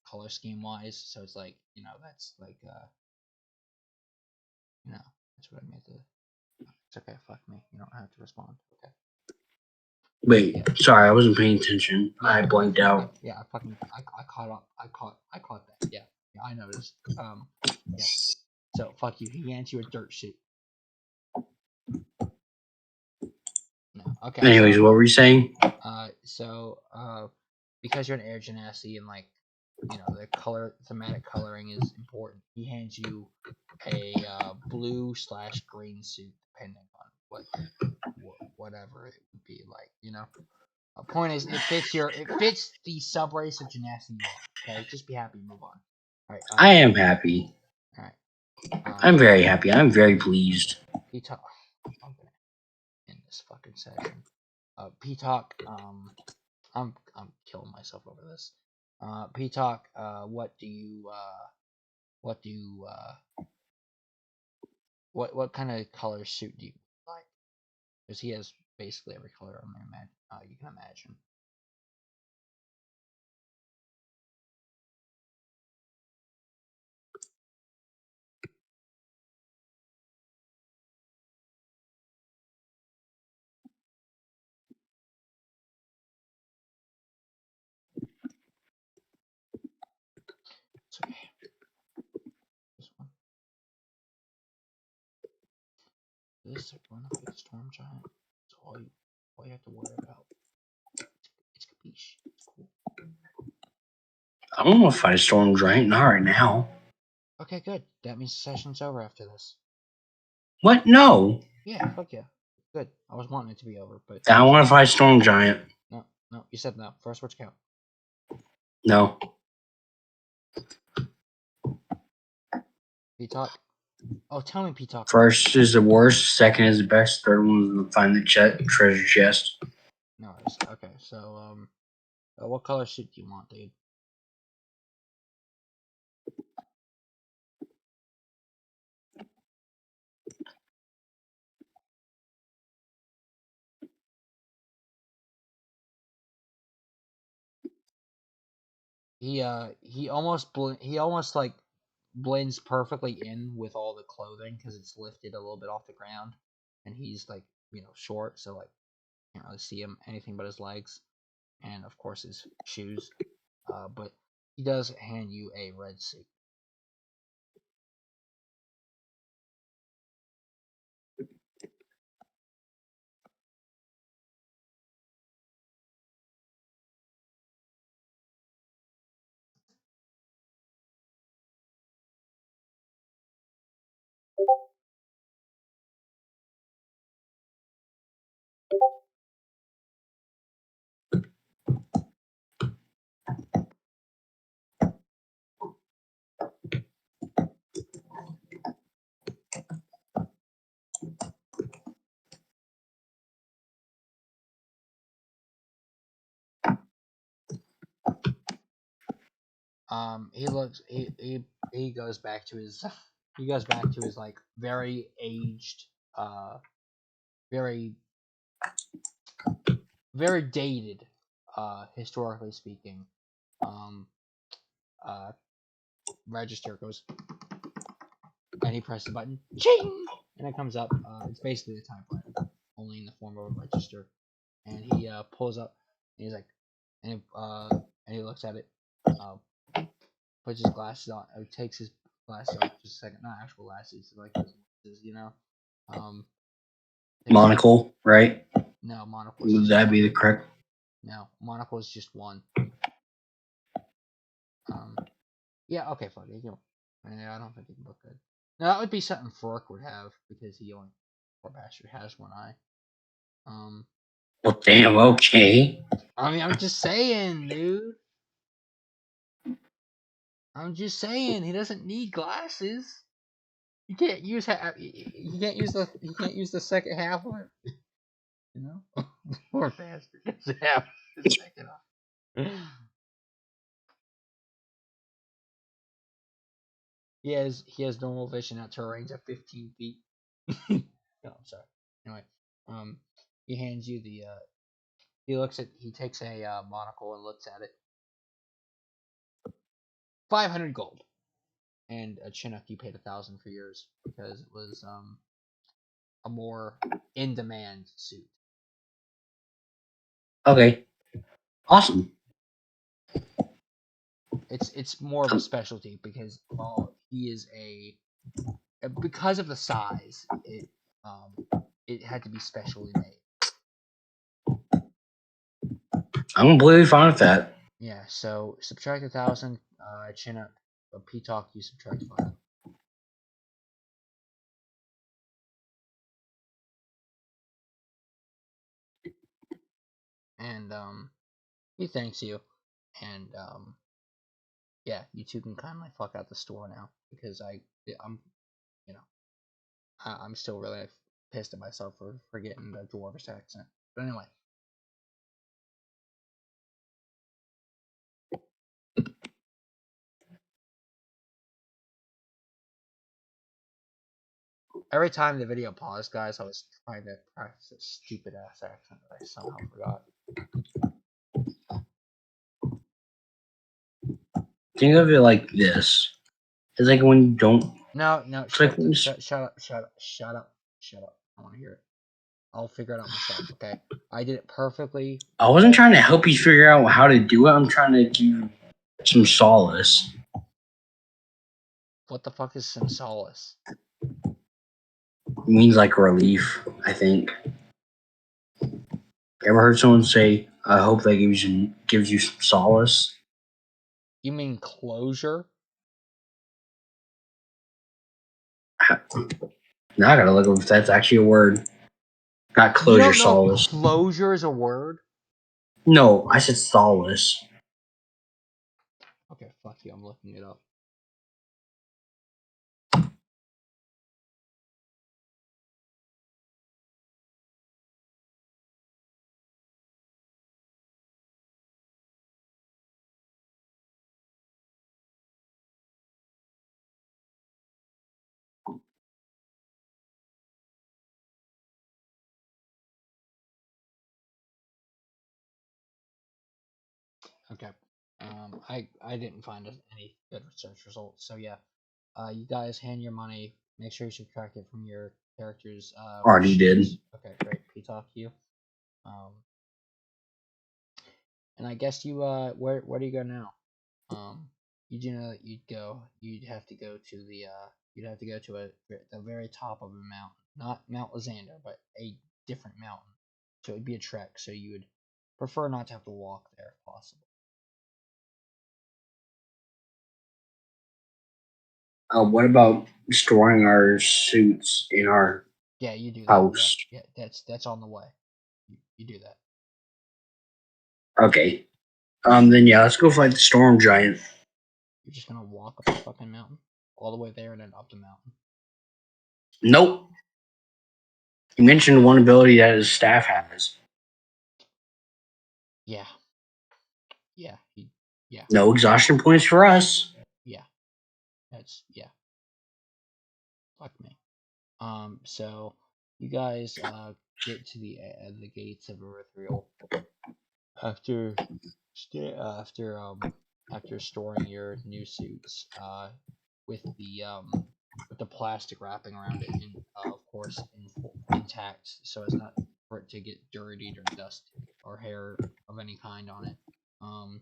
color scheme wise. So it's like that's like that's what I meant to. It's okay. Fuck me. You don't have to respond. Okay. Wait, sorry, I wasn't paying attention. I blanked out. Yeah, I caught up. I caught that. Yeah, I noticed. Yeah. So fuck you. He hands you a dirt suit. No. Okay. Anyways, what were you saying? So because you're an Air Genasi and like the color, thematic coloring is important. He hands you a blue/green suit, depending on whatever it would be like. Point is, it fits the sub race of Genasi you are. Okay, just be happy. Move on. All right. I am happy. All right. I'm very happy. I'm very pleased. P-Talk. I'm gonna end this fucking session. P-Talk. I'm killing myself over this. P-Talk. What kind of color suit do you like? Because he has basically every color you can imagine. It's okay. This one. This run up with the storm giant. That's all you have to worry about. It's capiche. It's cool. I don't want to fight a storm giant. Not right now. Okay, good. That means the session's over after this. What? No. Yeah, fuck yeah. Good. I was wanting it to be over, but I want to fight storm giant. no. You said no. First words count. No. P-Talk. Oh, tell me, P-Talk. First is the worst. Second is the best. Third one is to find the treasure chest. No, okay. So what color suit do you want, dude? He almost like blends perfectly in with all the clothing because it's lifted a little bit off the ground, and he's like short, so like can't really see him anything but his legs, and of course his shoes. But he does hand you a red suit. He goes back to his like very aged, very very dated, historically speaking, um register goes, and he presses the button, ching, and it comes up. It's basically a typewriter, only in the form of a register, and he pulls up, and he's like, and he looks at it, puts his glasses on, takes his glasses off just a second, not actual glasses, like his lenses, Monocle, right? No, monocle. Would that be the correct? No, monocle is just one. Yeah, okay, fuck it. I don't think he can look good. Now that would be something Fork would have because he only, poor bastard, has one eye. Well, damn. Okay. I mean, I'm just saying, dude. I'm just saying, he doesn't need glasses. You can't use he can't use the second half of it. Poor bastard doesn't have the second half. He has normal vision out to a range of 15 feet. No, I'm sorry. Anyway, he hands you the he takes a monocle and looks at it. 500 gold, and a Chinook you paid 1,000 for yours because it was a more in demand suit. Okay. Awesome. It's more of a specialty because he is because of the size, it had to be specially made. I'm completely fine with that. Yeah, so subtract 1,000, Chinook, P-Talk, you subtract 5. And, he thanks you, and, yeah, you two can kindly fuck out the store now, because I'm, you know, I'm still really pissed at myself for forgetting the dwarvish accent. But anyway. Every time the video paused, guys, I was trying to practice this stupid ass accent that I somehow forgot. Think of it like this. It's like when you don't. No, shut up, shut up, shut up, shut up, shut up. I want to hear it. I'll figure it out myself, okay? I did it perfectly. I wasn't trying to help you figure out how to do it. I'm trying to give you some solace. What the fuck is some solace? It means like relief, I think. Ever heard someone say, "I hope that gives you some solace"? You mean closure? Now I gotta look up if that's actually a word. Not closure, You don't know solace. closure is a word? No, I said solace. Okay, fuck you, I'm looking it up. Okay. I didn't find any good research results, so yeah. You guys hand your money. Make sure you subtract it from your character's Already did. sheets. Okay, great. P-Talk you. Um, and I guess you where do you go now? You know that you'd have to go to the very top of a mountain, not Mount Lysander, but a different mountain. So it'd be a trek. So you would prefer not to have to walk there if possible. What about storing our suits in our Yeah, you do that. house? Yeah, that's on the way. You do that. Okay. Then yeah, let's go fight the storm giant. You're just gonna walk up the fucking mountain, all the way there, and then up the mountain. Nope. You mentioned one ability that his staff has. Yeah, yeah, yeah, No exhaustion points for us. yeah. Yeah. Fuck me. So you guys get to the gates of Irithrieal after after storing your new suits with the plastic wrapping around it, and of course intact, so as not for it to get dirtied or dust or hair of any kind on it. Um,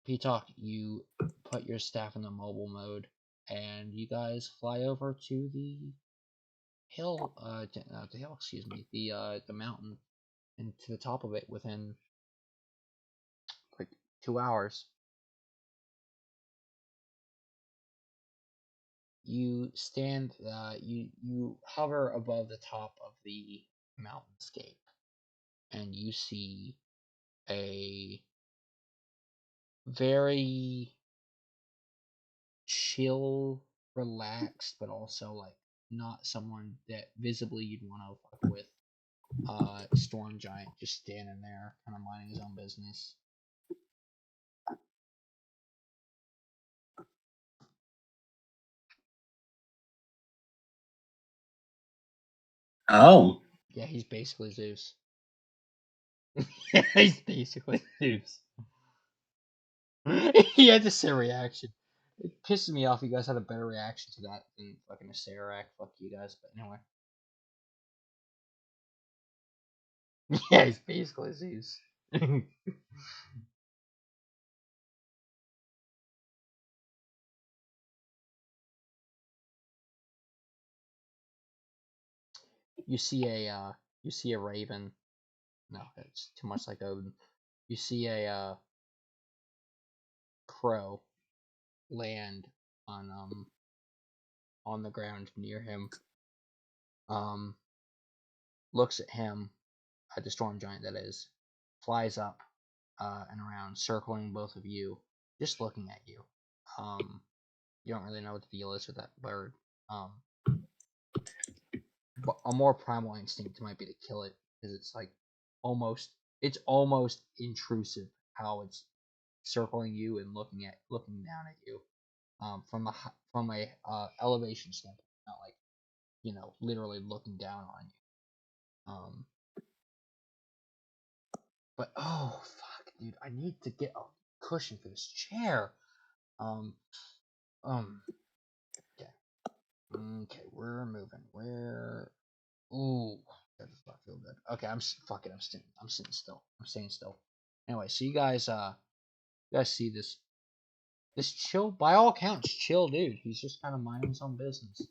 P-Talk, you put your staff in the mobile mode, and you guys fly over to the hill, the hill, excuse me, the mountain, and to the top of it within like 2 hours. You stand, you hover above the top of the mountainscape, and you see a very chill, relaxed, but also like not someone that visibly you'd want to fuck with. Storm giant just standing there, kind of minding his own business. Oh. Yeah, he's basically Zeus. Yeah, he's basically Zeus. He had the same reaction. It pisses me off you guys had a better reaction to that than fucking a Sarac. Fuck you guys, but anyway. Yeah, he's basically Zeus. you see a raven. No, it's too much like Odin. You see crow land on the ground near him. Looks at him, the storm giant that is, flies up and around, circling both of you, just looking at you. You don't really know what the deal is with that bird. But a more primal instinct might be to kill it because it's like it's almost intrusive how it's circling you and looking down at you from a elevation standpoint, not like literally looking down on you. But oh fuck, dude, I need to get a cushion for this chair. Um, okay, okay, we're moving. Ooh, that does not feel good. Okay, fuck it. I'm sitting still. I'm staying still. Anyway, so you guys see this chill, by all accounts, chill dude. He's just kind of minding his own business.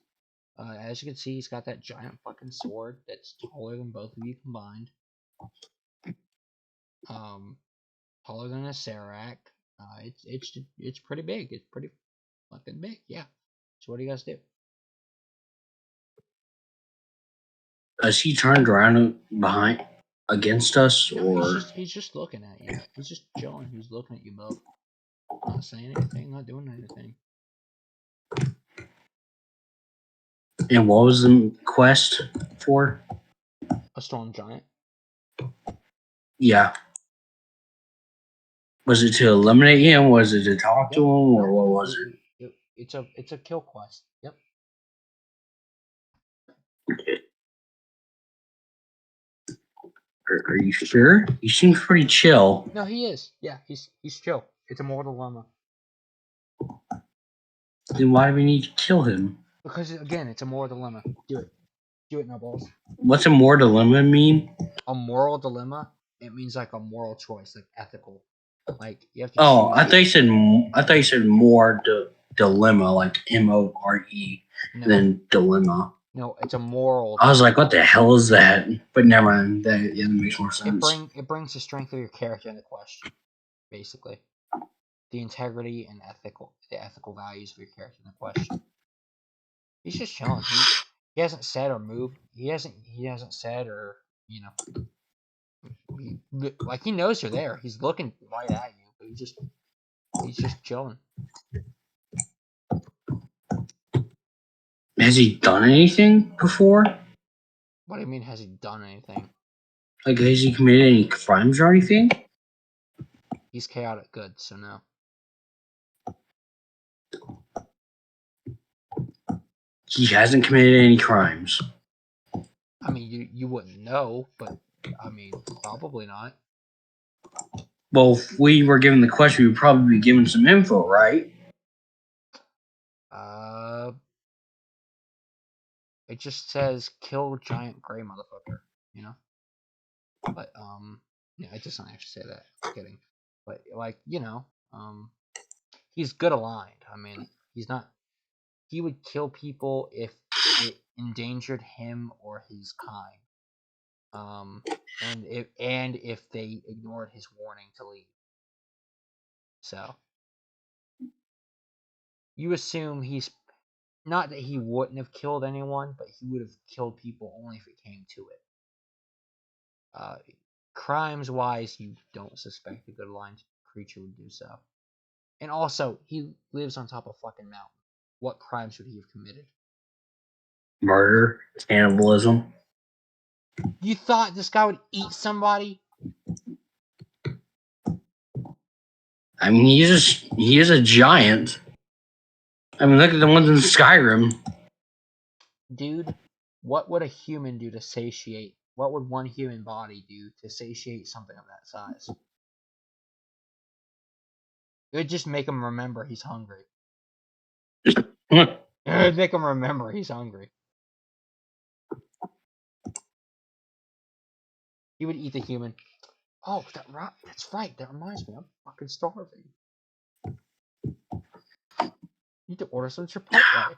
As you can see, he's got that giant fucking sword that's taller than both of you combined. Taller than a Serac. It's pretty big. It's pretty fucking big. Yeah. So what do you guys do? Is he turned around behind against us, No, or he's just looking at you. He's just chilling. He's looking at you both. Not saying anything. Not doing anything. and what was the quest for? A storm giant. Yeah. Was it to eliminate him? Was it to talk to him, or what was it? It's a kill quest. Yep. Are you sure? He seems pretty chill. No, he is. Yeah, he's chill. It's a moral dilemma. Then why do we need to kill him? Because again, it's a moral dilemma. Do it. Do it, Nubbles. What's a more dilemma mean? A moral dilemma. It means like a moral choice, like ethical. Like you have to Oh, choose. I thought you said more dilemma, like MORE, No, than dilemma. no, it's a moral. I was like, what the hell is that? But never mind. That makes more sense. It brings the strength of your character into question, basically. The integrity and the ethical values of your character into question. He's just chilling. He hasn't said or moved. He hasn't said or like he knows you're there. He's looking right at you, but he's just chilling. Has he done anything before? What do you mean? Has he done anything? Like, has he committed any crimes or anything? He's chaotic good, so no. He hasn't committed any crimes. I mean, you wouldn't know, but I mean, probably not. Well, if we were given the question, we'd probably be given some info, right? It just says kill giant gray motherfucker, you know. But yeah, it doesn't actually say that. I'm kidding. But like he's good aligned. I mean, he's not. He would kill people if it endangered him or his kind. And if they ignored his warning to leave. So you assume he's not that he wouldn't have killed anyone, but he would have killed people only if it came to it. Crimes wise, you don't suspect a good aligned creature would do so. And also, he lives on top of a fucking mountain. What crimes would he have committed? Murder, cannibalism. You thought this guy would eat somebody? I mean, he is a giant. I mean, look at the ones in Skyrim. Dude, what would a human do to satiate? What would one human body do to satiate something of that size? It would just make him remember he's hungry. It would make him remember he's hungry. He would eat the human. Oh, that's right. That reminds me. I'm fucking starving. You need to order some Chipotle.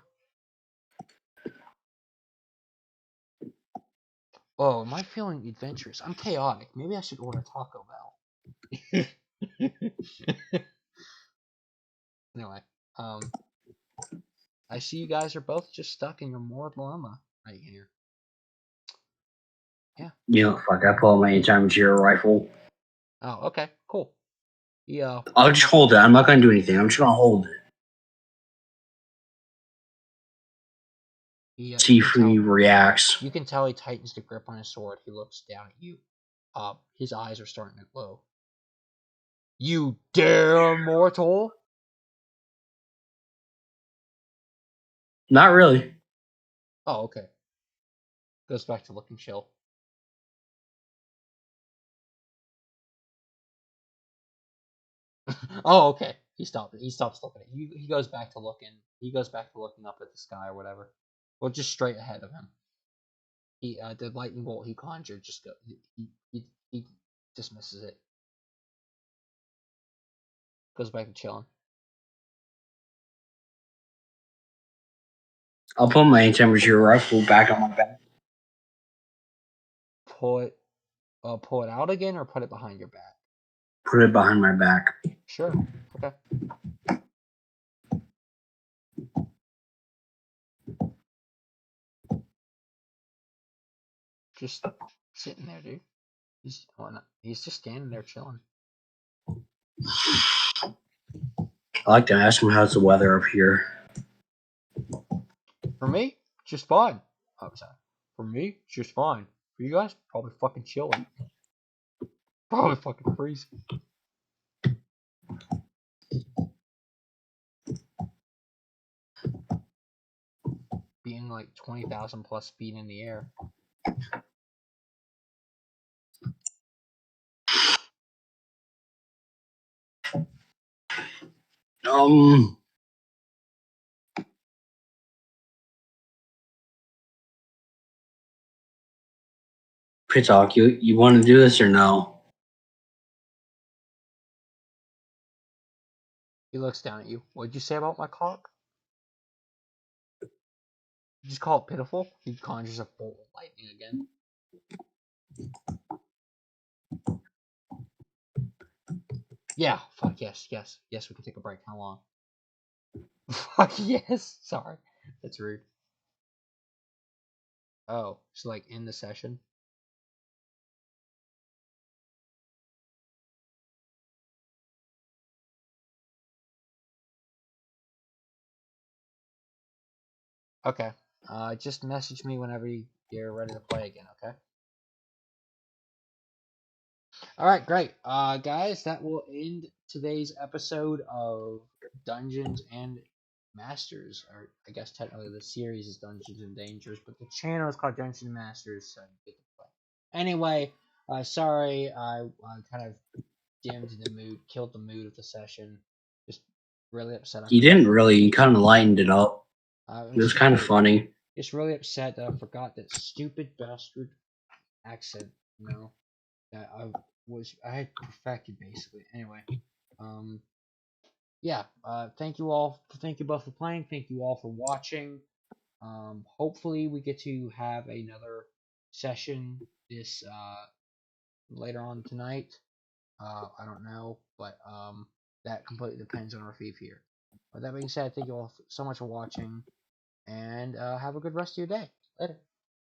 Oh, am I feeling adventurous? I'm chaotic. Maybe I should order Taco Bell. Anyway, I see you guys are both just stuck in your moral dilemma right here. Yeah. You know, fuck, I pull out my anytime zero rifle. Oh, okay, cool. Yeah. I'll just hold it. I'm not gonna do anything. I'm just gonna hold it. See if he reacts. You can tell he tightens the grip on his sword. He looks down at you. His eyes are starting to glow. You dare, mortal? Not really. Oh, okay. Goes back to looking chill. Oh, okay. He stops looking at you. He goes back to looking. He goes back to looking up at the sky or whatever. Well, just straight ahead of him. The lightning bolt he conjured just go. He dismisses it. Goes back to chilling. I'll put my anytime zero rifle back on my back. Pull it out again, or put it behind your back. Put it behind my back. Sure. Okay. Just sitting there, dude. He's just standing there chilling. I like to ask him how's the weather up here. For me, just fine. Oh, sorry. For me, just fine. For you guys, probably fucking chilling. Probably fucking freezing. Being like 20,000 plus feet in the air. Pitok, you want to do this or no? He looks down at you. What'd you say about my cock? You just call it pitiful? He conjures a bolt of lightning again. Yeah, fuck yes, we can take a break. How long? Fuck yes. Sorry, that's rude. Oh, so like in the session. Okay. Just message me whenever you're ready to play again. Okay. All right, great. Guys, that will end today's episode of Dungeons and Masters, or I guess technically the series is Dungeons and Dangers, but the channel is called Dungeons and Masters, so you get to play. Anyway, sorry, I kind of dimmed the mood, killed the mood of the session. Just really upset. You didn't really. You kind of lightened it up. It was kind of funny. Just really upset that I forgot that stupid bastard accent. You know, that I had perfected basically. Anyway, yeah. Thank you all. Thank you both for playing. Thank you all for watching. Hopefully we get to have another session this later on tonight. I don't know, but that completely depends on our Rafiv here. With that being said, thank you all so much for watching, and have a good rest of your day. Later.